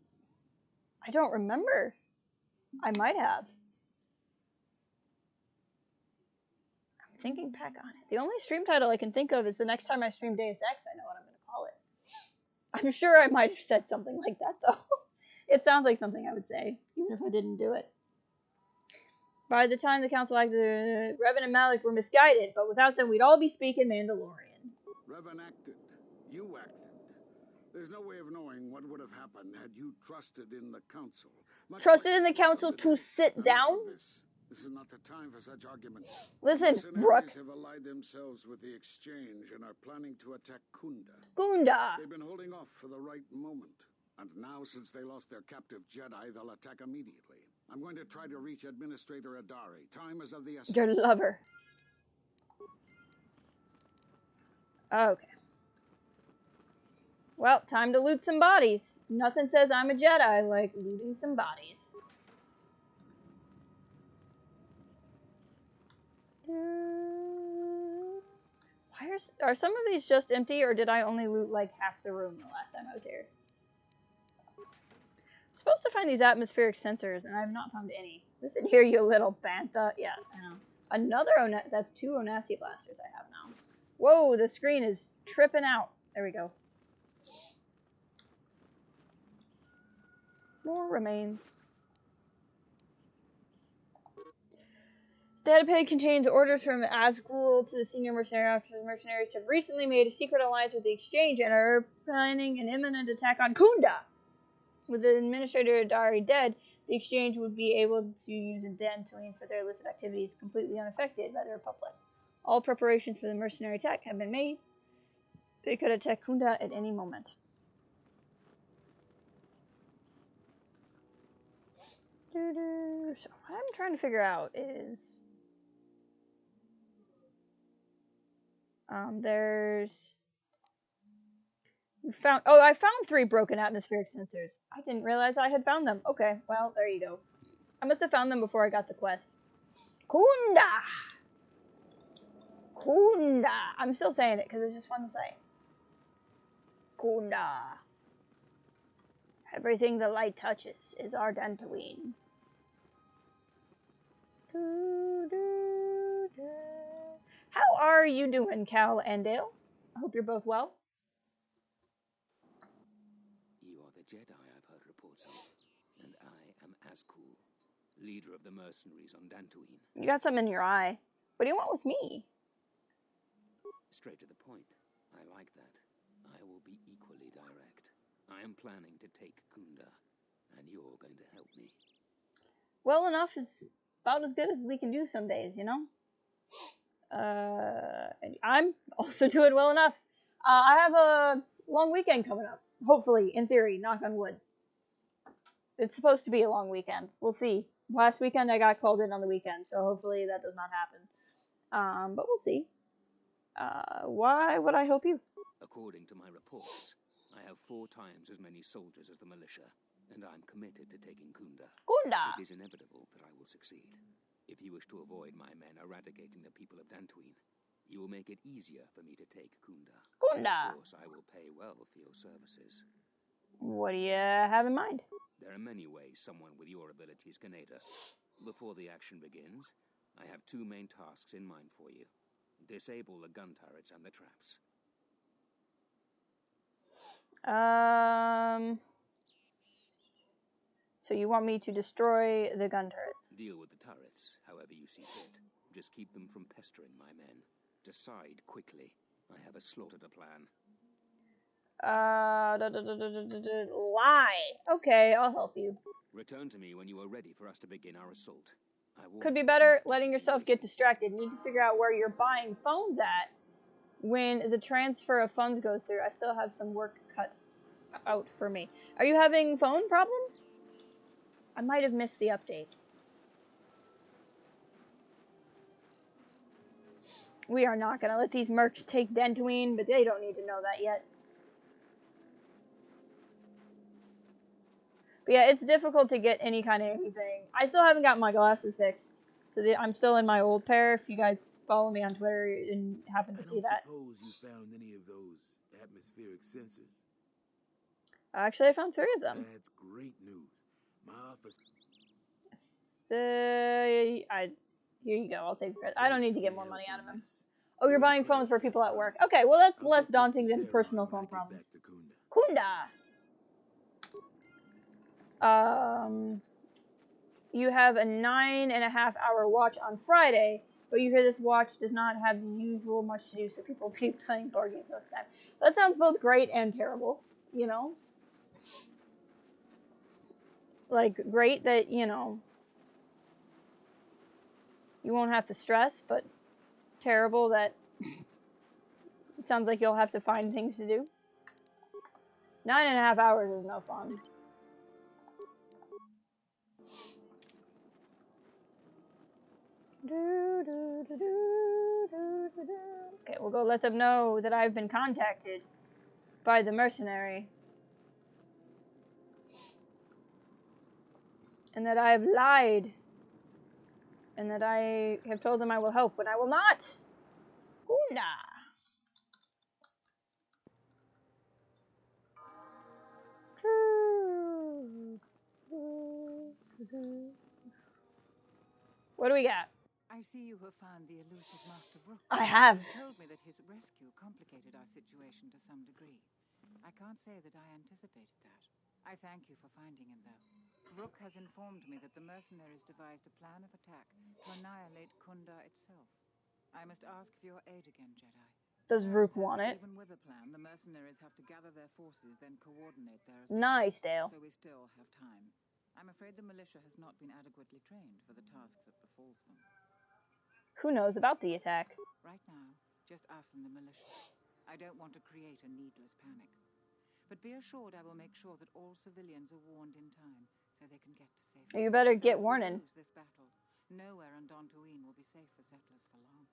I don't remember. I might have. I'm thinking back on it. The only stream title I can think of is the next time I stream Deus Ex, I know what I'm going to call it. I'm sure I might have said something like that, though. It sounds like something I would say, even if I didn't do it. By the time the council acted, Revan and Malak were misguided, but without them, we'd all be speaking Mandalorian. Revan acted. You acted. There's no way of knowing what would have happened had you trusted in the council. Trusted in the council to sit down? This is not the time for such arguments. Listen, Rook. Have allied themselves with the Exchange and are planning to attack Kunda. Kunda! They've been holding off for the right moment. And now, since they lost their captive Jedi, they'll attack immediately. I'm going to try to reach Administrator Adari. Time is of the essence. Your lover. Okay. Well, time to loot some bodies. Nothing says I'm a Jedi like looting some bodies. Why are some of these just empty, or did I only loot like half the room the last time I was here? I'm supposed to find these atmospheric sensors, and I have not found any. Listen here, you little bantha. Yeah, I know. Another that's 2 Onasi blasters I have now. Whoa, the screen is tripping out. There we go. More remains. Datapad contains orders from Asgul to the senior mercenary officers. The mercenaries have recently made a secret alliance with the Exchange and are planning an imminent attack on Kunda. With the Administrator Adari dead, the Exchange would be able to use Dantooine for their illicit activities completely unaffected by the Republic. All preparations for the mercenary attack have been made. They could attack Kunda at any moment. So what I'm trying to figure out is... there's... I found 3 broken atmospheric sensors. I didn't realize I had found them. Okay, well, there you go. I must have found them before I got the quest. Kunda! Kunda! I'm still saying it because it's just fun to say. Kunda. Everything the light touches is our Dantooine. How are you doing, Cal and Dale? I hope you're both well. You are the Jedi I've heard reports of, and I am Asgul, leader of the mercenaries on Dantooine. You got something in your eye. What do you want with me? Straight to the point. I like that. I will be equally direct. I am planning to take Kunda, and you're going to help me. Well enough is about as good as we can do some days, you know? I'm also doing well enough. I have a long weekend coming up. Hopefully, in theory, knock on wood. It's supposed to be a long weekend. We'll see. Last weekend I got called in on the weekend, so hopefully that does not happen. But we'll see. Why would I help you? According to my reports, I have 4 times as many soldiers as the militia, and I'm committed to taking Kunda. Kunda! It is inevitable that I will succeed. If you wish to avoid my men eradicating the people of Dantooine, you will make it easier for me to take Kunda. Kunda! Of course, I will pay well for your services. What do you have in mind? There are many ways someone with your abilities can aid us. Before the action begins, I have 2 main tasks in mind for you. Disable the gun turrets and the traps. So you want me to destroy the gun turrets? Deal with the turrets, however you see fit. Just keep them from pestering my men. Decide quickly. I have a slaughter to plan. Lie. Okay, I'll help you. Return to me when you are ready for us to begin our assault. Could be better letting yourself get distracted. Need to figure out where you're buying phones at when the transfer of funds goes through. I still have some work cut out for me. Are you having phone problems? I might have missed the update. We are not going to let these mercs take Dentooine, but they don't need to know that yet. But yeah, it's difficult to get any kind of anything. I still haven't got my glasses fixed. So I'm still in my old pair, if you guys follow me on Twitter and happen to see that. I don't suppose you found any of those atmospheric sensors? Actually, I found 3 of them. That's great news. My office... Here you go, I'll take the credit. I don't need to get more money out of him. Oh, you're buying phones for people at work. Okay, well that's less daunting than personal phone problems. Kunda! You have a 9.5-hour watch on Friday, but you hear this watch does not have the usual much to do, so people keep playing board games most of the time. That sounds both great and terrible, you know? Like, great that, you know, you won't have to stress, but terrible that it sounds like you'll have to find things to do. 9.5 hours is no fun. Okay, we'll go let them know that I've been contacted by the mercenary. And that I have lied. And that I have told them I will help when I will not. Kunda. What do we got? I see you have found the elusive Master Rook. I have. He told me that his rescue complicated our situation to some degree. I can't say that I anticipated that. I thank you for finding him, though. Rook has informed me that the mercenaries devised a plan of attack to annihilate KotOR itself. I must ask for your aid again, Jedi. Does Rook want it? Even with a plan, the mercenaries have to gather their forces, then coordinate their assault. Nice, Dale. So we still have time. I'm afraid the militia has not been adequately trained for the task that befalls them. Who knows about the attack? Right now, just us and the militia. I don't want to create a needless panic. But be assured I will make sure that all civilians are warned in time so they can get to safety. You better get warning. This battle, nowhere on Dentooine will be safe for settlers for long.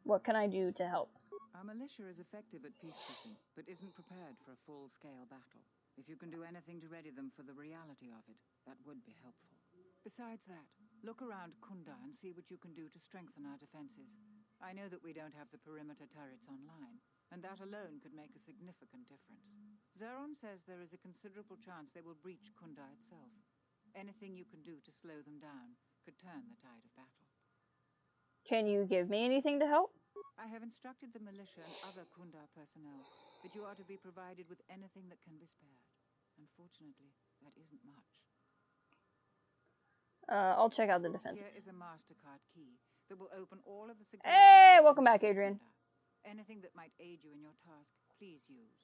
What can I do to help? Our militia is effective at peacekeeping, but isn't prepared for a full-scale battle. If you can do anything to ready them for the reality of it, that would be helpful. Besides that, look around KotOR and see what you can do to strengthen our defenses. I know that we don't have the perimeter turrets online, and that alone could make a significant difference. Zeron says there is a considerable chance they will breach KotOR itself. Anything you can do to slow them down could turn the tide of battle. Can you give me anything to help? I have instructed the militia and other KotOR personnel that you are to be provided with anything that can be spared. Unfortunately, that isn't much. I'll check out the defenses. Here is a MasterCard key that will open all of the security. Hey, welcome back, Adrian. Anything that might aid you in your task, please use.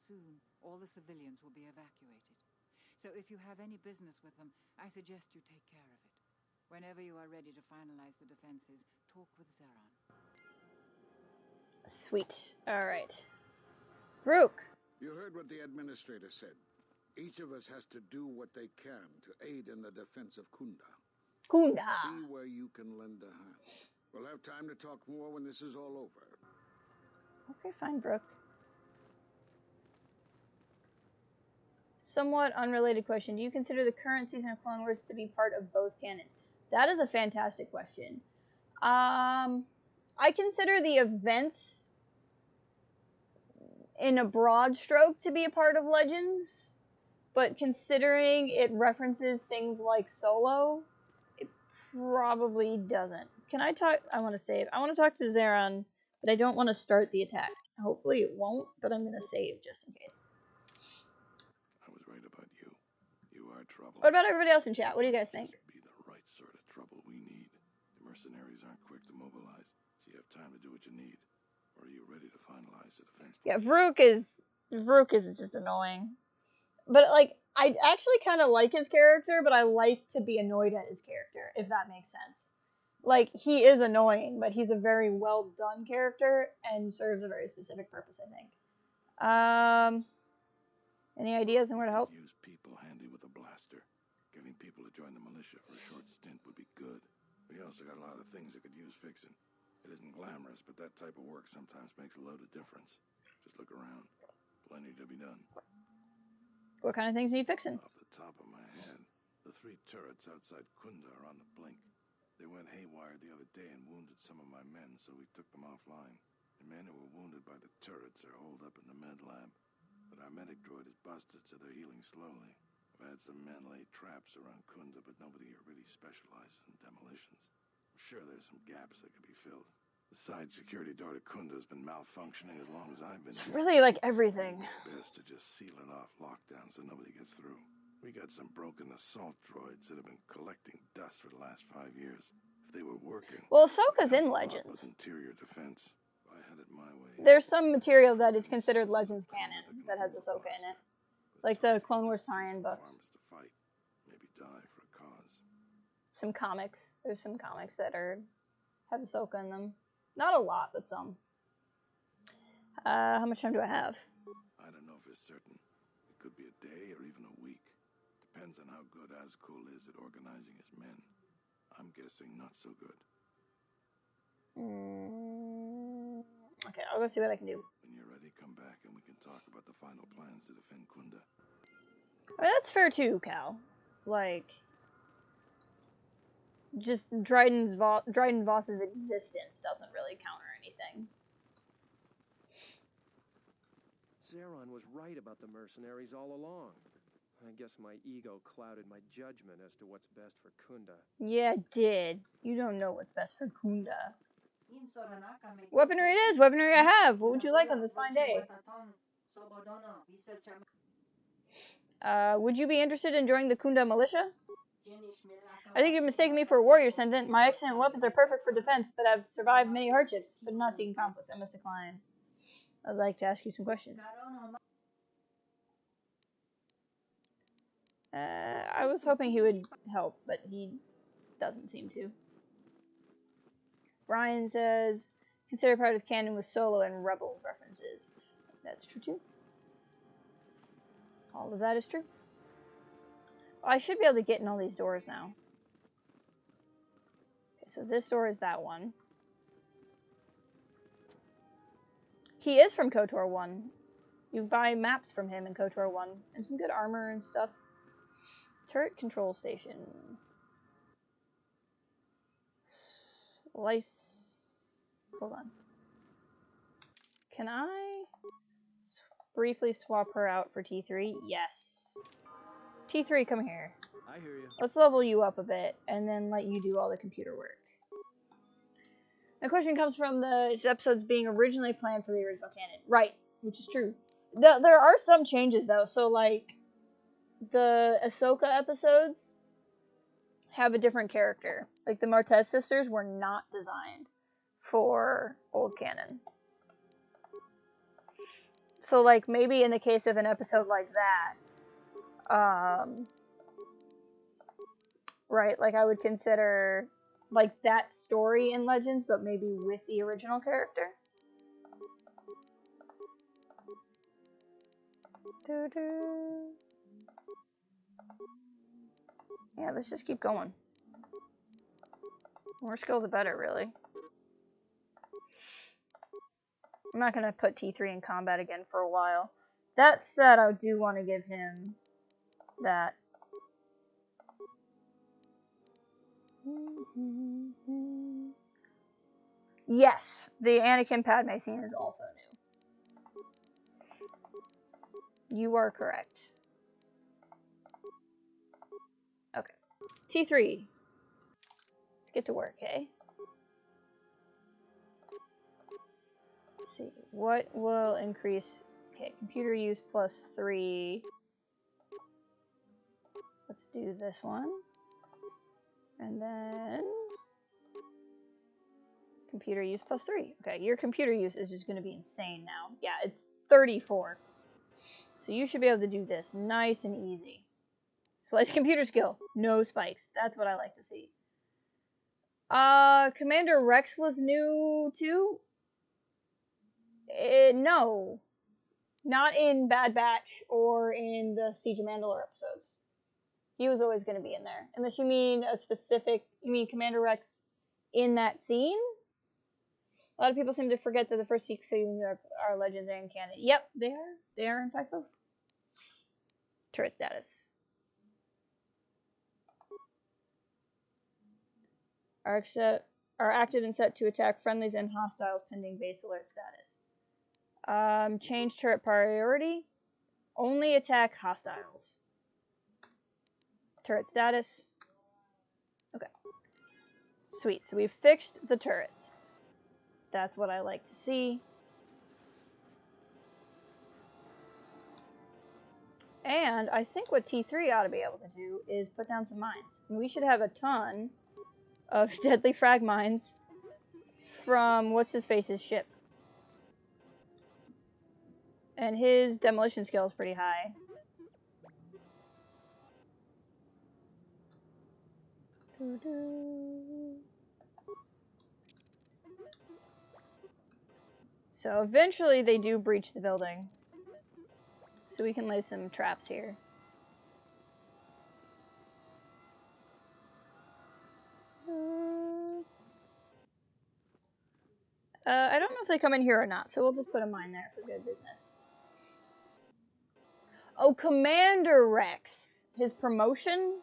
Soon, all the civilians will be evacuated. So if you have any business with them, I suggest you take care of it. Whenever you are ready to finalize the defenses, talk with Zeron. Sweet. Alright. Vrook. You heard what the administrator said. Each of us has to do what they can to aid in the defense of KotOR. KotOR. See where you can lend a hand. We'll have time to talk more when this is all over. Okay, fine, Vrook. Somewhat unrelated question. Do you consider the current season of Clone Wars to be part of both canons? That is a fantastic question. I consider the events in a broad stroke to be a part of Legends, but considering it references things like Solo, it probably doesn't. Can I talk? I want to save. I want to talk to Zeron, but I don't want to start the attack. Hopefully it won't, but I'm going to save just in case. I was right about you. You are trouble. What about everybody else in chat? What do you guys think? Be the right sort of trouble we need. The mercenaries aren't quick to mobilize, so you have time to do what you need. Or are you ready to finalize the defense? Yeah, Vrook is Varuk is just annoying. But, like, I actually kind of like his character, but I like to be annoyed at his character, if that makes sense. Like, he is annoying, but he's a very well-done character and serves a very specific purpose, I think. Any ideas on where to help? Use people handy with a blaster. Getting people to join the militia for a short stint would be good. We also got a lot of things that could use fixing. It isn't glamorous, but that type of work sometimes makes a load of difference. Just look around. Plenty to be done. What kind of things need fixing? Off the top of my head, the 3 turrets outside Kunda are on the blink. They went haywire the other day and wounded some of my men, so we took them offline. The men who were wounded by the turrets are holed up in the med lab. But our medic droid is busted, so they're healing slowly. I've had some men lay traps around Kunda, but nobody here really specializes in demolitions. I'm sure there's some gaps that could be filled. The side security door to Kunda has been malfunctioning as long as I've been It's here. really like everything. Best to just seal it off lockdown so nobody gets through. We got some broken assault droids that have been collecting dust for the last 5 years. If they were working, well, Ahsoka's in Legends. Interior defense. I had it my way. There's some material that is considered Legends canon that has Ahsoka in it, like the Clone Wars tie-in books. To fight, maybe die for a cause. Some comics. There's some comics that have Ahsoka in them. Not a lot, but some. How much time do I have? I don't know for certain. It could be a day or even a week. Depends on how good Azkul is at organizing his men. I'm guessing not so good. Okay, I'll go see what I can do. When you're ready, come back and we can talk about the final plans to defend Kunda. I mean, that's fair too, Cal. Like, just Dryden Voss's existence doesn't really counter anything. Zeron was right about the mercenaries all along. I guess my ego clouded my judgment as to what's best for Kunda. Yeah, it did. You don't know what's best for Kunda. Weaponry it is. Weaponry I have. What would you like on this fine day? Would you be interested in joining the Kunda militia? I think you're mistaking me for a warrior, Sendent. My excellent weapons are perfect for defense, but I've survived many hardships, but not seeking conflict. I must decline. I'd like to ask you some questions. I was hoping he would help, but he doesn't seem to. Brian says, consider part of canon with Solo and Rebel references. That's true too. All of that is true. I should be able to get in all these doors now. Okay, so this door is that one. He is from KotOR 1. You buy maps from him in KotOR 1. And some good armor and stuff. Turret control station. Hold on. Can I briefly swap her out for T3? Yes. T3, come here. I hear you. Let's level you up a bit, and then let you do all the computer work. The question comes from the episodes being originally planned for the original canon. Right, which is true. There are some changes, though. So, like, the Ahsoka episodes have a different character. Like, the Martez sisters were not designed for old canon. So, like, maybe in the case of an episode like that, right, like, I would consider, like, that story in Legends, but maybe with the original character. Yeah, let's just keep going. The more skill, the better, really. I'm not going to put T3 in combat again for a while. That said, I do want to give him that. Yes, the Anakin Padme scene is also new. You are correct. Okay. T3. Let's get to work, hey? Let's see. What will increase... Okay, computer use +3. Let's do this one. And then... computer use +3. Okay, your computer use is just going to be insane now. Yeah, it's 34. So you should be able to do this nice and easy. Slice computer skill. No spikes. That's what I like to see. Commander Rex was new too? No. Not in Bad Batch or in the Siege of Mandalore episodes. He was always going to be in there. Unless you mean you mean Commander Rex in that scene? A lot of people seem to forget that the first 6 seasons are Legends and canon. Yep, they are. They are, in fact, both. Turret status. Are active and set to attack friendlies and hostiles pending base alert status. Change turret priority. Only attack hostiles. Turret status. Okay. Sweet. So we've fixed the turrets. That's what I like to see. And I think what T3 ought to be able to do is put down some mines. We should have a ton of deadly frag mines from what's-his-face's ship. And his demolition skill is pretty high. So eventually they do breach the building. So we can lay some traps here. I don't know if they come in here or not, so we'll just put a mine there for good business. Oh, Commander Rex. His promotion?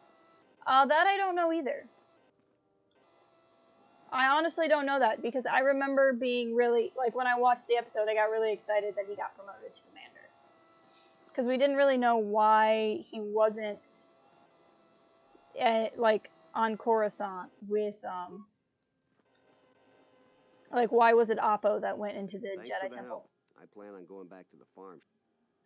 That I don't know either. I honestly don't know that, because I remember being really, like, when I watched the episode, I got really excited that he got promoted to Commander. Because we didn't really know why he wasn't, like, on Coruscant with, like, why was it Oppo that went into the Jedi Temple? I plan on going back to the farm.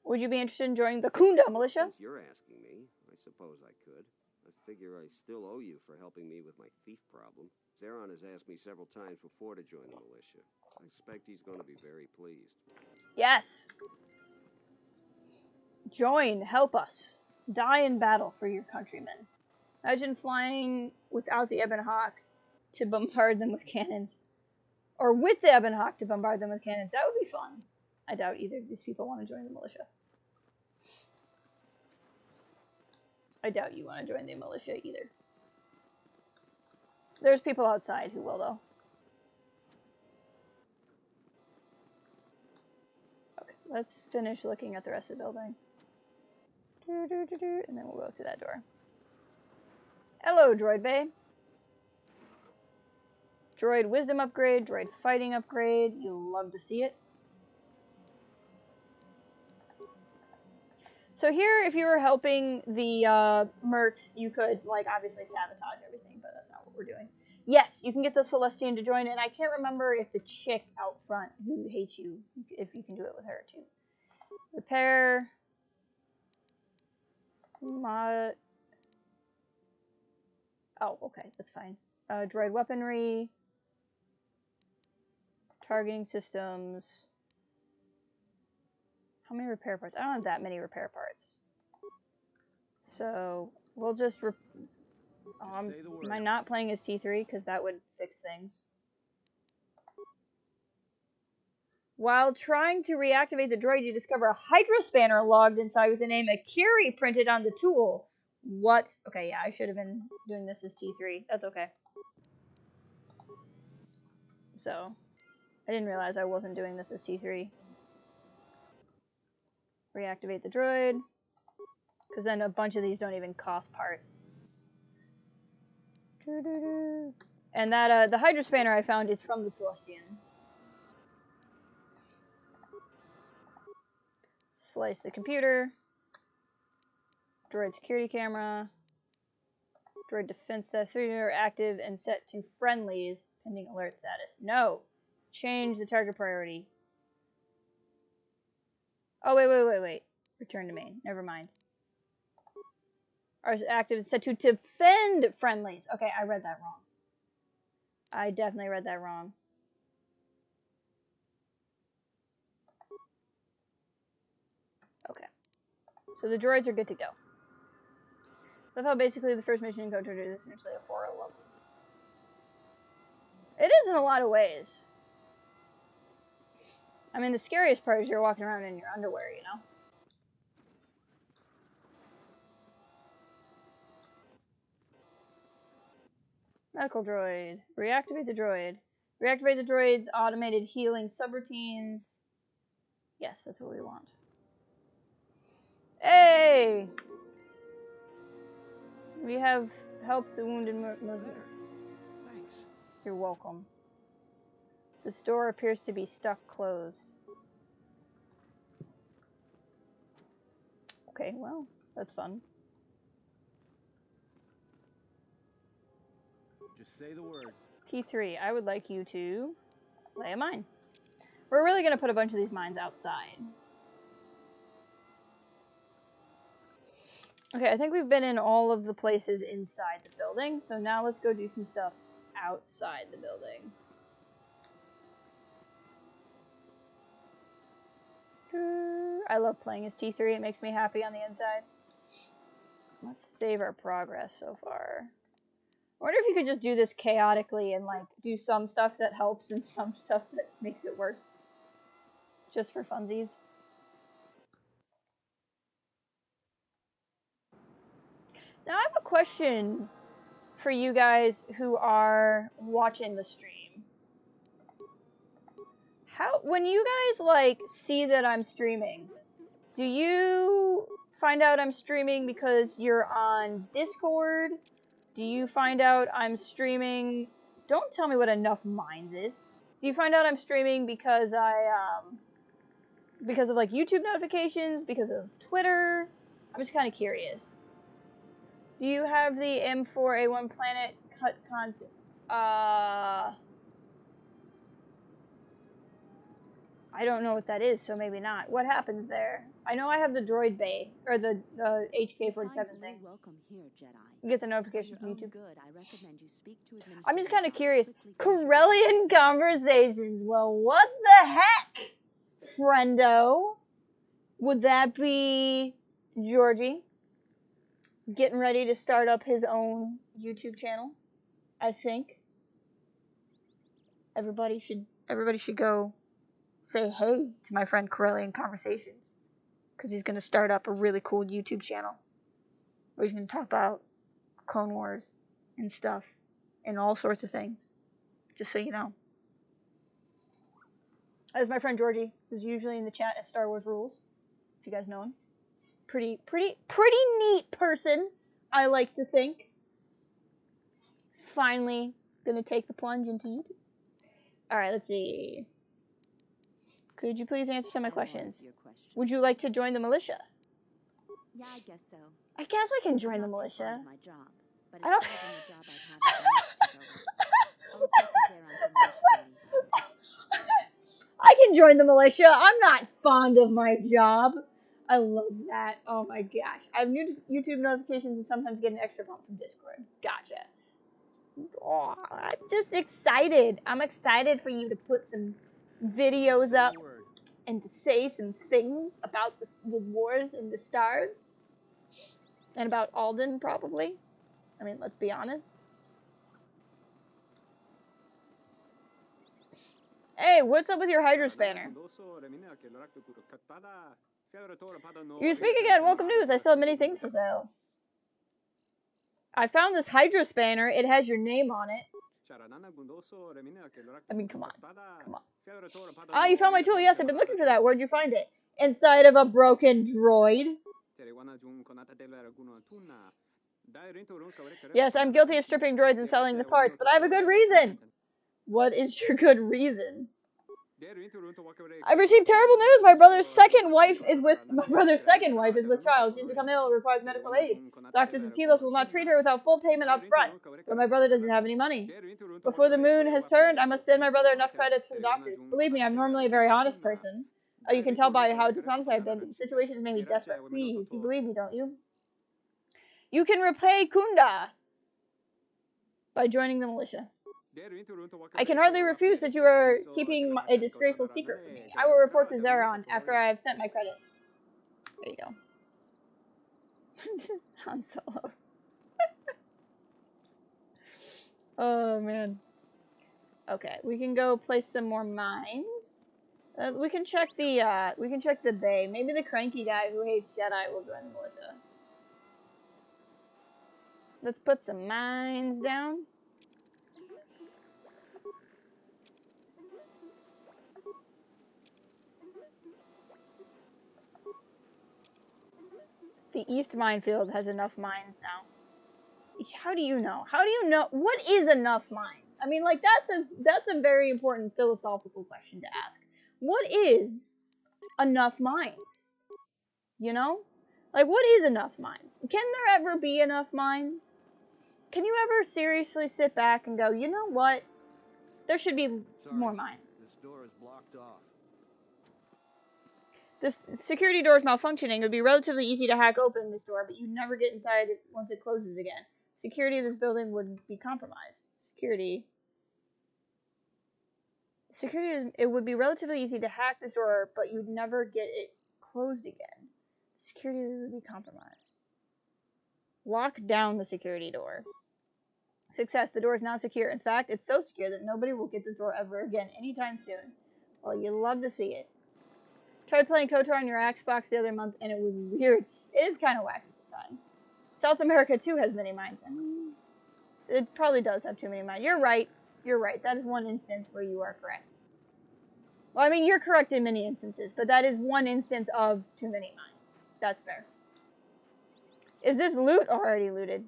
Would you be interested in joining the Kunda militia? Since you're asking me, I suppose I could. I figure I still owe you for helping me with my thief problem. Zeron has asked me several times before to join the militia. I expect he's going to be very pleased. Yes. Join, help us. Die in battle for your countrymen. Imagine flying without the Ebon Hawk to bombard them with cannons. Or with the Ebon Hawk to bombard them with cannons. That would be fun. I doubt either of these people want to join the militia. I doubt you want to join the militia either. There's people outside who will, though. Okay, let's finish looking at the rest of the building. And then we'll go through that door. Hello, Droid Bay. Droid Wisdom upgrade, Droid Fighting upgrade. You'll love to see it. So here, if you were helping the mercs, you could, like, obviously sabotage everything, but that's not what we're doing. Yes, you can get the Celestian to join, and I can't remember if the chick out front who hates you, if you can do it with her, too. Repair. Oh, okay, that's fine. Droid weaponry. Targeting systems. How many repair parts? I don't have that many repair parts. So, we'll just... am I not playing as T3? Because that would fix things. While trying to reactivate the droid, you discover a Hydra spanner logged inside with the name Akiri printed on the tool. What? Okay, yeah, I should have been doing this as T3. That's okay. So, I didn't realize I wasn't doing this as T3. Reactivate the droid. Because then a bunch of these don't even cost parts. And that, the Hydra spanner I found is from the Celestian. Slice the computer. Droid security camera. Droid defense status 3 are active and set to friendlies pending alert status. No. Change the target priority. Oh, wait. Return to main. Never mind. Are active set to defend friendlies. Okay, I read that wrong. I definitely read that wrong. Okay. So the droids are good to go. I love how basically the first mission in KotOR is essentially a horror level. It is in a lot of ways. I mean, the scariest part is you're walking around in your underwear, you know? Medical droid. Reactivate the droid. Reactivate the droid's automated healing subroutines. Yes, that's what we want. Hey! We have helped the wounded military. Thanks. You're welcome. This door appears to be stuck closed. Okay, well, that's fun. Just say the word. T3, I would like you to lay a mine. We're really going to put a bunch of these mines outside. Okay, I think we've been in all of the places inside the building, so now let's go do some stuff outside the building. I love playing as T3, it makes me happy on the inside. Let's save our progress so far. I wonder if you could just do this chaotically and like do some stuff that helps and some stuff that makes it worse. Just for funsies. Now I have a question for you guys who are watching the stream. When you guys like see that I'm streaming, do you find out I'm streaming because you're on Discord? Do you find out I'm streaming? Don't tell me what enough mines is. Do you find out I'm streaming because because of like YouTube notifications, because of Twitter? I'm just kind of curious. Do you have the M4A1 planet cut content? I don't know what that is, so maybe not. What happens there? I know I have the droid bay, or the HK-47 thing. Welcome here, Jedi. You get the notification from YouTube. Good. I recommend you speak to I'm just kind of curious. Corellian conversations. Well, what the heck, friendo? Would that be Georgie getting ready to start up his own YouTube channel? I think everybody should go say hey to my friend Corellian Conversations, because he's going to start up a really cool YouTube channel where he's going to talk about Clone Wars and stuff and all sorts of things, just so you know. As my friend Georgie, who's usually in the chat at Star Wars Rules, if you guys know him. Pretty neat person, I like to think. He's finally going to take the plunge into YouTube. Alright, let's see. Could you please answer some of my questions? Would you like to join the militia? Yeah, I guess so. I guess I can join the militia. My job, but I don't. it's better than the job I'd have. I'll report to Zeron for militia. I can join the militia. I'm not fond of my job. I love that. Oh my gosh. I have new YouTube notifications and sometimes get an extra bump from Discord. Gotcha. Oh, I'm just excited. I'm excited for you to put some videos up and to say some things about the wars in the stars. And about Alden, probably. I mean, let's be honest. Hey, what's up with your Hydro Spanner? You speak again. Welcome news. I still have many things for sale. I found this Hydro Spanner. It has your name on it. I mean, come on. Come on. Ah, you found my tool. Yes, I've been looking for that. Where'd you find it? Inside of a broken droid. Yes, I'm guilty of stripping droids and selling the parts, but I have a good reason. What is your good reason? I've received terrible news. My brother's second wife is with trial. She's become ill and requires medical aid. Doctors of Telos will not treat her without full payment up front, but my brother doesn't have any money. Before the moon has turned, I must send my brother enough credits for the doctors. Believe me, I'm normally a very honest person. You can tell by how dishonest I've been, but the situation has made me desperate. Please, you believe me, don't you? You can repay Kunda by joining the militia. I can hardly refuse that you are keeping a disgraceful secret from me. I will report to Zeron after I have sent my credits. There you go. This is Han Solo. Oh man. Okay, we can go place some more mines. We can check the bay. Maybe the cranky guy who hates Jedi will join the militia. Let's put some mines down. The East Minefield has enough mines now. How do you know? How do you know? What is enough mines? I mean, like, that's a very important philosophical question to ask. What is enough mines? You know? Like, what is enough mines? Can there ever be enough mines? Can you ever seriously sit back and go, you know what? There should be more mines. This door is blocked off. This security door is malfunctioning. It would be relatively easy to hack open this door, but you'd never get inside it once it closes again. Security of this building would be compromised. It would be relatively easy to hack this door, but you'd never get it closed again. Security would be compromised. Lock down the security door. Success, the door is now secure. In fact, it's so secure that nobody will get this door ever again anytime soon. Well, you love to see it. Tried playing KotOR on your Xbox the other month, and it was weird. It is kind of wacky sometimes. South America, too, has many mines. I mean, it probably does have too many mines. You're right. You're right. That is one instance where you are correct. Well, I mean, you're correct in many instances, but that is one instance of too many mines. That's fair. Is this loot already looted?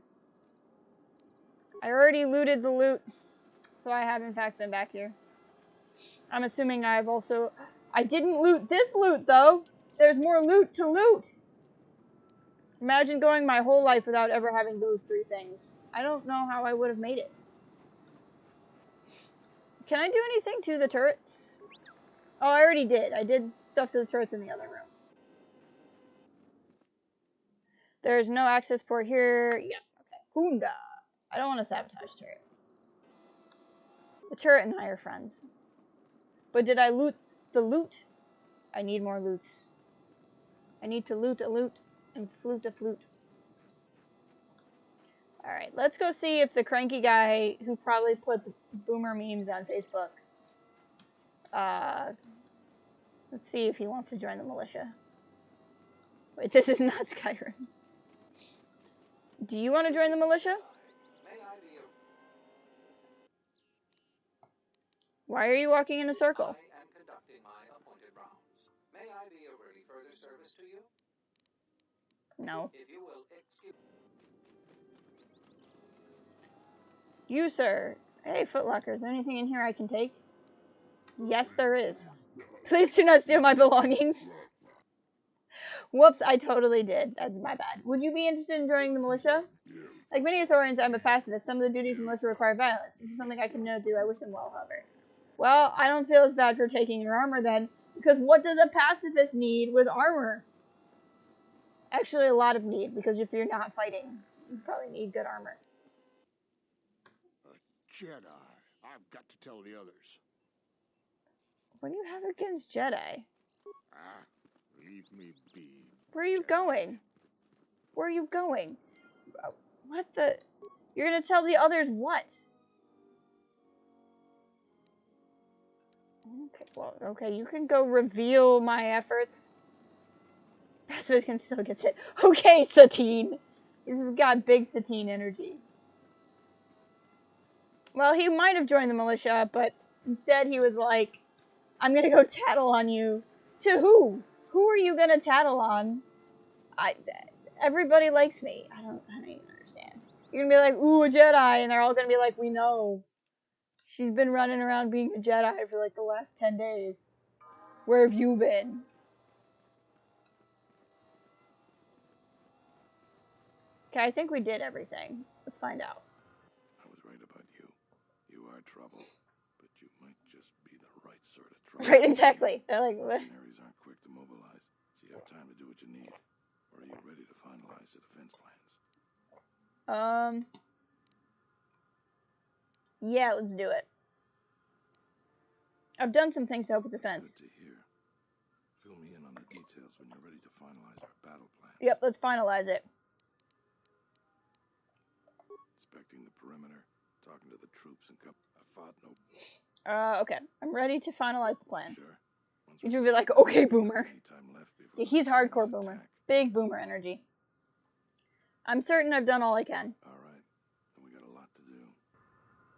I already looted the loot, so I have in fact been back here. I'm assuming I've also... I didn't loot this loot, though! There's more loot to loot! Imagine going my whole life without ever having those three things. I don't know how I would have made it. Can I do anything to the turrets? Oh, I already did. I did stuff to the turrets in the other room. There's no access port here. Yeah, okay. Hunda. I don't want to sabotage turret. The turret and I are friends. But did I loot the loot? I need more loot. I need to loot a loot and flute a flute. Alright, let's go see if the cranky guy who probably puts boomer memes on Facebook, let's see if he wants to join the militia. Wait, this is not Skyrim. Do you want to join the militia? Why are you walking in a circle? I am conducting my appointed rounds. May I be of any further service to you? No. If you will excuse... You, sir. Hey, Footlocker, is there anything in here I can take? Yes, there is. Please do not steal my belongings. Whoops, I totally did. That's my bad. Would you be interested in joining the militia? Like many Authorians, I'm a pacifist. Some of the duties of the militia require violence. This is something I can no do. I wish them well, however. Well, I don't feel as bad for taking your armor then, because what does a pacifist need with armor? Actually, a lot of need, because if you're not fighting, you probably need good armor. Jedi. I've got to tell the others. What do you have against Jedi? Ah, leave me be. Where are you going? Where are you going? What the... You're gonna tell the others what? Okay, well, okay, you can go reveal my efforts. Pacifist can still get hit. Okay, Satine. He's got big Satine energy. Well, he might have joined the militia, but instead he was like, I'm gonna go tattle on you. To who? Who are you gonna tattle on? Everybody likes me. I don't even understand. You're gonna be like, ooh, a Jedi, and they're all gonna be like, we know. She's been running around being a Jedi for like the last 10 days. Where have you been? Okay, I think we did everything. Let's find out. I was right about you. You are trouble, but you might just be the right sort of trouble. Right, exactly. They're like, what? Mercenaries aren't quick to mobilize, so you have time to do what you need. Or are you ready to finalize the defense plans? Yeah, let's do it. I've done some things to help with defense. Good to hear. Fill me in on the details when you're ready to finalize our battle plan. Yep, let's finalize it. perimeter, talking to the troops and I fought no... Okay. I'm ready to finalize the plans. Sure. You should be like, okay, Boomer. Yeah, he's hardcore Boomer. Big Boomer energy. I'm certain I've done all I can. Alright. And we got a lot to do.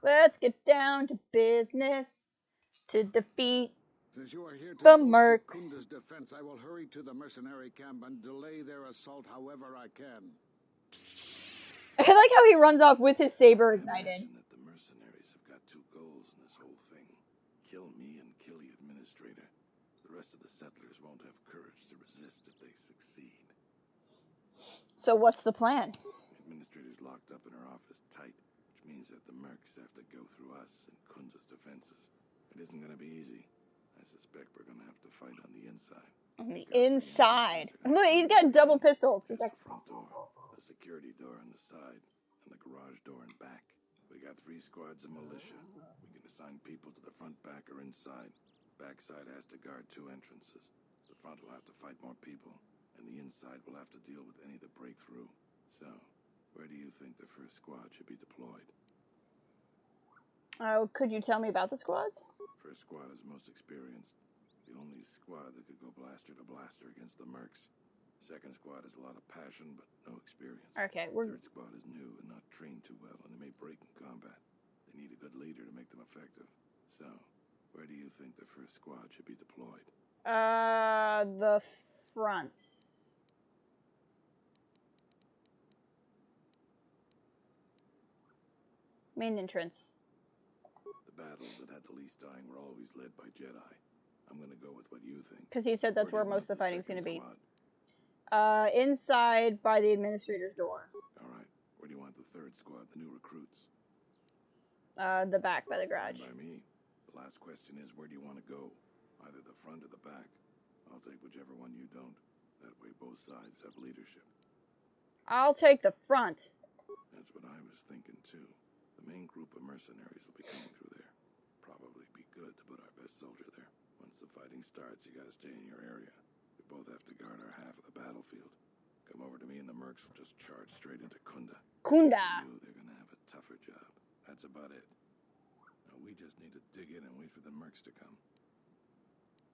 Let's get down to business to defeat Since you are here to the bolster mercs. Kunda's defense, I will hurry to the mercenary camp and delay their assault however I can. I like how he runs off with his saber ignited. That the mercenaries have got two goals in this whole thing. Kill me and kill the administrator. The rest of the settlers won't have courage to resist if they succeed. So what's the plan? Administrator's locked up in her office tight, which means that the mercs have to go through us and Kunda's defenses. It isn't going to be easy. I suspect we're going to have to fight on the inside. On the inside. Look, he's got double pistols. He's like... Front door, a security door on the side, and the garage door in back. We got 3 squads of militia. We can assign people to the front, back, or inside. Backside has to guard 2 entrances. The front will have to fight more people, and the inside will have to deal with any that break through. So, where do you think the first squad should be deployed? Could you tell me about the squads? First squad is most experienced. The only squad that could go blaster to blaster against the mercs. Second squad has a lot of passion, but no experience. Okay, Third squad is new and not trained too well, and they may break in combat. They need a good leader to make them effective. So, where do you think the first squad should be deployed? The front. Main entrance. The battles that had the least dying were always led by Jedi. I'm gonna go with what you think. Because he said that's where most of the fighting's gonna be. Inside by the administrator's door. Alright. Where do you want the third squad, the new recruits? The back by the garage. By me. The last question is, where do you want to go? Either the front or the back. I'll take whichever one you don't. That way both sides have leadership. I'll take the front. That's what I was thinking too. The main group of mercenaries will be coming through there. Probably be good to put our best soldier there. Once the fighting starts, you gotta stay in your area. We both have to guard our half of the battlefield. Come over to me and the mercs will just charge straight into Kunda. Kunda! They're gonna have a tougher job. That's about it. Now we just need to dig in and wait for the mercs to come.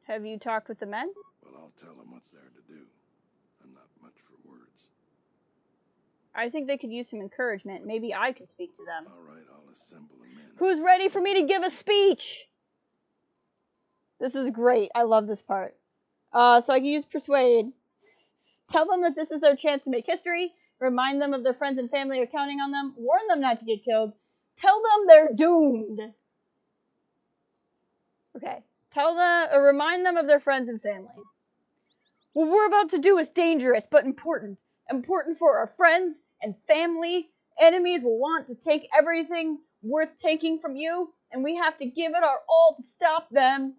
Have you talked with the men? Well, I'll tell them what's there to do. I'm not much for words. I think they could use some encouragement. Maybe I could speak to them. Alright, I'll assemble the men. Who's ready for me to give a speech? This is great. I love this part. So I can use persuade. Tell them that this is their chance to make history. Remind them of their friends and family are counting on them. Warn them not to get killed. Tell them they're doomed. Okay. Remind them of their friends and family. What we're about to do is dangerous, but important. Important for our friends and family. Enemies will want to take everything worth taking from you, and we have to give it our all to stop them.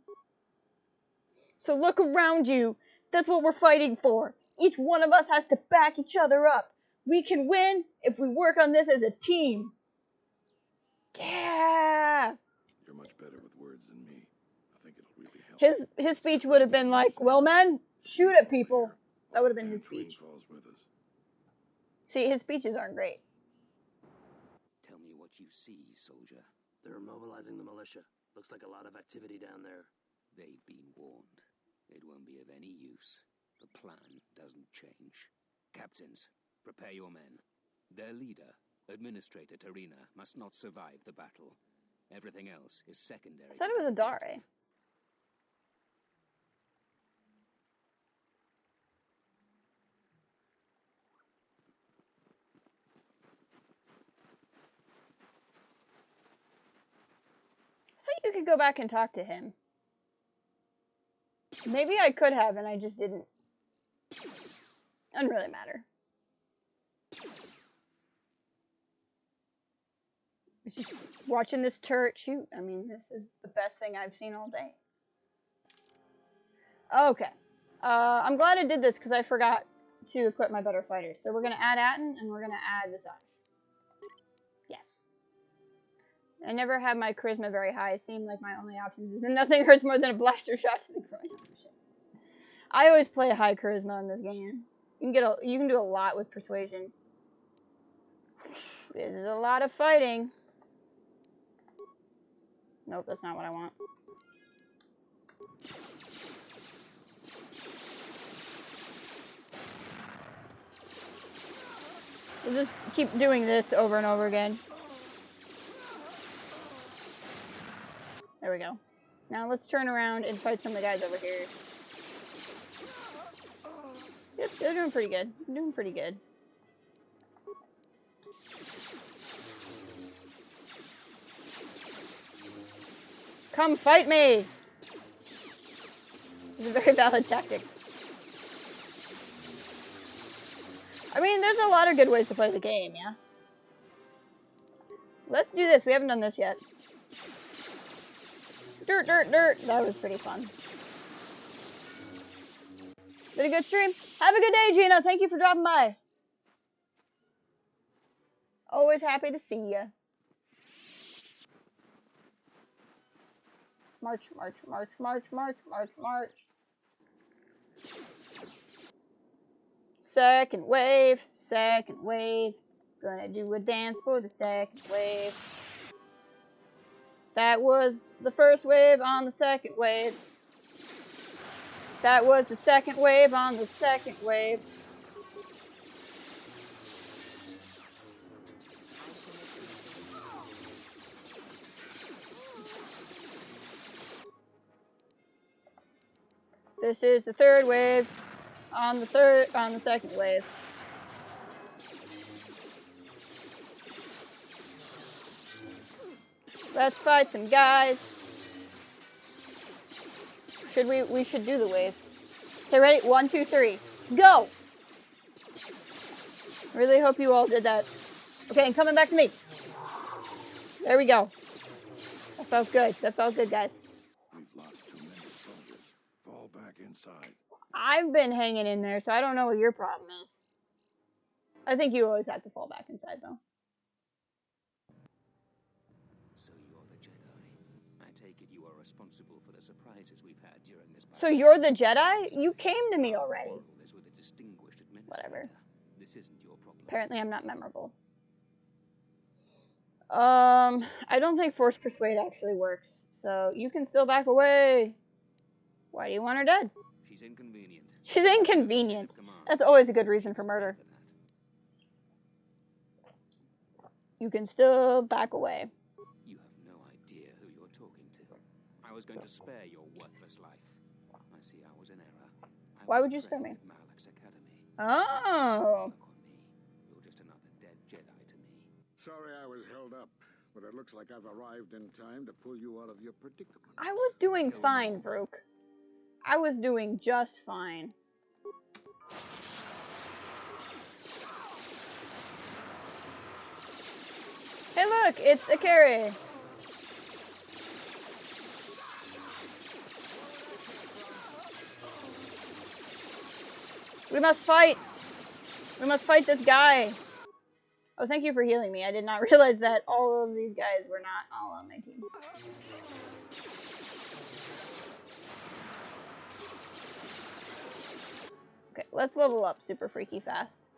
So look around you. That's what we're fighting for. Each one of us has to back each other up. We can win if we work on this as a team. Yeah! You're much better with words than me. I think it'll really help. His speech would have been like, well, men, shoot at people. That would have been his speech. See, his speeches aren't great. Tell me what you see, soldier. They're mobilizing the militia. Looks like a lot of activity down there. They've been warned. It won't be of any use. The plan doesn't change. Captains, prepare your men. Their leader, Administrator Tarina, must not survive the battle. Everything else is secondary. I said it was a Dare. I thought you could go back and talk to him. Maybe I could have, and I just didn't. Doesn't really matter. It's just watching this turret shoot. I mean, this is the best thing I've seen all day. Okay. I'm glad I did this because I forgot to equip my better fighters. So we're going to add Atten, and we're going to add Visage. Yes. I never had my charisma very high. It seemed like my only options is that nothing hurts more than a blaster shot to the groin. I always play a high charisma in this game. You can do a lot with persuasion. This is a lot of fighting. Nope, that's not what I want. We'll just keep doing this over and over again. There we go. Now let's turn around and fight some of the guys over here. Yep, they're doing pretty good. They're doing pretty good. Come fight me! It's a very valid tactic. I mean, there's a lot of good ways to play the game, yeah? Let's do this. We haven't done this yet. Dirt, dirt, dirt. That was pretty fun. Been a good stream. Have a good day, Gina. Thank you for dropping by. Always happy to see you. March, march, march, march, march, march, march. Second wave, second wave. Gonna do a dance for the second wave. That was the first wave on the second wave. That was the second wave on the second wave. This is the third wave on the second wave. Let's fight some guys. We should do the wave. Okay, ready? 1, 2, 3. Go! Really hope you all did that. Okay, and coming back to me. There we go. That felt good. That felt good, guys. We've lost too many soldiers. Fall back inside. I've been hanging in there, so I don't know what your problem is. I think you always have to fall back inside, though. So you're the Jedi. I take it you are responsible for the surprises we've had during this battle. So you're the Jedi? You came to me already. Whatever. This isn't your problem. Apparently I'm not memorable. I don't think Force Persuade actually works, so you can still back away. Why do you want her dead? She's inconvenient. She's inconvenient. That's always a good reason for murder. You can still back away. You have no idea who you're talking to. I was going to spare your worthless life. I see I was in error. Why would you spare me? Oh. You're just another dead Jedi to me. Sorry I was held up, but it looks like I've arrived in time to pull you out of your predicament. I was doing fine, Vrook. I was doing just fine. Hey look, it's Akari. We must fight. We must fight this guy. Oh, thank you for healing me. I did not realize that all of these guys were not all on my team. Okay, let's level up super freaky fast.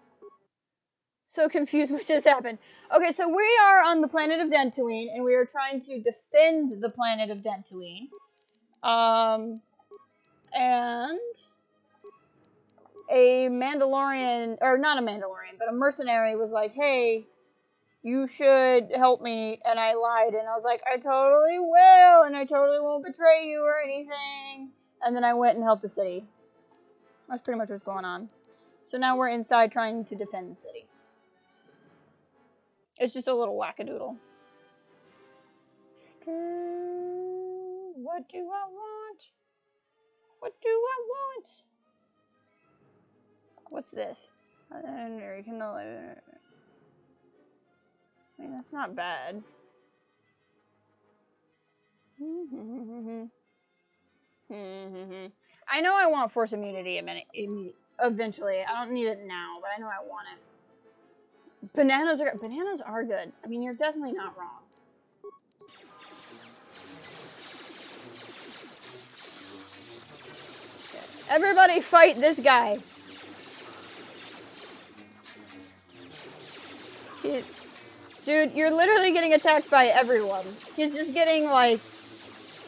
So confused what just happened. Okay, so we are on the planet of Dantooine, and we are trying to defend the planet of Dantooine. And a Mandalorian, or not a Mandalorian, but a mercenary was like, hey, you should help me, and I lied, and I was like, I totally will, and I totally won't betray you or anything. And then I went and helped the city. That's pretty much what's going on. So now we're inside trying to defend the city. It's just a little wackadoodle. What do I want? What do I want? What's this? I mean, that's not bad. I know I want force immunity eventually. I don't need it now, but I know I want it. Bananas are good. I mean, you're definitely not wrong. Okay. Everybody fight this guy. Dude, you're literally getting attacked by everyone. He's just getting, like,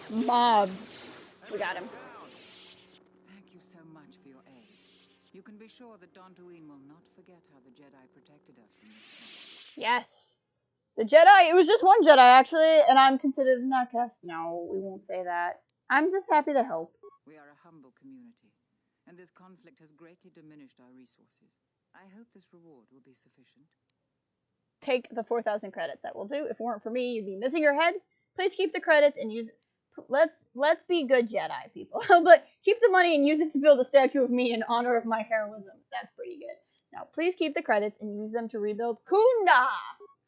mobbed. We got him. Thank you so much for your aid. You can be sure that Dantooine will not forget how the Jedi protected us from this place. Yes. The Jedi, it was just one Jedi, actually, and I'm considered an outcast. No, we won't say that. I'm just happy to help. We are a humble community, and this conflict has greatly diminished our resources. I hope this reward will be sufficient. Take the 4,000 credits. That will do. If it weren't for me, you'd be missing your head. Please keep the credits and use it. Let's be good Jedi, people. But keep the money and use it to build a statue of me in honor of my heroism. That's pretty good. Now, please keep the credits and use them to rebuild Kunda!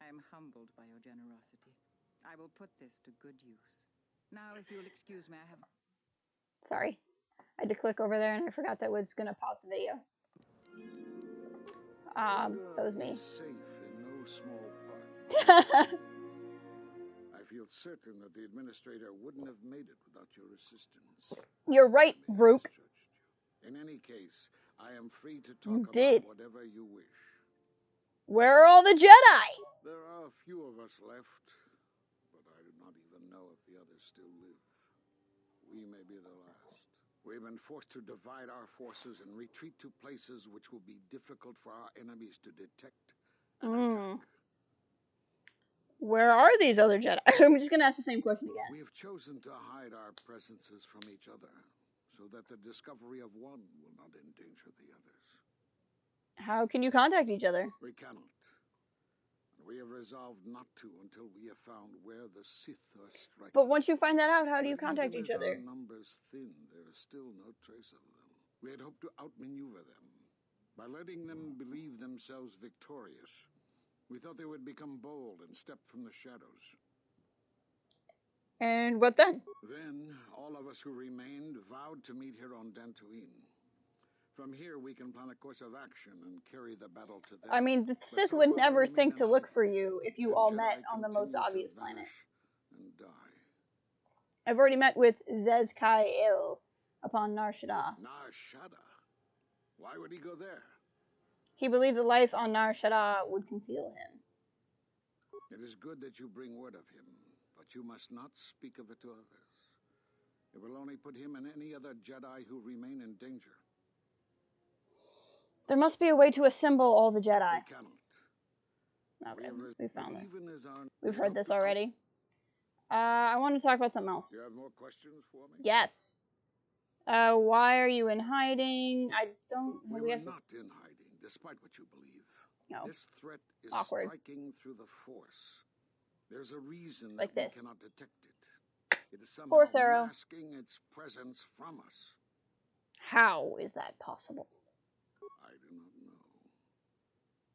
I am humbled by your generosity. I will put this to good use. Now, if you'll excuse me, I have... Sorry. I had to click over there and I forgot that was going to pause the video. That was me. Safe in no small part. I feel certain that the administrator wouldn't have made it without your assistance. You're right, Rook. In any case, I am free to talk about whatever you wish. Where are all the Jedi? There are a few of us left, but I do not even know if the others still live. We may be the last. We've been forced to divide our forces and retreat to places which will be difficult for our enemies to detect and attack. Where are these other Jedi? I'm just going to ask the same question again. We have chosen to hide our presences from each other, so that the discovery of one will not endanger the others. How can you contact each other? We cannot. We have resolved not to until we have found where the Sith are striking. But once you find that out, how do you contact each other? Our numbers thin, there is still no trace of them. We had hoped to outmaneuver them. By letting them believe themselves victorious, we thought they would become bold and step from the shadows. And what then? Then, all of us who remained vowed to meet here on Dantooine. From here, we can plan a course of action and carry the battle to them. I mean, the Sith would never think to look for you if you all met on the most obvious planet. And die. I've already met with Zez Kai-Il upon Nar Shaddaa. Nar Shaddaa? Why would he go there? He believed the life on Nar Shaddaa would conceal him. It is good that you bring word of him, but you must not speak of it to others. It will only put him and any other Jedi who remain in danger. There must be a way to assemble all the Jedi. We cannot. Okay, we found it. We've heard this already. I want to talk about something else. Do you have more questions for me? Yes. Why are you in hiding? I don't... We were not in hiding, despite what you believe. No. This threat is awkward. Striking through the Force. There's a reason like that this. we cannot detect it. It is somehow masking its presence from us. How is that possible? I do not know.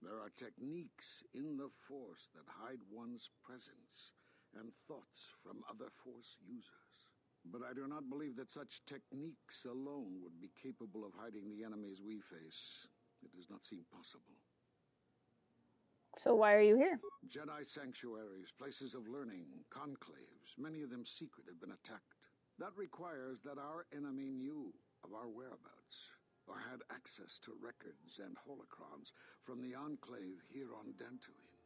There are techniques in the Force that hide one's presence and thoughts from other Force users. But I do not believe that such techniques alone would be capable of hiding the enemies we face. It does not seem possible. So why are you here? Jedi sanctuaries, places of learning, conclaves, many of them secret, have been attacked. That requires that our enemy knew of our whereabouts, or had access to records and holocrons from the Enclave here on Dantooine.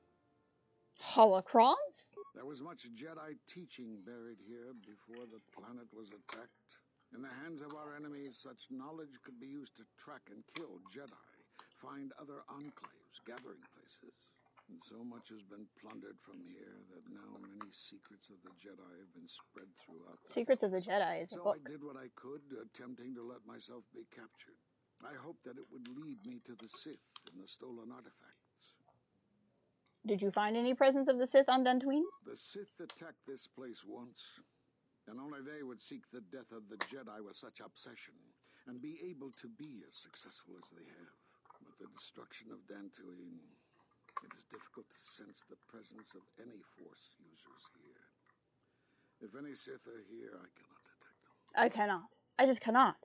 Holocrons? There was much Jedi teaching buried here before the planet was attacked. In the hands of our enemies, such knowledge could be used to track and kill Jedi, find other enclaves, gathering places. And so much has been plundered from here that now many secrets of the Jedi have been spread throughout. Secrets of the Jedi is a book. So I did what I could, attempting to let myself be captured. I hoped that it would lead me to the Sith and the stolen artifacts. Did you find any presence of the Sith on Dantooine? The Sith attacked this place once, and only they would seek the death of the Jedi with such obsession, and be able to be as successful as they have. With the destruction of Dantooine, it is difficult to sense the presence of any Force users here. If any Sith are here, I cannot detect them. I cannot. I just cannot.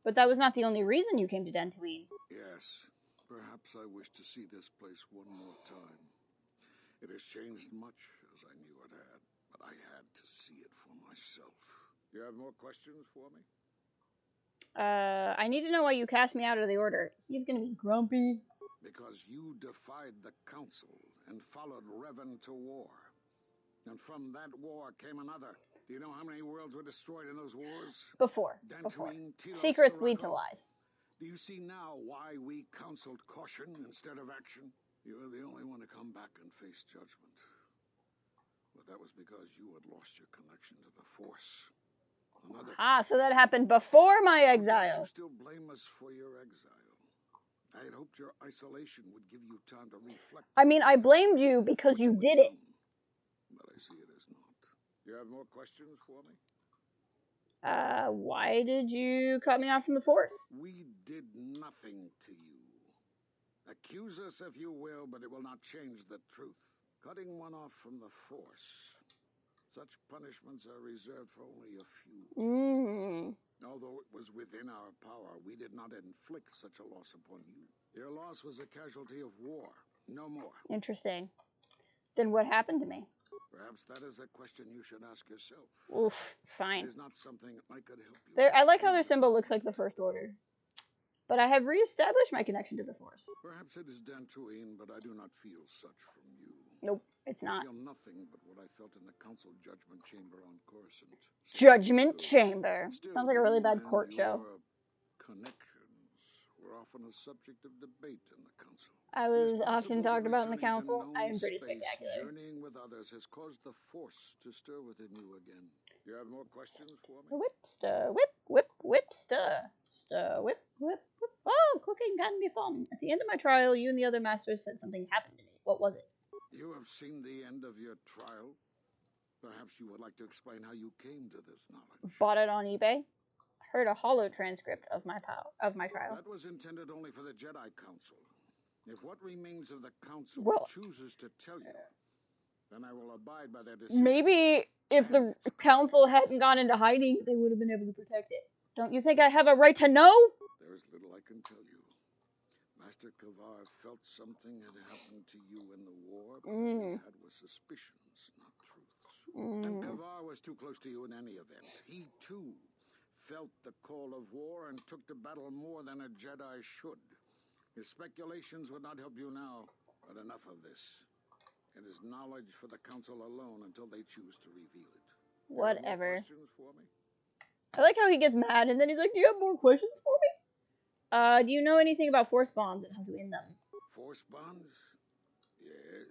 But that was not the only reason you came to Dantooine. Yes. Perhaps I wish to see this place one more time. It has changed much, as I knew it had, but I had to see it for myself. You have more questions for me? I need to know why you cast me out of the Order. He's gonna be grumpy. Because you defied the council and followed Revan to war. And from that war came another. Do you know how many worlds were destroyed in those wars? Before. Dantooine, Telos, Secrets lead to Sirocco? lies. Do you see now why we counseled caution instead of action? You were the only one to come back and face judgment. But that was because you had lost your connection to the Force. So that happened before my exile. You still blame us for your exile. I had hoped your isolation would give you time to reflect. I mean, I blamed you because you did it. But I see it as not. You have more questions for me? Why did you cut me off from the Force? We did nothing to you. Accuse us if you will, but it will not change the truth. Cutting one off from the Force. Such punishments are reserved for only a few. Although it was within our power, we did not inflict such a loss upon you. Your loss was a casualty of war, no more. Interesting. Then what happened to me? Perhaps that is a question you should ask yourself. Oof, fine. It is not something I could help you. I like how their symbol looks like the First Order. But I have reestablished my connection to the Force. Perhaps it is Dantooine, but I do not feel such from you. Nope, it's not. I feel nothing but what I felt in the Council Judgment Chamber on Coruscant. Judgment Chamber. Sounds like a really bad court show. Connections were often a subject of debate in the Council. I was often talked about in the Council. I am pretty spectacular. Journeying with others has caused the Force to stir within you again. You have more questions for me? Whip, stir, whip, whip, whip, stir. Stir, whip, whip, whip. Oh, cooking can be fun. At the end of my trial, you and the other masters said something happened to me. What was it? You have seen the end of your trial. Perhaps you would like to explain how you came to this knowledge. Bought it on eBay. Heard a holo transcript of my trial. That was intended only for the Jedi Council. If what remains of the Council chooses to tell you, then I will abide by their decision. Maybe if the Council hadn't gone into hiding, they would have been able to protect it. Don't you think I have a right to know? There is little I can tell you. Master KotOR felt something had happened to you in the war, but all he had was suspicions, not truths. And KotOR was too close to you in any event. He, too, felt the call of war and took to battle more than a Jedi should. His speculations would not help you now, but enough of this. It is knowledge for the Council alone until they choose to reveal it. Whatever. Questions for me? I like how he gets mad and then he's like, do you have more questions for me? Do you know anything about Force bonds and how to end them? Force bonds? Yes.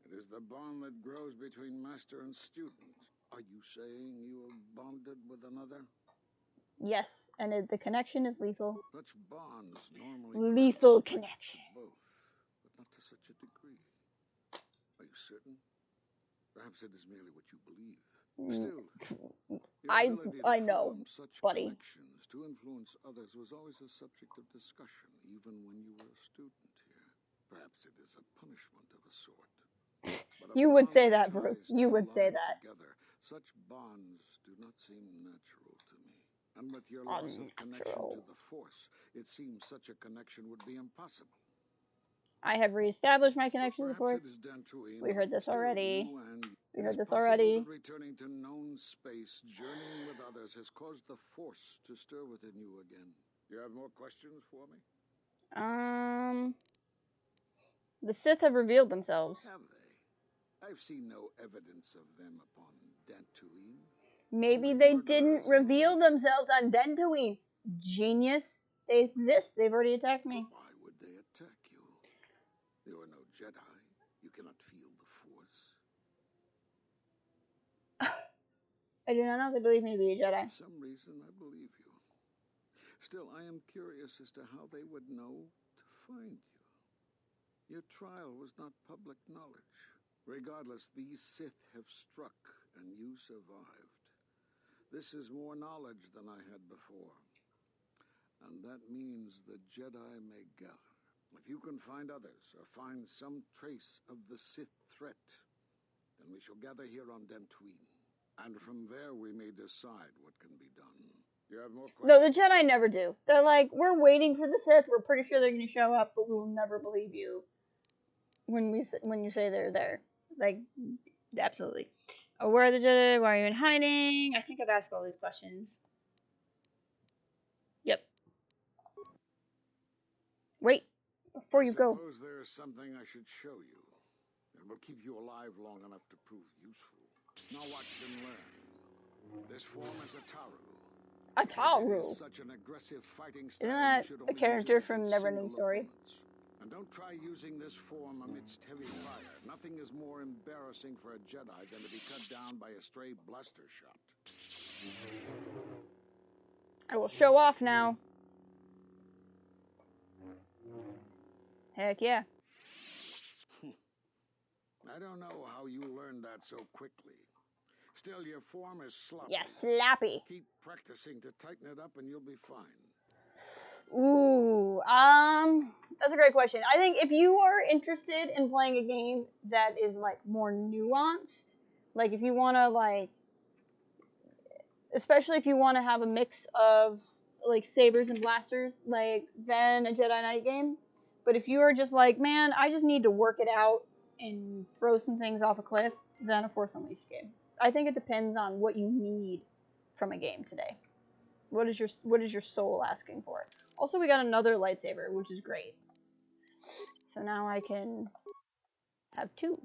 It is the bond that grows between master and student. Are you saying you have bonded with another? Yes, and the connection is lethal. Such bonds normally lethal connections. Both, but not to such a degree. Are you certain? Perhaps it is merely what you believe. Still, I know, such buddy. Connections to influence others was always a subject of discussion, even when you were a student here. Perhaps it is a punishment of a sort. You would say that, Bruce. You would say that. Together, such bonds do not seem natural to me. And with your loss of connection to the Force, it seems such a connection would be impossible. I have reestablished my connection to the Force. We heard this already. We heard this already. Returning to known space, journeying with others, has caused the Force to stir within you again. You have more questions for me? The Sith have revealed themselves. Have they? I've seen no evidence of them upon Dantooine. Maybe they didn't reveal themselves on Dantooine. Genius. They exist. They've already attacked me. Why would they attack you? You are no Jedi. You cannot feel the Force. I do not know if they believe me to be a Jedi. For some reason, I believe you. Still, I am curious as to how they would know to find you. Your trial was not public knowledge. Regardless, these Sith have struck, and you survived. This is more knowledge than I had before. And that means the Jedi may gather. If you can find others, or find some trace of the Sith threat, then we shall gather here on Dantooine. And from there we may decide what can be done. You have more questions? No, the Jedi never do. They're like, we're waiting for the Sith, we're pretty sure they're going to show up, but we will never believe you when you say they're there. Like, absolutely. Where are the Jedi? Why are you in hiding? I think I've asked all these questions. Yep. Wait. before you go. I suppose there is something I should show you. It will keep you alive long enough to prove useful. Now watch and learn. This form is a Taru. A Taru? Such an aggressive fighting style, Isn't that a character from Neverending Story? And don't try using this form amidst heavy fire. Nothing is more embarrassing for a Jedi than to be cut down by a stray blaster shot. I will show off now. Heck yeah. I don't know how you learned that so quickly. Still, your form is sloppy. Yeah, slappy. Keep practicing to tighten it up and you'll be fine. Ooh, that's a great question. I think if you are interested in playing a game that is, like, more nuanced, like, if you want to, like, especially if you want to have a mix of, like, sabers and blasters, like, then a Jedi Knight game. But if you are just like, man, I just need to work it out and throw some things off a cliff, then a Force Unleashed game. I think it depends on what you need from a game today. What is your soul asking for? Also, we got another lightsaber, which is great. So now I can have two.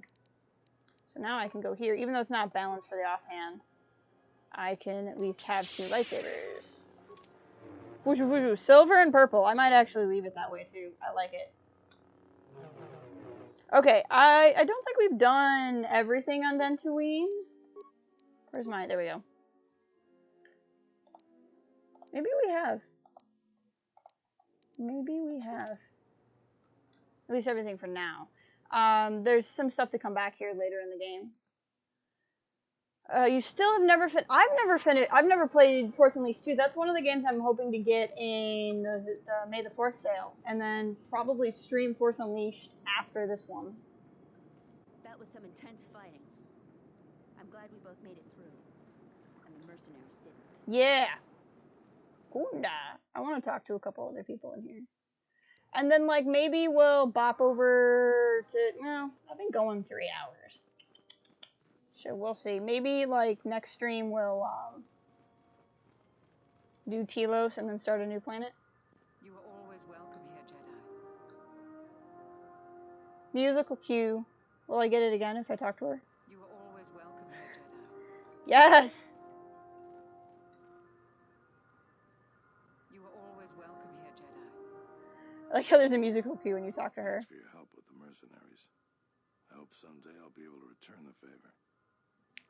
So now I can go here, even though it's not balanced for the offhand. I can at least have two lightsabers. Whooshu, whooshu. Silver and purple. I might actually leave it that way too. I like it. Okay, I don't think we've done everything on Dantooine. Where's mine? There we go. Maybe we have. Maybe we have. At least everything for now. There's some stuff to come back here later in the game. You still have never I've never played Force Unleashed 2. That's one of the games I'm hoping to get in the May the 4th sale. And then probably stream Force Unleashed after this one. That was some intense fighting. I'm glad we both made it through. And the mercenaries didn't. Yeah. Kunda. I want to talk to a couple other people in here. And then, like, maybe we'll bop over to... Well, I've been going 3 hours. So we'll see. Maybe, like, next stream we'll do Telos and then start a new planet. You are always welcome here, Jedi. Musical cue. Will I get it again if I talk to her? You are always welcome here, Jedi. Yes! You are always welcome here, Jedi. I like how there's a musical cue when you talk to her. Thanks for your help with the mercenaries. I hope someday I'll be able to return the favor.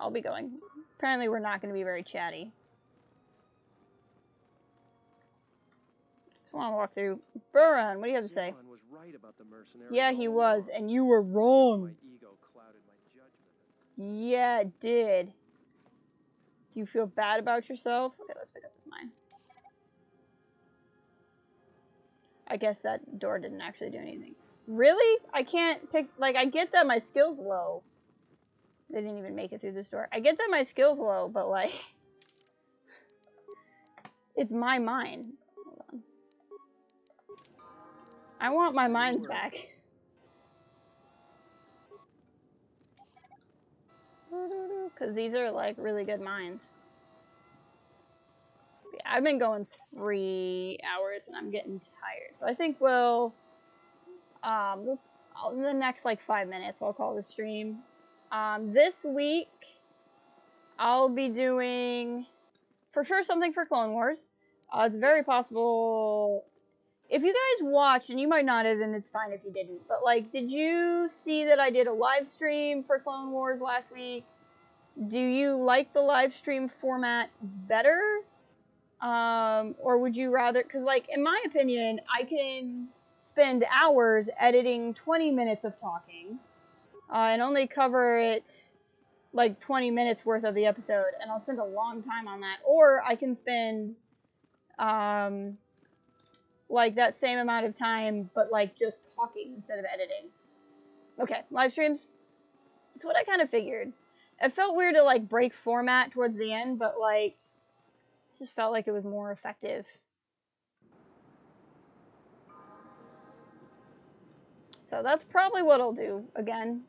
I'll be going. Apparently we're not going to be very chatty. Come on, walk through. Buran, what do you have to say? Was right about the mercenaries. Yeah, he was, and you were wrong. My ego clouded my judgment. Yeah, it did. Do you feel bad about yourself? Okay, let's pick up this mine. I guess that door didn't actually do anything. Really? I can't pick... Like, I get that my skill's low. They didn't even make it through this door. I get that my skill's low, but, like... It's my mine. Hold on. I want my mines back. Because these are, like, really good mines. Yeah, I've been going 3 hours, and I'm getting tired. So I think we'll in the next, like, 5 minutes, I'll call the stream. This week, I'll be doing, for sure, something for Clone Wars. It's very possible... If you guys watched, and you might not have, and it's fine if you didn't, but, like, did you see that I did a live stream for Clone Wars last week? Do you like the live stream format better? Or would you rather... Because, like, in my opinion, I can spend hours editing 20 minutes of talking, and only cover it, like, 20 minutes worth of the episode, and I'll spend a long time on that. Or I can spend, like, that same amount of time, but, like, just talking instead of editing. Okay, live streams. That's what I kind of figured. It felt weird to, like, break format towards the end, but, like, it just felt like it was more effective. So that's probably what I'll do again.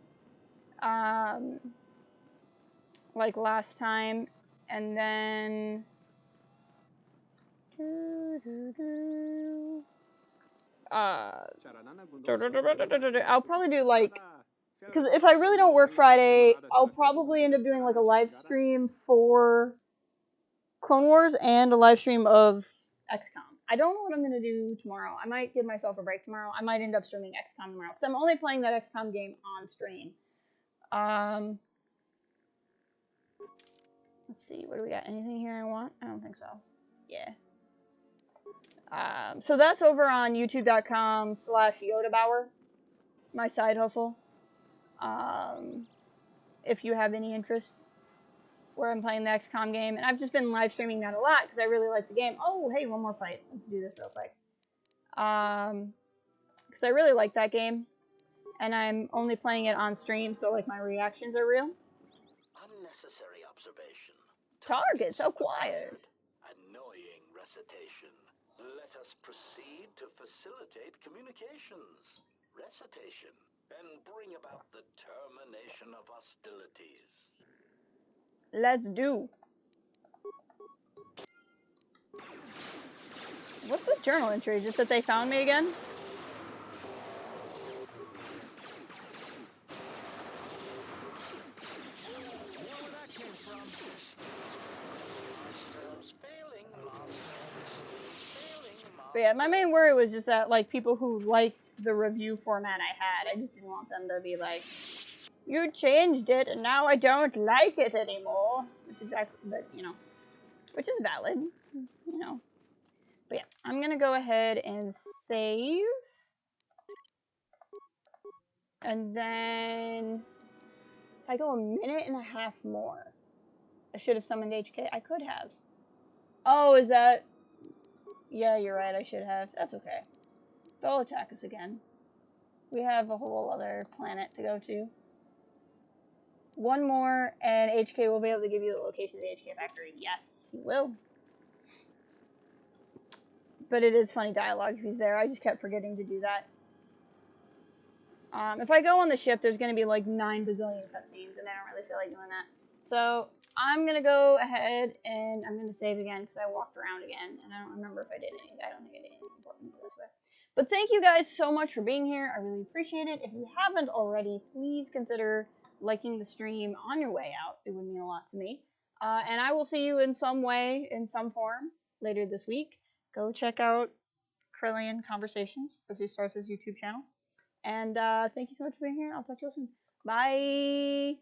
Like last time. And then... I'll probably do like, because if I really don't work Friday, I'll probably end up doing like a live stream for Clone Wars and a live stream of XCOM. I don't know what I'm going to do tomorrow. I might give myself a break tomorrow. I might end up streaming XCOM tomorrow, because I'm only playing that XCOM game on stream. Let's see, what do we got? Anything here I want? I don't think so. Yeah. So that's over on youtube.com/YodaBauer, my side hustle. If you have any interest, where I'm playing the XCOM game, and I've just been live streaming that a lot because I really like the game. Oh, hey, one more fight. Let's do this real quick. Because I really like that game, and I'm only playing it on stream, so like my reactions are real. Unnecessary observation. Targets acquired. Annoying recitation. Let us proceed to facilitate communications. Recitation. And bring about the termination of hostilities. Let's do. What's the journal entry? Just that they found me again? But yeah, my main worry was just that, like, people who liked the review format I had, I just didn't want them to be like, you changed it and now I don't like it anymore. It's exactly, but, you know, which is valid, you know. But yeah, I'm gonna go ahead and save. And then, if I go a minute and a half more, I should have summoned HK. I could have. Oh, is that? Yeah, you're right, I should have. That's okay. They'll attack us again. We have a whole other planet to go to. One more, and HK will be able to give you the location of the HK factory. Yes, he will. But it is funny dialogue if he's there. I just kept forgetting to do that. If I go on the ship, there's going to be like 9 bazillion cutscenes, and I don't really feel like doing that. So I'm going to go ahead, and I'm going to save again, because I walked around again, and I don't remember if I did anything. I don't think I did anything important this way. But thank you guys so much for being here. I really appreciate it. If you haven't already, please consider liking the stream on your way out. It would mean a lot to me. And I will see you in some way, in some form, later this week. Go check out Krillian Conversations, as he starts his YouTube channel. And thank you so much for being here. I'll talk to you all soon. Bye!